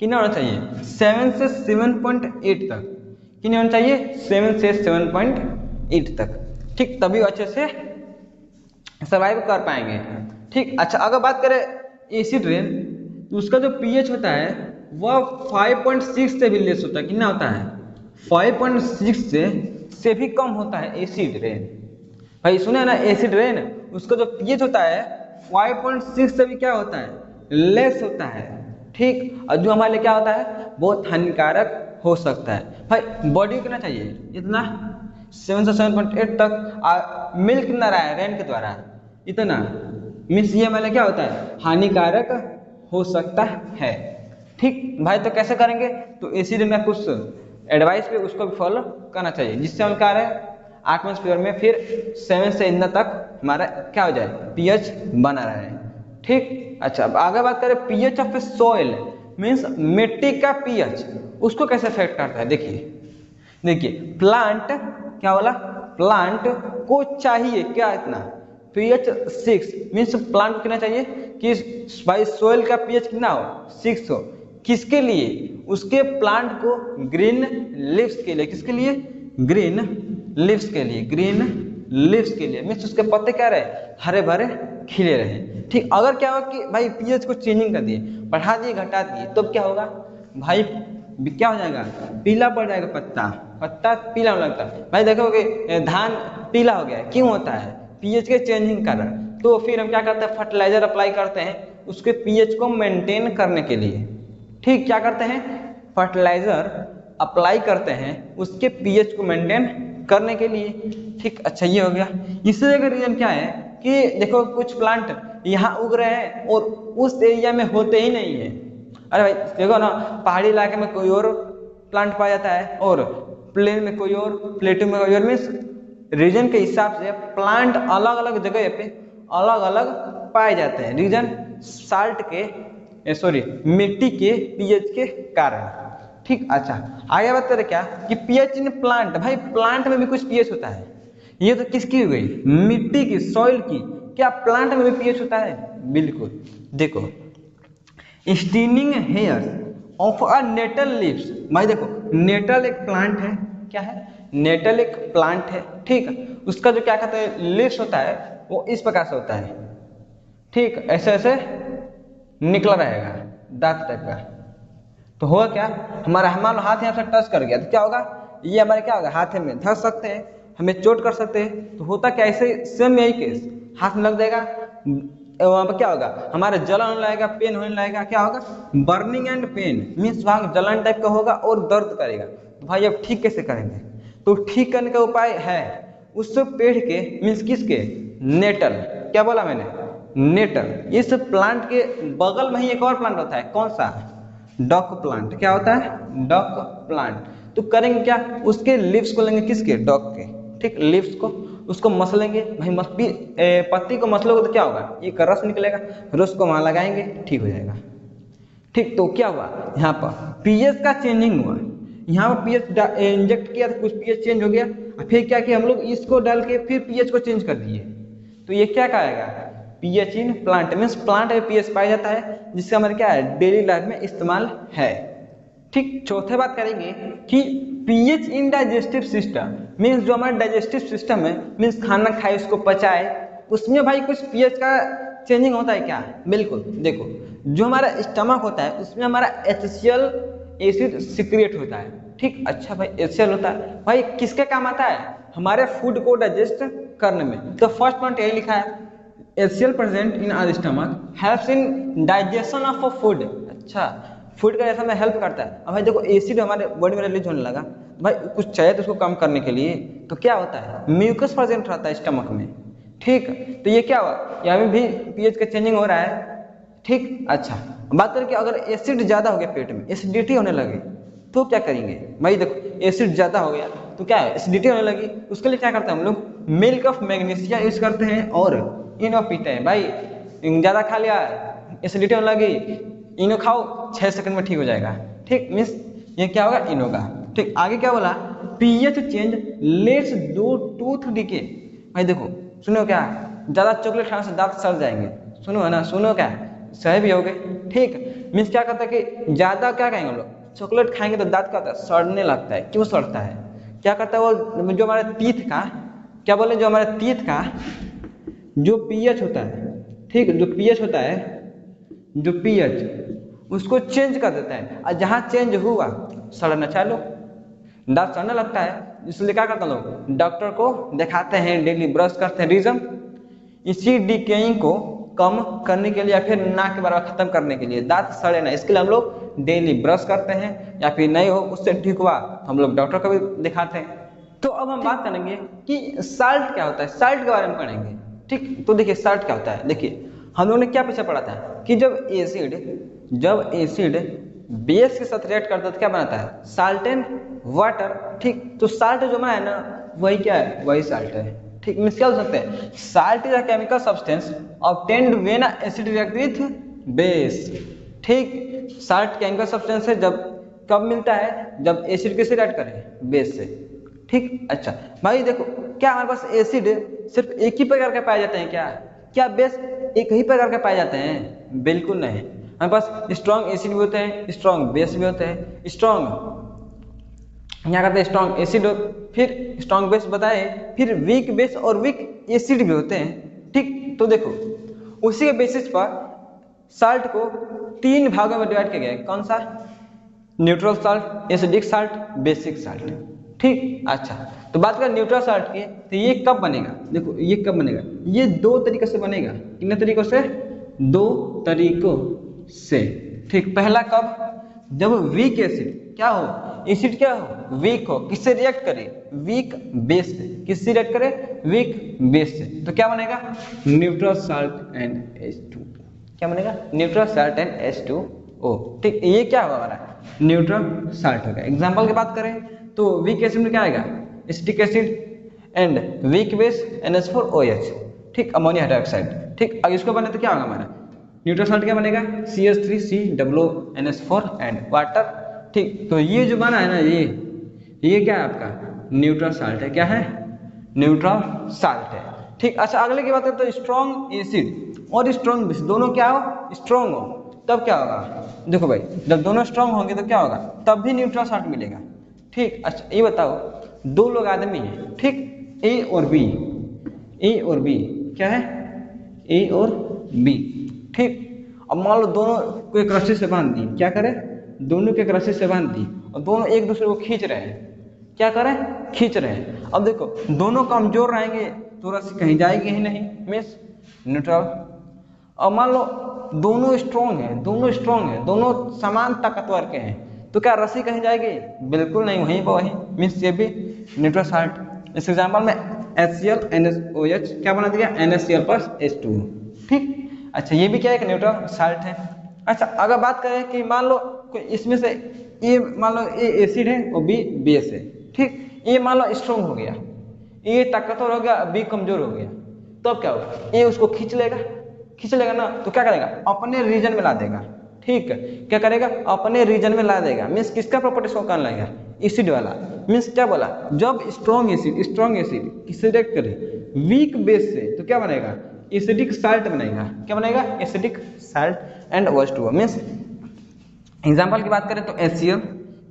कितना होना चाहिए 7 से 7.8 तक, कितना होना चाहिए 7 से 7.8 तक। ठीक, तभी अच्छे से सर्वाइव कर पाएंगे। ठीक, अच्छा अगर बात करें एसिड रेन तो उसका जो पीएच होता है वह 5.6 से भी लेस होता है, कितना होता है 5.6 से भी कम होता है एसिड रेन। भाई सुने ना एसिड रेन उसका जो पीएच होता है 5.6 से भी क्या होता है लेस होता है। ठीक, और जो हमारे लिए क्या होता है बहुत हानिकारक हो सकता है। भाई बॉडी को कितना चाहिए इतना 7 से 7.8 तक, मिल्क कितना रहा है रेन के द्वारा इतना, मीन्स ये हमारे क्या होता है हानिकारक हो सकता है। ठीक भाई, तो कैसे करेंगे, तो एसिड में कुछ एडवाइस पे उसको भी फॉलो करना चाहिए जिससे हम क्या रहे एटमॉस्फेयर में फिर 7 से इतना तक हमारा क्या हो जाए पीएच बना रहे। ठीक, अच्छा अब आगे बात करें पीएच ऑफ सॉइल, मीन्स मिट्टी का पीएच उसको कैसे अफेक्ट करता है। देखिए प्लांट क्या बोला, प्लांट को चाहिए क्या इतना पीएच 6, मीन्स प्लांट को कितना चाहिए कि भाई सोइल का पीएच कितना हो 6 हो, किसके लिए उसके प्लांट को ग्रीन लीव्स के लिए, किसके लिए ग्रीन लीव्स के लिए, ग्रीन लीव्स के लिए मीन्स उसके पत्ते क्या रहे हरे भरे खिले रहे। ठीक, अगर क्या होगा कि भाई पीएच को चेंजिंग कर दिए बढ़ा दिए घटा दिए तो क्या होगा भाई क्या हो जाएगा पीला पड़ जाएगा, पत्ता पीला होने लगता है। भाई देखोगे धान पीला हो गया क्यों होता है पीएच के चेंजिंग कारण। तो फिर हम क्या करते हैं फर्टिलाइजर अप्लाई करते हैं उसके पीएच को मेंटेन करने के लिए। ठीक, क्या करते हैं फर्टिलाइजर अप्लाई करते हैं उसके पीएच को मेंटेन करने के लिए। ठीक, अच्छा ये हो गया। इससे अगर रीजन क्या है कि देखो कुछ प्लांट यहाँ उग रहे हैं और उस एरिया में होते ही नहीं है। अरे भाई देखो ना पहाड़ी इलाके में कोई और प्लांट पाया जाता है और प्लेन में कोई और, प्लेटू में कोई और, मीन्स रीजन के हिसाब से प्लांट अलग अलग जगह पे अलग अलग पाए जाते हैं रीजन साल्ट के मिट्टी के पीएच के कारण। ठीक, अच्छा आगे बात करें क्या कि पीएच इन प्लांट, भाई प्लांट में भी कुछ पीएच होता है। ये तो किसकी हो गई, मिट्टी की, सॉइल की। क्या प्लांट में भी पीएच होता है? बिल्कुल। देखो stinging hairs of a nettle leaves, भाई देखो नेटल एक प्लांट है, क्या है, नेटल एक प्लांट है, ठीक। उसका जो क्या कहते हैं लीव्स होता है वो इस प्रकार से होता है, ठीक, ऐसे ऐसे निकला रहेगा दांत टाइप का। तो होगा क्या, हमारा हाथ यहाँ से टच कर गया तो क्या होगा, ये हमारे क्या होगा, हाथ में धस सकते हैं, हमें चोट कर सकते हैं। तो होता क्या, ऐसे सेम यही केस, हाथ में लग जाएगा, वहां पर क्या होगा, हमारा जलन होने लगेगा, पेन होने लगेगा, क्या होगा, बर्निंग एंड पेन, मीन्स वहां जलन टाइप का होगा और दर्द करेगा। तो भाई अब ठीक कैसे करेंगे, तो ठीक करने का उपाय है उस पेड़ के, मीन्स किसके, नेटल, क्या बोला मैंने, नेटल, इस प्लांट के बगल में ही एक और प्लांट होता है, कौन सा, डॉक प्लांट। क्या होता है, डॉक प्लांट। तो करेंगे क्या, उसके लीव्स को लेंगे, किसके, डॉक के, ठीक, लीव्स को, उसको मसलेंगे, भाई पत्ती को मसलोगे तो क्या होगा, एक रस निकलेगा, रस को वहां लगाएंगे, ठीक हो जाएगा, ठीक। तो क्या हुआ, यहाँ पर पीएच का चेंजिंग हुआ, यहाँ पर पीएच इंजेक्ट किया तो कुछ पीएच चेंज हो गया, फिर क्या किया हम लोग, इसको डाल के फिर पीएच को चेंज कर दिए। तो ये क्या कहेगा, pH in plant, means plant में पीएच पाया जाता है, जिससे हमारे क्या है डेली लाइफ में इस्तेमाल है, ठीक। चौथे बात करेंगे कि पीएच इन डाइजेस्टिव सिस्टम, मीन्स जो हमारा डाइजेस्टिव सिस्टम है, मीन्स खाना खाए उसको पचाए, उसमें भाई कुछ पीएच का चेंजिंग होता है क्या, बिल्कुल। देखो जो हमारा स्टमक होता है उसमें हमारा HCl एसिड सिक्रिएट होता है, ठीक। अच्छा भाई HCl होता है, भाई किसके काम आता है, हमारे फूड को डाइजेस्ट करने में। तो फर्स्ट पॉइंट यही लिखा है, HCl present in our stomach helps in digestion of a food. अच्छा, फूड का ऐसा में हेल्प करता है। अब भाई देखो एसिड हमारे बॉडी में रिलीज होने लगा, भाई कुछ चाहिए तो उसको कम करने के लिए, तो क्या होता है, म्यूकस प्रेजेंट रहता है स्टमक में, ठीक। तो ये क्या हुआ, यहाँ में भी पीएच का चेंजिंग हो रहा है, ठीक। अच्छा बात करें कि अगर एसिड ज्यादा हो गया, पेट में एसिडिटी होने लगे तो क्या करेंगे, भाई देखो एसिड ज्यादा हो गया तो क्या है, एसिडिटी होने लगी, उसके लिए क्या करते हैं हम लोग, मिल्क ऑफ मैग्नीशिया यूज करते हैं और इनो पीते हैं। भाई ज्यादा खा लिया, एसिडिटी होने लगी, इनो खाओ 6 सेकंड में ठीक हो जाएगा, ठीक। मीन्स ये क्या होगा, इनो का, ठीक। आगे क्या बोला, पीएच चेंज लेट्स दो टूथ डिके। भाई देखो सुनो, क्या ज्यादा चॉकलेट खाने से दांत सड़ जाएंगे, सुनो है ना, सुनो क्या सही भी हो गए, ठीक। मीन्स क्या कहता है कि ज्यादा क्या कहेंगे हम लोग, चॉकलेट खाएंगे तो दांत का सड़ने लगता है। क्यों सड़ता है, क्या करता है वो, जो हमारे टीथ का, क्या बोले, जो हमारे टीथ का जो पीएच होता है, ठीक, जो पीएच होता है, जो पीएच उसको चेंज कर देता है, और जहां चेंज हुआ सड़ना चालू, दांत सड़ने लगता है। इसलिए क्या करते हैं लोग, डॉक्टर को दिखाते हैं, डेली ब्रश करते हैं। रीजन, इसी डिकेइंग को कम करने के लिए या फिर ना के बराबर खत्म करने के लिए, दांत सड़े ना, इसके लिए हम लोग डेली ब्रश करते हैं, या फिर नहीं हो उससे ठीक हुआ तो हम लोग डॉक्टर को भी दिखाते हैं। तो अब हम बात करेंगे कि साल्ट क्या होता है, साल्ट के बारे में पढ़ेंगे, ठीक। तो देखिए साल्ट क्या होता है, देखिए हम लोगों ने क्या पीछे पढ़ा था कि जब एसिड बेस के साथ रिएक्ट करता है तो क्या बनाता है, साल्ट एंड वाटर, ठीक। तो साल्ट जो बना है ना, वही क्या है, वही साल्ट है, ठीक। मीन्स क्या हो सकते हैं, salt is a chemical substance obtained when acid react with base, ठीक। साल्ट केमिकल सब्सटेंस है, जब कब मिलता है, जब एसिड किससे रिएक्ट करे, बेस से, ठीक। अच्छा भाई देखो, क्या हमारे पास एसिड सिर्फ एक ही प्रकार के पाए जाते हैं क्या बेस एक ही प्रकार के पाए जाते हैं, बिल्कुल नहीं। हमारे पास स्ट्रॉन्ग एसिड भी होते हैं, स्ट्रॉन्ग बेस भी होते हैं। स्ट्रॉन्ग यहाँ करते हैं स्ट्रॉन्ग एसिड, फिर स्ट्रॉन्ग बेस बताए, फिर वीक बेस और वीक एसिड भी होते हैं, ठीक। तो देखो उसी के बेसिस पर साल्ट को 3 भागों में डिवाइड किया गया है, कौन सा, neutral salt, acidic salt, basic salt, ठीक। अच्छा तो बात करें न्यूट्रल साल्ट की, तो ये कब बनेगा, देखो ये कब बनेगा, ये 2 तरीकों से बनेगा। कितने तरीकों से, 2 तरीकों से, ठीक। पहला कब, जब वीक एसिड क्या हो, एसिड क्या हो, वीक हो, किससे रिएक्ट करे, वीक बेस से, किससे रिएक्ट करे, वीक बेस से, तो क्या बनेगा, न्यूट्रल साल्ट एंड H2, क्या बनेगा, न्यूट्रल साल्ट एंड H2O, ठीक। ये क्या होगा हमारा, न्यूट्रल साल्ट होगा। एग्जाम्पल की बात करें तो वीक एसिड में क्या आएगा, acetic acid and weak base NH4OH, ठीक, अमोनिया हाइड्रोक्साइड, ठीक। अब इसको बने तो क्या होगा हमारा न्यूट्रल साल्ट, क्या बनेगा, CH3COONH4 एंड वाटर ठीक, तो ये जो बना है ना, ये क्या है आपका न्यूट्रल साल्ट है। क्या है? न्यूट्रल साल्ट है। ठीक, अच्छा अगले की बात करें तो स्ट्रॉन्ग एसिड और स्ट्रॉन्ग बेस दोनों क्या हो? स्ट्रॉन्ग हो, तब क्या होगा? देखो भाई, जब दोनों स्ट्रॉन्ग होंगे तो क्या होगा? तब भी न्यूट्रल साल्ट मिलेगा। ठीक, अच्छा ये बताओ, दो लोग आदमी हैं, ठीक, ए और बी, ए और बी क्या है? ए और बी। ठीक, अब मान लो दोनों को एक रस्सी से बांध दी, क्या करें? दोनों को एक रस्सी से बांध दी और दोनों एक दूसरे को खींच रहे हैं। क्या करें? खींच रहे हैं। अब देखो दोनों कमजोर रहेंगे तो रस्सी कहीं जाएगी ही नहीं, मीन्स न्यूट्रल। अब मान लो दोनों स्ट्रॉन्ग है, दोनों स्ट्रॉन्ग है, दोनों समान ताकतवर के हैं, तो क्या रस्सी कहीं जाएगी? बिल्कुल नहीं, वहीं पर वहीं, मीन्स ये भी न्यूट्रल साल्ट। इस एग्जाम्पल में HCl NaOH क्या बना दिया? NaCl plus H2। ठीक, अच्छा ये भी क्या है? एक न्यूट्रल साल्ट है। अच्छा अगर बात करें कि मान लो इसमें से ये मान लो ए एसिड है और बी बेस है। ठीक, ये मान लो स्ट्रॉन्ग हो गया, ये ताकतवर हो गया, बी कमजोर हो गया, तो अब क्या होगा? ये उसको खींच लेगा ना, तो क्या करेगा? अपने रीजन में ला देगा। ठीक, क्या करेगा? अपने रीजन में ला देगा। मीन्स किसका प्रॉपर्टी शो करने लगेगा? एसिड वाला। मीन्स क्या बोला? जब स्ट्रॉन्ग एसिड किससे रिएक्ट करे? वीक बेस से, तो क्या बनेगा? एसिडिक साल्ट बनेगा। क्या बनेगा? Acidic salt and OH2O। Means example की बात करें तो HCl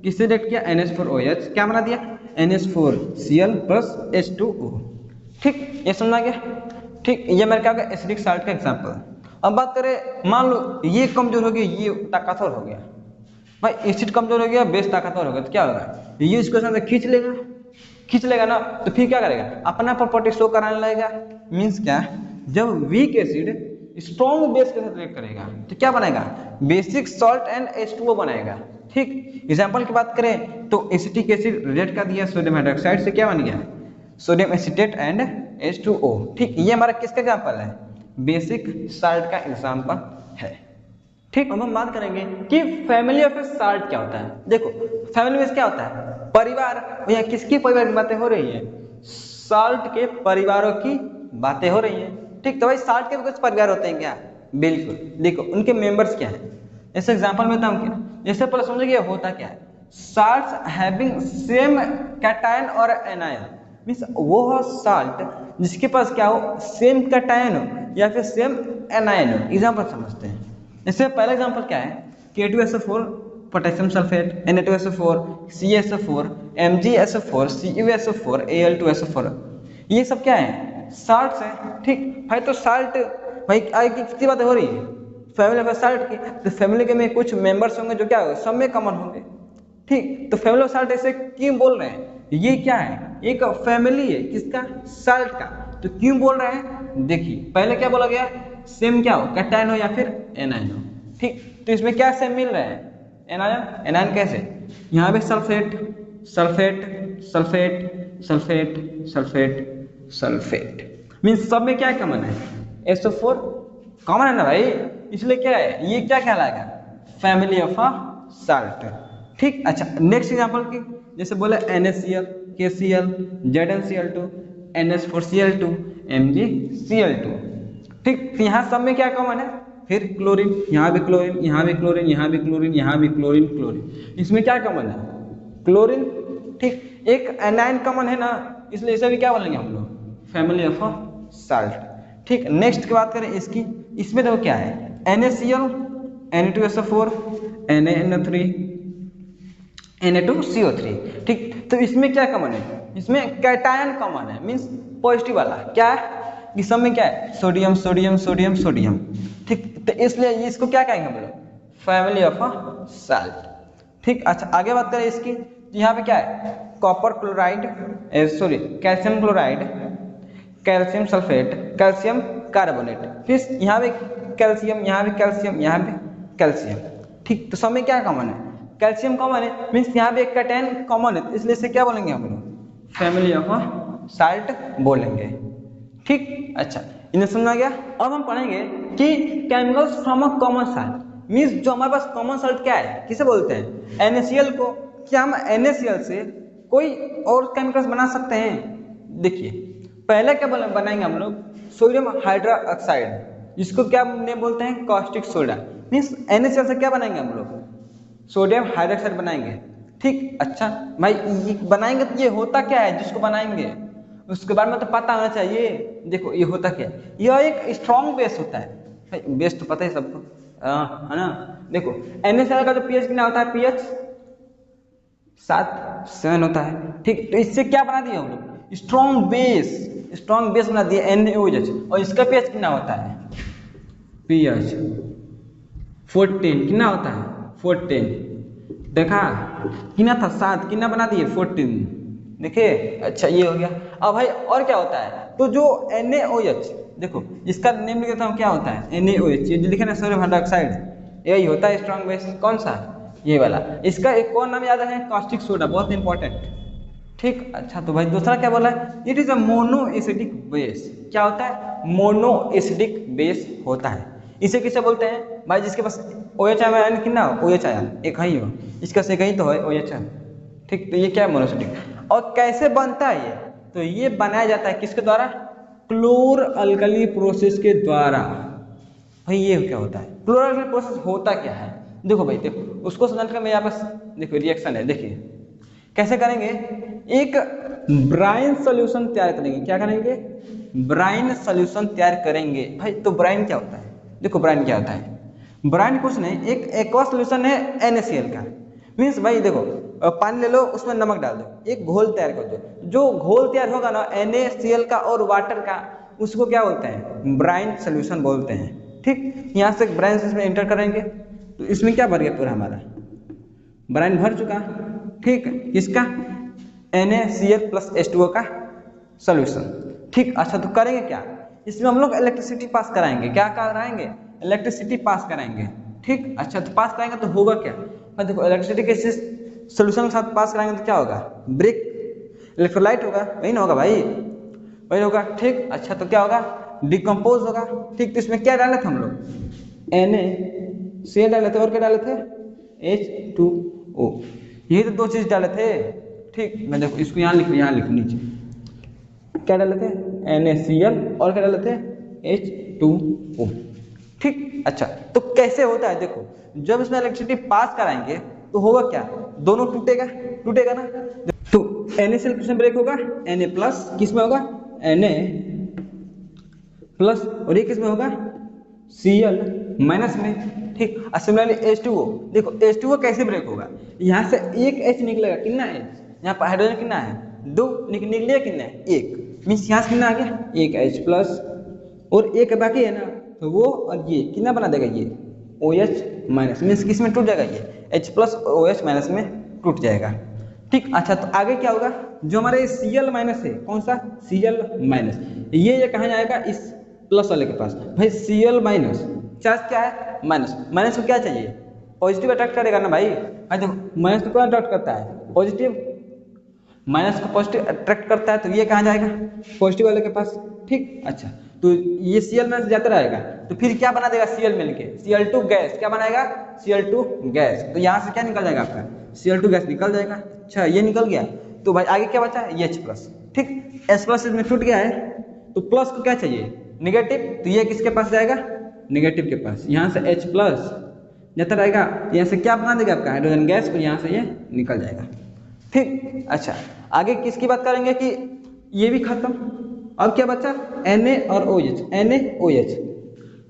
किससे रिएक्ट किया? NH4OH क्या बना दिया? NH4Cl plus H2O। ठीक, ये समझा गया। ठीक, ये मेरे क्या हो गया? एसिडिक साल्ट का एग्जाम्पल। अब बात करें, मान लो ये कमजोर हो गया, ये ताकतवर हो गया। भाई एसिड कमजोर हो गया, बेस ताकतवर हो गया, तो क्या होगा? ये इसको साथ खींच लेगा ना, तो फिर क्या करेगा? अपना प्रॉपर्टी शो कराने लगेगा। मीन्स क्या? जब वीक एसिड स्ट्रॉन्ग बेस के साथ रिएक्ट करेगा तो क्या बनेगा? बेसिक सॉल्ट एंड H2O बनेगा। ठीक, एग्जाम्पल की बात करें तो एसिटिक एसिड रिएक्ट कर दिया सोडियम हाइड्रोक्साइड से, क्या बन गया? Sodium acetate and H2O। ठीक, ये हमारा किसका एग्जाम्पल है? बेसिक साल्ट का एग्जाम्पल है। ठीक, अब हम बात करेंगे कि फैमिली ऑफ साल्ट क्या होता है। देखो फैमिली में क्या होता है? परिवार। यहाँ किसकी परिवार की बातें हो रही है? साल्ट के परिवारों की बातें हो रही है। ठीक, तो भाई साल्ट के भी कुछ परिवार होते हैं क्या? बिल्कुल, देखो उनके मेंबर्स क्या है। ऐसे एग्जाम्पल में तो हम क्या, जैसे पहले समझिए होता क्या है? साल्ट्स हैविंग सेम कैटायन और एनायन, मीन्स वो हो साल्ट जिसके पास क्या हो? सेम कैटायन हो या फिर सेम एनायन हो। एग्जाम्पल समझते हैं। इससे पहला एग्जाम्पल क्या है? K2SO4 potassium sulphate, Na2SO4 CaSO4 MgSO4 CuSO4 Al2SO4, ये सब क्या है? साल्ट्स है। ठीक भाई, तो साल्ट भाई आगे की कितनी बातें हो रही है? फैमिली ऑफ साल्ट की। तो फैमिली के में कुछ मेंबर्स होंगे जो क्या होंगे? सब में कॉमन होंगे। ठीक, तो फैमिली ऑफ साल्ट ऐसे क्यों बोल रहे हैं? ये क्या है? एक फैमिली है किसका? साल्ट का। तो क्यों बोल रहे हैं? देखिए पहले क्या बोला गया? सेम क्या हो? कैटायन हो या फिर एनायन हो। ठीक, तो इसमें क्या सेम मिल रहे हैं? एनायन। एनायन कैसे? यहाँ पे sulphate sulphate sulphate sulphate sulphate sulphate, means सब में क्या कॉमन है? SO4 कॉमन है ना भाई, इसलिए क्या है? ये क्या कहलाएगा? Family of a salt. ठीक, अच्छा नेक्स्ट एग्जांपल की जैसे बोले NaCl KCl ZnCl2 NH4Cl2 MgCl2। ठीक, तो यहाँ सब में क्या कॉमन है? फिर क्लोरीन, यहाँ भी क्लोरीन, यहाँ भी क्लोरीन, यहाँ भी क्लोरीन, यहाँ भी क्लोरीन, क्लोरीन, इसमें क्या कॉमन है? क्लोरीन। ठीक, एक एनायन कॉमन है ना, इसलिए इसे भी क्या बोलेंगे हम लोग? Family of a salt. ठीक, नेक्स्ट की बात करें इसकी, इसमें देखो क्या है? NaCl Na2SO4 NaNO3 Na2CO3। ठीक, तो इसमें क्या कॉमन है? इसमें कैटायन कॉमन है, मीन्स पॉजिटिव वाला। क्या है? इस सब में क्या है? Sodium sodium sodium sodium. ठीक, तो इसलिए इसको क्या कहेंगे हम लोग? Family of a salt. ठीक, अच्छा आगे बात करें इसकी, तो यहाँ पे क्या है? Copper chloride sorry calcium chloride, calcium sulphate, calcium carbonate, फिर यहाँ पे कैल्शियम, यहाँ पे कैल्शियम, यहाँ पे कैल्शियम। ठीक, तो सब में क्या कॉमन है? कैल्शियम कॉमन है, मीन्स यहाँ पे एक कैटायन कॉमन है, इसलिए इसे क्या बोलेंगे हम लोग? फैमिली ऑफ अ साल्ट बोलेंगे। ठीक, अच्छा इन्हें समझा गया। अब हम पढ़ेंगे कि chemicals from a common salt, means जो हमारे पास कॉमन साल्ट क्या है, किसे बोलते हैं? NaCl को। क्या हम NaCl से कोई और केमिकल्स बना सकते हैं? देखिए पहले क्या बनाएंगे हम लोग? सोडियम हाइड्रोक्साइड, जिसको क्या नेम बोलते हैं? Caustic soda. मीन्स NaCl से क्या बनाएंगे हम लोग? सोडियम हाइड्रोक्साइड बनाएंगे। ठीक, अच्छा भाई ये बनाएंगे तो ये होता क्या है जिसको बनाएंगे, उसके बारे में तो पता होना चाहिए। देखो ये होता क्या है, यह एक स्ट्रॉन्ग बेस होता है भाई, बेस तो पता ही सबको है ना। देखो NaCl का जो पीएच कितना होता है, पीएच 7 होता है। ठीक, तो इससे क्या बना दिया हम लोग, स्ट्रॉन्ग बेस बना दिया NaOH। और इसका पीएच कितना होता है, पीएच 14 कितना होता है, 14 देखा कितना था 7, कितना बना दिए 14 देखिए। अच्छा ये हो गया। अब भाई और क्या होता है, तो जो NaOH देखो इसका नेम लिख देता हूँ, क्या होता है NaOH, ये जो लिखे ना सोडियम हाइड्रोक्साइड, यही होता है स्ट्रॉन्ग बेस। कौन सा, ये वाला। इसका एक और नाम याद है, कास्टिक सोडा, बहुत इंपॉर्टेंट। ठीक, अच्छा तो भाई दूसरा क्या बोला है, it is a mono acidic base. क्या होता है, मोनो एसिडिक बेस होता है। इसे किसे बोलते हैं भाई, जिसके पास OH आयन कितना हो, OH आयन एक ही हो, इसका से कहीं तो है OH आयन। ठीक, तो ये क्या है, मोनोएसिडिक। और कैसे बनता है ये, तो ये बनाया जाता है किसके द्वारा, क्लोर अल्कली प्रोसेस के द्वारा। भाई ये क्या होता है, क्लोर अल्कली प्रोसेस होता क्या है, देखो भाई देखो उसको समझने का मैं यहाँ पर देखो रिएक्शन है, देखिए कैसे करेंगे। एक ब्राइन सॉल्यूशन तैयार करेंगे, क्या करेंगे, ब्राइन सॉल्यूशन तैयार करेंगे। भाई तो ब्राइन क्या होता है, देखो ब्राइन क्या होता है, ब्राइन कुछ नहीं, एक एक्वा सॉल्यूशन है NaCl का। मीन्स भाई देखो पानी ले लो, उसमें नमक डाल दो, एक घोल तैयार कर दो। जो घोल तैयार होगा ना NaCl का और वाटर का, उसको क्या बोलते हैं, ब्राइन सॉल्यूशन बोलते हैं। ठीक, यहाँ से ब्राइन इसमें एंटर करेंगे तो इसमें क्या भर गया, पूरा हमारा ब्राइन भर चुका। ठीक, किसका, NaCl प्लस H2O का सॉल्यूशन। ठीक, अच्छा तो करेंगे क्या, इसमें हम लोग इलेक्ट्रिसिटी पास कराएंगे। क्या कराएंगे, इलेक्ट्रिसिटी पास कराएंगे। ठीक, अच्छा तो पास कराएंगे तो होगा क्या, देखो इलेक्ट्रिसिटी के सॉल्यूशन के साथ पास कराएंगे तो क्या होगा, ब्रेक इलेक्ट्रोलाइट होगा, वही ना होगा भाई, वही होगा। ठीक, अच्छा तो क्या होगा, डिकम्पोज होगा। ठीक, तो इसमें क्या डाले थे हम लोग, NaCl डाले थे, और क्या डाले थे, H2O, ये तो 2 चीज डाले थे। ठीक, मैं देखो इसको यहाँ लिखो, यहाँ लिखो नीचे, क्या डाले थे, NaCl और क्या डाले थे, H2O। ठीक, अच्छा तो कैसे होता है, देखो जब इसमें इलेक्ट्रिसिटी पास कराएंगे तो होगा क्या, दोनों टूटेगा ना। तो NaCl किसमें ब्रेक होगा, Na प्लस किसमें होगा, Na प्लस, और ये किसमें होगा, Cl माइनस में। ठीक, सिमिलरली H2O, देखो H2O कैसे ब्रेक होगा, यहाँ से एक H निकलेगा, कितना H, यहाँ पर हाइड्रोजन कितना है 2, निकलेगा कितना है 1, मीन्स यहाँ से कितना आ गया, एक H प्लस और एक बाकी है ना, तो वो और ये कितना बना देगा, ये OH माइनस, मीन्स किस में टूट जाएगा, ये H प्लस OH माइनस में टूट जाएगा। ठीक, अच्छा तो आगे क्या होगा, जो हमारे Cl माइनस है, कौन सा Cl माइनस, ये कहाँ जाएगा, इस प्लस वाले के पास। भाई Cl माइनस चार्ज क्या है, माइनस को क्या चाहिए, पॉजिटिव अट्रैक्ट करेगा ना भाई। देखो माइनस को कौन अट्रैक्ट करता है, पॉजिटिव, माइनस को पॉजिटिव अट्रैक्ट करता है, तो ये कहाँ जाएगा, पॉजिटिव वाले के पास। ठीक, अच्छा तो ये Cl माइनस जाता रहेगा, तो फिर क्या बना देगा, Cl मिलके Cl2 गैस, क्या बनाएगा, Cl2 गैस। तो यहाँ से क्या निकल जाएगा आपका, Cl2 गैस निकल जाएगा। अच्छा ये निकल गया, तो भाई आगे क्या बचा है, H प्लस। ठीक, H प्लस इसमें टूट गया है, तो प्लस को क्या चाहिए, निगेटिव, तो ये किसके पास जाएगा, निगेटिव के पास। यहाँ से H प्लस जाता रहेगा, यहाँ से क्या बना देगा आपका, हाइड्रोजन गैस, और यहाँ से ये निकल जाएगा। ठीक, अच्छा आगे किसकी बात करेंगे कि ये भी खत्म, अब क्या बचा, Na और OH, NaOH।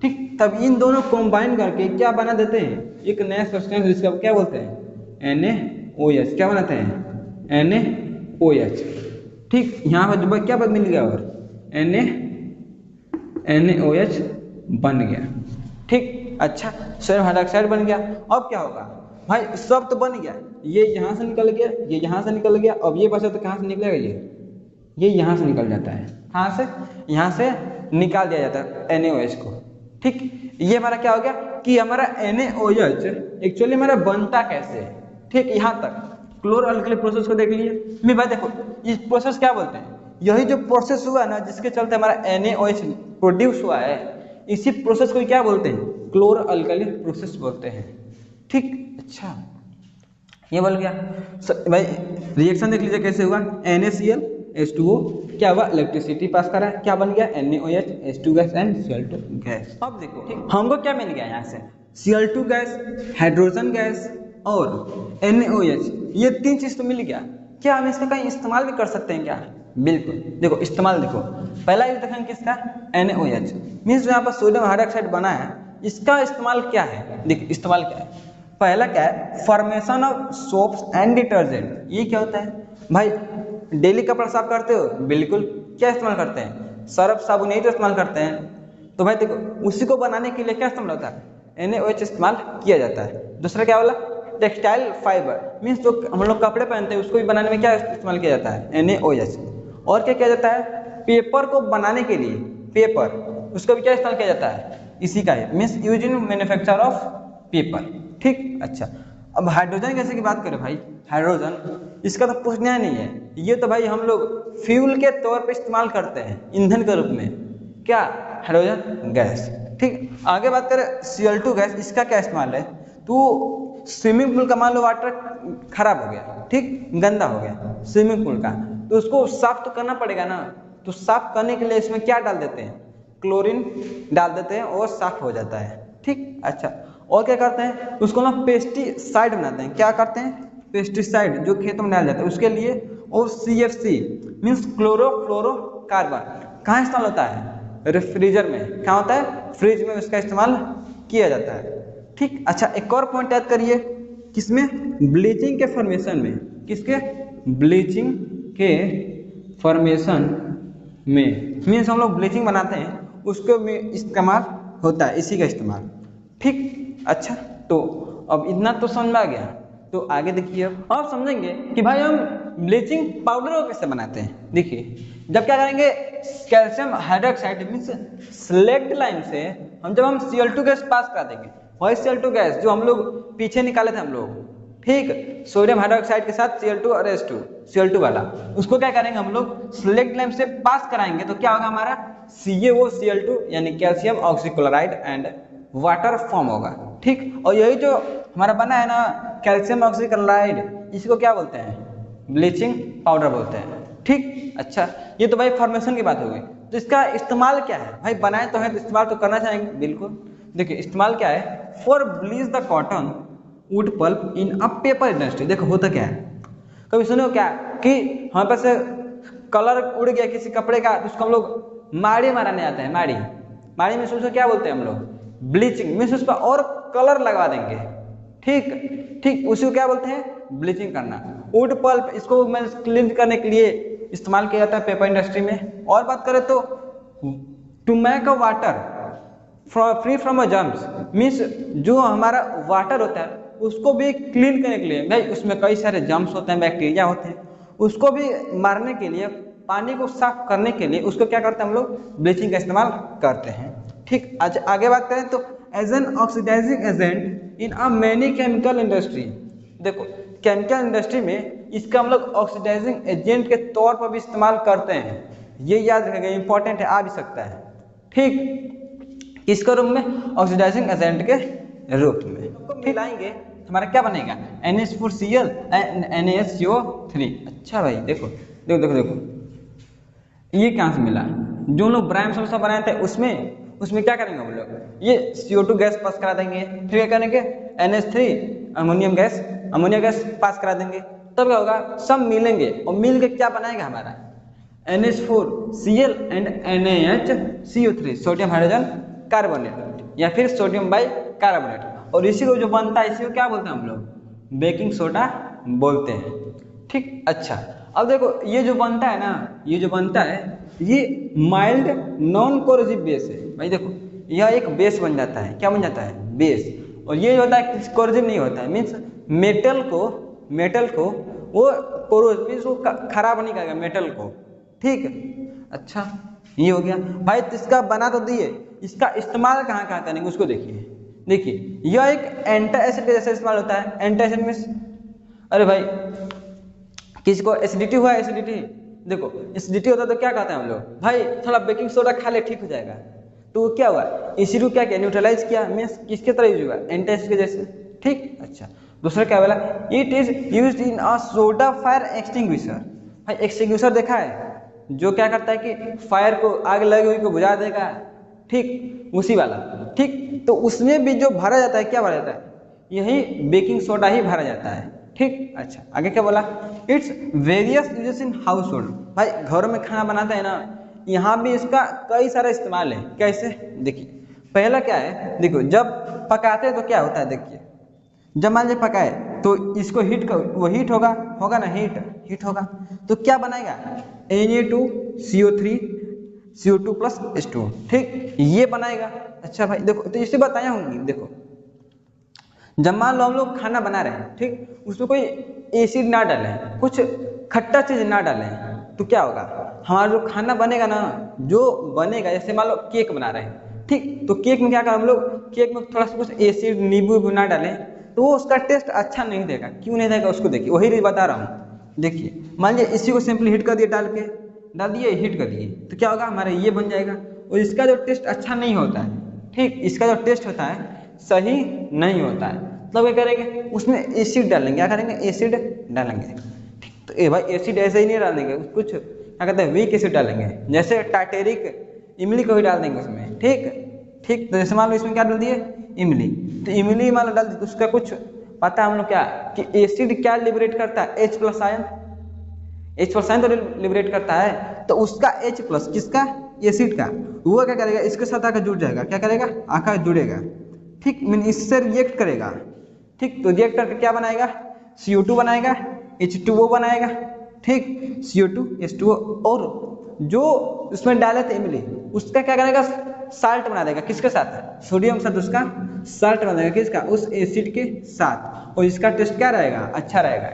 ठीक, तब इन दोनों कंबाइन करके क्या बना देते हैं, एक नया सब्सटेंस, जिसका क्या बोलते हैं, NaOH। क्या बनाते हैं, NaOH। ठीक, यहाँ पर जो क्या मिल गया, और NaOH बन गया। ठीक, अच्छा सोडियम हाइड्रोक्साइड बन गया। अब क्या होगा भाई, सब तो बन गया, ये यहाँ से निकल गया, ये यहाँ से निकल गया, अब ये बचा तो कहाँ से निकलेगा, ये यहाँ से निकल जाता है, कहाँ से, यहाँ से निकाल दिया जाता है NaOH को। ठीक, ये हमारा क्या हो गया कि हमारा NaOH एक्चुअली हमारा बनता कैसे है। ठीक, यहाँ तक क्लोर अल्कली प्रोसेस को देख लिए। मैं भाई देखो इस प्रोसेस क्या बोलते हैं, यही जो प्रोसेस हुआ ना, जिसके चलते हमारा NaOH प्रोड्यूस हुआ है, इसी प्रोसेस को क्या बोलते हैं, क्लोर अल्कली प्रोसेस बोलते हैं। ठीक, अच्छा ये बोल गया भाई, रिएक्शन देख लीजिए कैसे हुआ, NaCl H2O क्या हुआ, इलेक्ट्रिसिटी पास करा, क्या बन गया, NaOH H2 gas and Cl2 gas. अब देखो ठीक, हमको क्या मिल गया यहाँ से, Cl2 गैस, हाइड्रोजन गैस और NaOH, ये 3 चीज तो मिल गया। क्या हम इसका कहीं इस्तेमाल भी कर सकते हैं क्या? बिल्कुल, देखो इस्तेमाल देखो, पहला यूज देखेंगे किसका, NaOH मीन्स जो यहाँ पर सोडियम हाइड्रोक्साइड बना है, इसका इस्तेमाल क्या है? देखो इस्तेमाल क्या है, पहला क्या है, formation of soaps and detergent. ये क्या होता है भाई, डेली कपड़ा साफ करते हो, बिल्कुल, क्या इस्तेमाल करते हैं, सर्फ साबुन, यही तो इस्तेमाल करते हैं। तो भाई देखो उसी को बनाने के लिए क्या इस्तेमाल होता है, NaOH इस्तेमाल किया जाता है। दूसरा क्या बोला, टेक्सटाइल फाइबर मीन्स जो हम लोग कपड़े पहनते हैं उसको भी बनाने में क्या इस्तेमाल किया जाता है, NaOH। और क्या किया जाता है, पेपर को बनाने के लिए, पेपर, उसको भी क्या इस्तेमाल किया जाता है, इसी का है, means use in manufacture of paper. ठीक, अच्छा, अब हाइड्रोजन गैस की बात करें भाई, हाइड्रोजन इसका तो पूछना ही नहीं है, ये तो भाई हम लोग फ्यूल के तौर पे इस्तेमाल करते हैं, ईंधन के रूप में, क्या, हाइड्रोजन गैस। ठीक, आगे बात करें Cl2 गैस, इसका क्या इस्तेमाल है, तो स्विमिंग पूल का मान लो वाटर खराब हो गया, ठीक, गंदा हो गया स्विमिंग पूल का, तो उसको साफ तो करना पड़ेगा ना, तो साफ करने के लिए इसमें क्या डाल देते हैं, क्लोरीन डाल देते हैं और साफ हो जाता है। ठीक, अच्छा, और क्या करते हैं, उसको ना पेस्टिसाइड बनाते हैं, क्या करते हैं, पेस्टिसाइड जो खेतों में डाल जाते हैं उसके लिए। और CFC मीन्स क्लोरोफ्लोरोकार्बन कहाँ इस्तेमाल होता है, रेफ्रिजर में, क्या होता है, फ्रिज में उसका इस्तेमाल किया जाता है। ठीक, अच्छा, एक और पॉइंट याद करिए, किसमें, ब्लीचिंग के फॉर्मेशन में, किसके, ब्लीचिंग के फॉर्मेशन में, मीन्स हम लोग ब्लीचिंग बनाते हैं उसको भी इस्तेमाल होता है, इसी का इस्तेमाल। ठीक, अच्छा, तो अब इतना तो समझ में आ गया, तो आगे देखिए, अब आप समझेंगे कि भाई हम ब्लीचिंग पाउडर को कैसे बनाते हैं। देखिए, जब क्या करेंगे, calcium hydroxide means select line से जब हम Cl2 गैस पास करा देंगे, वही Cl2 गैस जो हम लोग पीछे निकाले थे हम लोग, ठीक, सोडियम हाइड्रोक्साइड के साथ Cl2 और H2, Cl2 वाला, उसको क्या करेंगे हम लोग सेलेक्ट लाइन से पास कराएंगे, तो क्या होगा हमारा CaOCl2 यानी calcium oxychloride and water form होगा। ठीक, और यही जो हमारा बना है ना कैल्शियम ऑक्सीक्लोराइड, इसको क्या बोलते हैं, ब्लीचिंग पाउडर बोलते हैं। ठीक, अच्छा, ये तो भाई फॉर्मेशन की बात हो गई, तो इसका इस्तेमाल क्या है भाई, बनाए तो है तो इस्तेमाल तो करना चाहेंगे, बिल्कुल। देखिए इस्तेमाल क्या है, for bleach the cotton wood pulp in a paper industry. देखो होता क्या है, कभी सुने हो क्या कि हमारे पास कलर उड़ गया किसी कपड़े का, तो उसको हम लोग माड़ी मारने आते हैं, माड़ी, माड़ी में उसको क्या बोलते हैं हम लोग, ब्लीचिंग मीन्स उस पर और कलर लगवा देंगे। ठीक, ठीक, उसी को क्या बोलते हैं, ब्लीचिंग करना। वुड पल्प, इसको मैं क्लीन करने के लिए इस्तेमाल किया जाता है पेपर इंडस्ट्री में। और बात करें तो to make a water free from a germs means जो हमारा वाटर होता है उसको भी क्लीन करने के लिए, भाई उसमें कई सारे जर्म्स होते हैं, बैक्टीरिया होते हैं, उसको भी मारने के लिए, पानी को साफ करने के लिए उसको क्या करते हैं हम लोग, ब्लीचिंग का इस्तेमाल करते हैं। ठीक, अच्छा, आगे बात करें तो as an oxidising agent in a many chemical industry. देखो केमिकल इंडस्ट्री में इसका हम लोग ऑक्सीडाइजिंग एजेंट के तौर पर भी इस्तेमाल करते हैं, ये याद रखेगा, इंपॉर्टेंट है, आ भी सकता है। ठीक, किसके रूप में, ऑक्सीडाइजिंग एजेंट के रूप में। मिलाएंगे हमारा क्या बनेगा, NH4Cl एंड NaCO3। अच्छा भाई देखो देखो देखो देखो, ये कहाँ से मिला, जो लोग ब्राइम समोसा बनाए थे उसमें क्या करेंगे हम लोग, ये CO2 गैस पास करा देंगे, फिर क्या करेंगे NH3 अमोनिया गैस पास करा देंगे, तब क्या होगा, सब मिलेंगे और मिल के क्या बनाएगा हमारा NH4Cl and NaCO3 sodium hydrogen carbonate या फिर सोडियम बाई कार्बोनेट। और इसी को जो बनता है इसी को क्या बोलते हैं हम लोग, बेकिंग सोडा बोलते हैं। ठीक, अच्छा, अब देखो ये जो बनता है ना, ये जो बनता है ये माइल्ड नॉन कोरोसिव बेस है। भाई देखो यह एक बेस बन जाता है, क्या बन जाता है, बेस। और ये जो होता है कोरोसिव नहीं होता है, मीन्स मेटल को वो कोरोसिव मीन्स वो खराब नहीं करेगा मेटल को। ठीक, अच्छा, ये हो गया भाई, तो इसका बना तो दिए, इसका इस्तेमाल कहाँ कहाँ करेंगे उसको देखिए। देखिए यह एक एंटी एसिड के जैसे इस्तेमाल होता है, एंटी एसिड मीन्स, अरे भाई किसी को एसिडिटी हुआ है, एसिडिटी, देखो एसिडिटी होता है तो क्या कहते हैं हम लोग, भाई थोड़ा बेकिंग सोडा खा ले ठीक हो जाएगा, तो क्या हुआ, इसी को क्या किया, न्यूट्रलाइज किया, मीन्स किसके तरह यूज हुआ, एंटी एसिड के जैसे। ठीक, अच्छा, दूसरा क्या बोला, it is used in a soda fire extinguisher. भाई एक्सटिंग्विशर देखा है, जो क्या करता है कि फायर को, आग लगी हुई को बुझा देगा, ठीक, उसी वाला। ठीक, तो उसमें भी जो भरा जाता है क्या भरा जाता है, यही बेकिंग सोडा ही भरा जाता है। ठीक, अच्छा आगे क्या बोला, its various uses in house hold. भाई घरों में खाना बनाते हैं ना, यहाँ भी इसका कई सारा इस्तेमाल है। कैसे, देखिए पहला क्या है, देखो जब पकाते हैं तो क्या होता है, देखिए जब मान लीजिए पकाए तो इसको हीट कर, वो हीट होगा होगा ना, हीट होगा तो क्या बनाएगा, Na2CO3 CO2 प्लस H2O। ठीक, ये बनाएगा। अच्छा भाई देखो, तो इसे बताया होंगी, देखो जब मान लो हम लोग खाना बना रहे हैं, ठीक, उसमें कोई एसिड ना डालें, कुछ खट्टा चीज ना डालें, तो क्या होगा, हमारा जो खाना बनेगा ना, जो बनेगा, जैसे मान लो केक बना रहे हैं, ठीक, तो केक में क्या करें हम लोग, केक में थोड़ा सा कुछ एसिड नींबू ना डालें तो वो उसका टेस्ट अच्छा नहीं देगा। क्यों नहीं देगा उसको देखिए, वही बता रहा हूँ। देखिए मान लीजिए इसी को सिंपली हीट कर दिए, डाल दिए हीट कर दिए, तो क्या होगा, हमारा ये बन जाएगा। और इसका जो टेस्ट अच्छा नहीं होता है, ठीक, इसका जो टेस्ट होता है सही नहीं होता है, मतलब क्या करेंगे, उसमें एसिड डालेंगे, क्या करेंगे, एसिड डालेंगे। ठीक, तो ये भाई एसिड ऐसे ही नहीं डालेंगे, कुछ क्या कहते हैं वीक एसिड डालेंगे, जैसे टार्टेरिक इमली को भी डाल देंगे उसमें। ठीक, तो जैसे मान लो इसमें क्या डाल दिए, इमली, तो इमली मान लो डाल दी, तो उसका कुछ पता है हम लोग क्या, कि एसिड क्या लिबरेट करता है, H+ आयन, H+ आयन तो लिबरेट करता है, तो उसका H+, किसका, एसिड का, वो क्या करेगा, इसके साथ आकर जुड़ जाएगा, क्या करेगा, आकर जुड़ेगा। ठीक, मीन इससे रिएक्ट करेगा। ठीक, तो रिएक्ट करके क्या बनाएगा, CO2 बनाएगा, H2O बनाएगा। ठीक, CO2 H2O, और जो उसमें डाले थे इमली, उसका क्या करेगा, साल्ट बना देगा, किसके साथ, सोडियम साथ उसका साल्ट बना देगा, किसका, उस एसिड के साथ, और इसका टेस्ट क्या रहेगा, अच्छा रहेगा।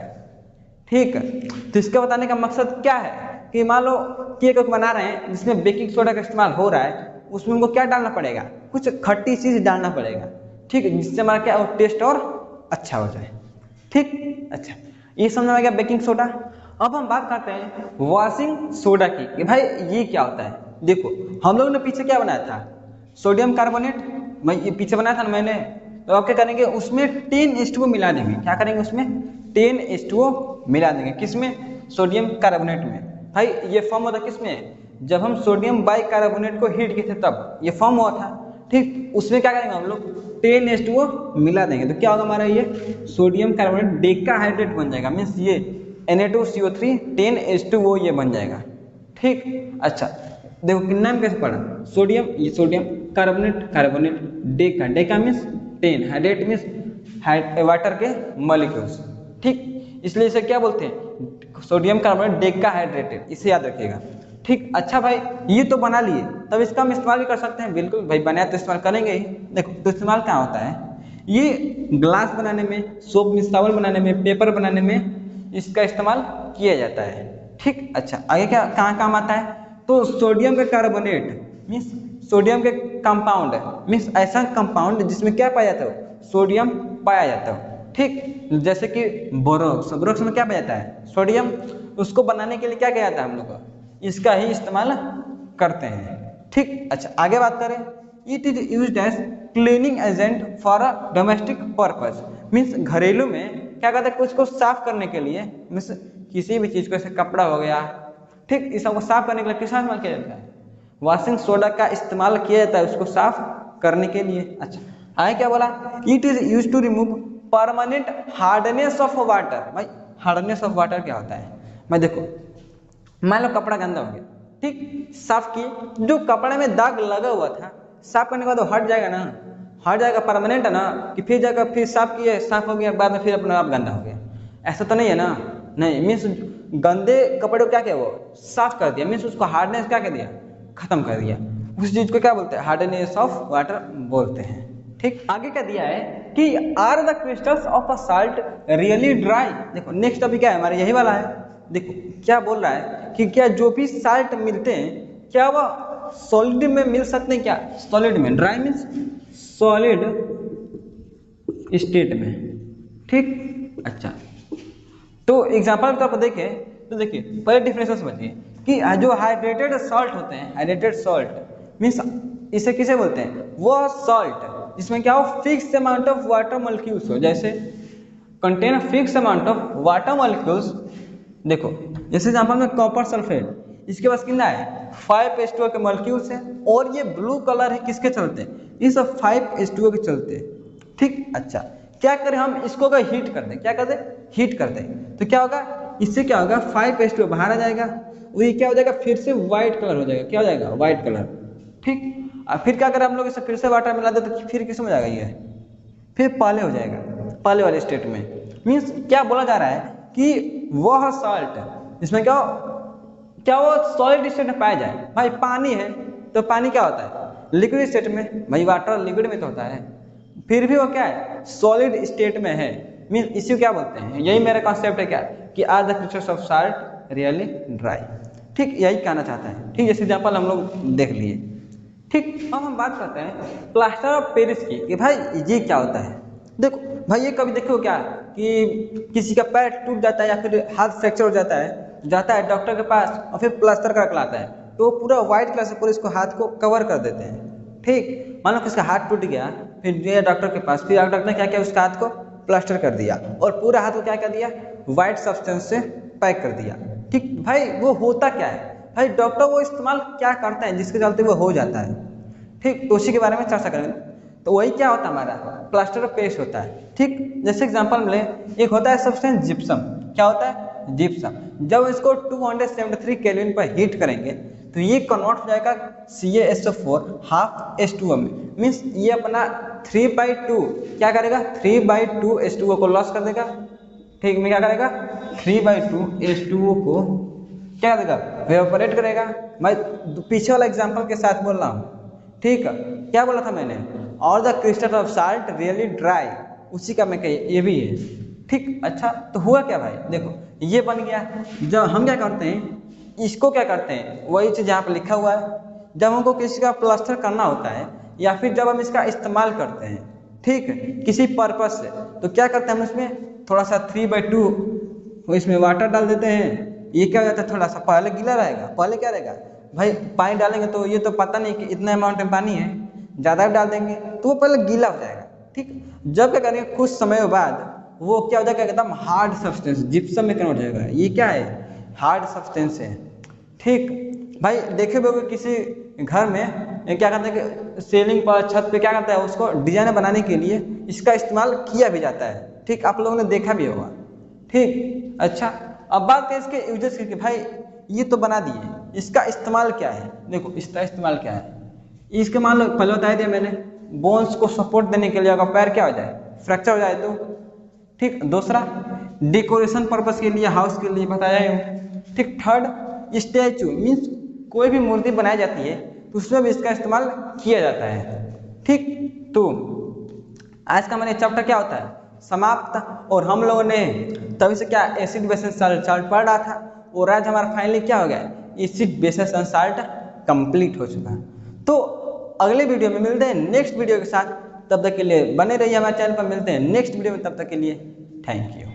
ठीक, तो इसका बताने का मकसद क्या है, कि मान लो केक बना रहे हैं जिसमें बेकिंग सोडा का इस्तेमाल हो रहा है, उसमें उनको क्या डालना पड़ेगा, कुछ खट्टी चीज डालना पड़ेगा। ठीक, जिससे हमारा क्या टेस्ट और अच्छा हो जाए। ठीक, अच्छा ये समझ में आ गया बेकिंग सोडा। अब हम बात करते हैं वॉशिंग सोडा की, कि भाई ये क्या होता है। देखो हम लोग ने पीछे क्या बनाया था, सोडियम कार्बोनेट, मैं ये पीछे बनाया था ना मैंने, तो आप क्या करेंगे, उसमें 10H2O मिला देंगे, क्या करेंगे, उसमें 10H2O मिला देंगे, किसमें, सोडियम कार्बोनेट में। भाई ये फॉर्म होता किसमें, जब हम सोडियम बाइकार्बोनेट को हीट किए थे तब ये फॉर्म हुआ था। ठीक, उसमें क्या करेंगे हम लोग, 10H2O मिला देंगे, तो क्या होगा हमारा, ये सोडियम कार्बोनेट डेकाहाइड्रेट बन जाएगा, मीन्स ये Na2CO3 10H2O ये बन जाएगा। ठीक, अच्छा देखो कितना में कैसे पढ़ा, सोडियम, ये sodium carbonate Deka means 10, hydrate means water के मॉलिक्यूल्स। ठीक, इसलिए इसे क्या बोलते हैं, सोडियम कार्बोनेट डेकाहाइड्रेटेड, इसे याद रखिएगा। ठीक, अच्छा भाई ये तो बना लिए, तब इसका हम इस्तेमाल भी कर सकते हैं, बिल्कुल भाई बनाया तो इस्तेमाल करेंगे ही। देखो तो इस्तेमाल क्या होता है, ये ग्लास बनाने में, सोप साबुन बनाने में, पेपर बनाने में इसका इस्तेमाल किया जाता है। ठीक, अच्छा आगे क्या कहाँ काम आता है, तो सोडियम का कार्बोनेट मीन्स सोडियम के कंपाउंड मीन्स ऐसा कंपाउंड जिसमें क्या पाया जाता है, सोडियम पाया जाता है। ठीक, जैसे कि बोरोक्स में क्या पाया जाता है, सोडियम, उसको बनाने के लिए क्या किया जाता है हम लोग को, इसका ही इस्तेमाल करते हैं। ठीक, अच्छा आगे बात करें, it is used as cleaning agent for a domestic purpose, means घरेलू में क्या कहते हैं, कुछ को साफ करने के लिए, मीन्स किसी भी चीज को, जैसे कपड़ा हो गया, ठीक, इस सबको साफ करने के लिए किसका इस्तेमाल किया जाता है, वॉशिंग सोडा का इस्तेमाल किया जाता है उसको साफ करने के लिए। अच्छा आगे क्या बोला, it is used to remove permanent hardness of water. भाई हार्डनेस ऑफ वाटर क्या होता है, मैं देखो मान लो कपड़ा गंदा हो गया, ठीक, साफ किए, जो कपड़े में दाग लगा हुआ था, साफ करने के बाद हट जाएगा ना, हट जाएगा, परमानेंट है ना, कि फिर जाकर फिर साफ किए, साफ हो गया, बाद में फिर अपने आप गंदा हो गया, ऐसा तो नहीं है ना। नहीं, मीन्स गंदे कपड़े को क्या किया, वो साफ कर दिया, मीन्स उसको हार्डनेस क्या कर दिया, खत्म कर दिया, उस चीज को क्या बोलते हैं, हार्डनेस ऑफ वाटर बोलते हैं। ठीक, आगे क्या दिया है कि are the crystals of a salt really dry. देखो नेक्स्ट टॉपिक क्या है हमारा, यही वाला है। देखो क्या बोल रहा है कि क्या जो भी साल्ट मिलते हैं क्या वह सॉलिड में मिल सकते हैं, क्या सॉलिड में, ड्राई मीन्स सॉलिड स्टेट में। ठीक, अच्छा तो एग्जांपल के तौर पर देखें तो देखिए पहले डिफरेंस समझिए कि जो हाइड्रेटेड सॉल्ट होते हैं, हाइड्रेटेड सॉल्ट मीन्स इसे किसे बोलते हैं, वो सॉल्ट जिसमें क्या हो, fix amount of water molecules हो, जैसे contain fix amount of water molecules. देखो जैसे एग्जांपल में कॉपर सल्फेट, इसके पास कितना है, 5H2O के मॉलिक्यूल्स है, और ये ब्लू कलर है किसके चलते, इस 5H2O के चलते। ठीक, अच्छा क्या करें हम इसको अगर हीट कर दें, क्या कर दें, हीट कर दें, तो क्या होगा, इससे क्या होगा 5H2 बाहर आ जाएगा, और ये क्या हो जाएगा, फिर से व्हाइट कलर हो जाएगा, क्या हो जाएगा, व्हाइट कलर। ठीक, और फिर क्या करें हम लोग, इसे फिर से वाटर मिला दे तो फिर किस में जाएगा, ये फिर पहले हो जाएगा, पहले वाले स्टेट में। मीन्स क्या बोला जा रहा है कि वह सॉल्ट इसमें क्या वो सॉलिड स्टेट में पाया जाए। भाई पानी है तो पानी क्या होता है, लिक्विड स्टेट में, भाई वाटर लिक्विड में तो होता है, फिर भी वो क्या है, सॉलिड स्टेट में है। मीन इसी क्या बोलते हैं, यही मेरा कॉन्सेप्ट है क्या, कि are the crystals of salt really dry. ठीक, यही कहना चाहता है। ठीक, जैसे एग्जाम्पल हम लोग देख लिए। ठीक, अब हम बात करते हैं प्लास्टर ऑफ पेरिस की, कि भाई ये क्या होता है। देखो भाई, ये कभी देखो क्या कि किसी का पैर टूट जाता है या फिर हाथ फ्रैक्चर हो जाता है डॉक्टर के पास और फिर प्लास्टर करके लाता है, तो पूरा व्हाइट कलर से पूरे इसको हाथ को कवर कर देते हैं। ठीक, मान लो किसका हाथ टूट गया, फिर गया डॉक्टर के पास, फिर डॉक्टर ने क्या किया, उसका हाथ को प्लास्टर कर दिया और पूरा हाथ को क्या कर दिया, व्हाइट सब्सटेंस से पैक कर दिया। ठीक भाई, वो होता क्या है भाई, डॉक्टर वो इस्तेमाल क्या करता है जिसके चलते वो हो जाता है। ठीक, तो उसी के बारे में चर्चा करेंगे। तो वही क्या होता है, हमारा प्लास्टर ऑफ पेरिस होता है। ठीक, जैसे एग्जांपल मिले, एक होता है सब्सटेंस जिप्सम। क्या होता है, जिप्सम। जब इसको 273 केल्विन पर हीट करेंगे तो ये कन्वर्ट हो जाएगा CaSO4 हाफ H2O में। मीन्स ये अपना 3/2 क्या करेगा, 3/2 H2O को लॉस कर देगा। ठीक, में क्या करेगा, 3/2 H2O को क्या करेगा, वेपोरेट करेगा। मैं पीछे वाला एग्जांपल के साथ बोल रहा हूँ। ठीक है, क्या बोला था मैंने, और the crystal of salt really dry, उसी का मैं कही, ये भी है। ठीक, अच्छा तो हुआ क्या भाई, देखो ये बन गया। जब हम क्या करते हैं, इसको क्या करते हैं, वही चीज यहाँ पर लिखा हुआ है, जब हमको किसी का प्लास्टर करना होता है या फिर जब हम इसका इस्तेमाल करते हैं, ठीक है, किसी पर्पज से, तो क्या करते हैं हम इसमें थोड़ा सा 3/2 इसमें वाटर डाल देते हैं। ये क्या हो जाता है, थोड़ा सा पहले गीला रहेगा, पहले क्या रहेगा भाई, पानी डालेंगे तो ये तो पता नहीं कि इतना अमाउंट में पानी है, ज़्यादा डाल देंगे तो वो पहले गीला हो जाएगा। ठीक, जब क्या करेंगे कुछ समय बाद वो क्या हो जाएगा, एकदम हार्ड सब्सटेंस जिप्सम में कन्वर्ट हो जाएगा। ये क्या है, हार्ड सब्सटेंस है। ठीक भाई, देखे होगे किसी घर में क्या करते हैं कि सीलिंग पर, छत पे क्या करता है, उसको डिजाइन बनाने के लिए इसका इस्तेमाल किया भी जाता है। ठीक, आप लोगों ने देखा भी होगा। ठीक, अच्छा अब बात करें इसके यूजेस की, भाई ये तो बना दिए, इसका इस्तेमाल क्या है। देखो इसका इस्तेमाल क्या है, इसके मान लो पहले बताया दिया मैंने, बोन्स को सपोर्ट देने के लिए, अगर पैर क्या हो जाए, फ्रैक्चर हो जाए तो। ठीक, दूसरा डेकोरेशन पर्पस के लिए, हाउस के लिए बताया हूँ। ठीक, थर्ड स्टैचू, मीन्स कोई भी मूर्ति बनाई जाती है तो उसमें भी इसका इस्तेमाल किया जाता है। ठीक, तो आज का मैंने चैप्टर क्या होता है, समाप्त। और हम लोगों ने तभी से क्या एसिड बेसिस सॉल्ट पढ़ रहा था, और आज हमारा फाइनली क्या हो गया, एसिड बेसिस सॉल्ट कंप्लीट हो चुका है। तो अगले वीडियो में मिलते हैं नेक्स्ट वीडियो के साथ, तब तक के लिए बने रहिए हमारे चैनल पर। मिलते हैं नेक्स्ट वीडियो में, तब तक के लिए थैंक यू।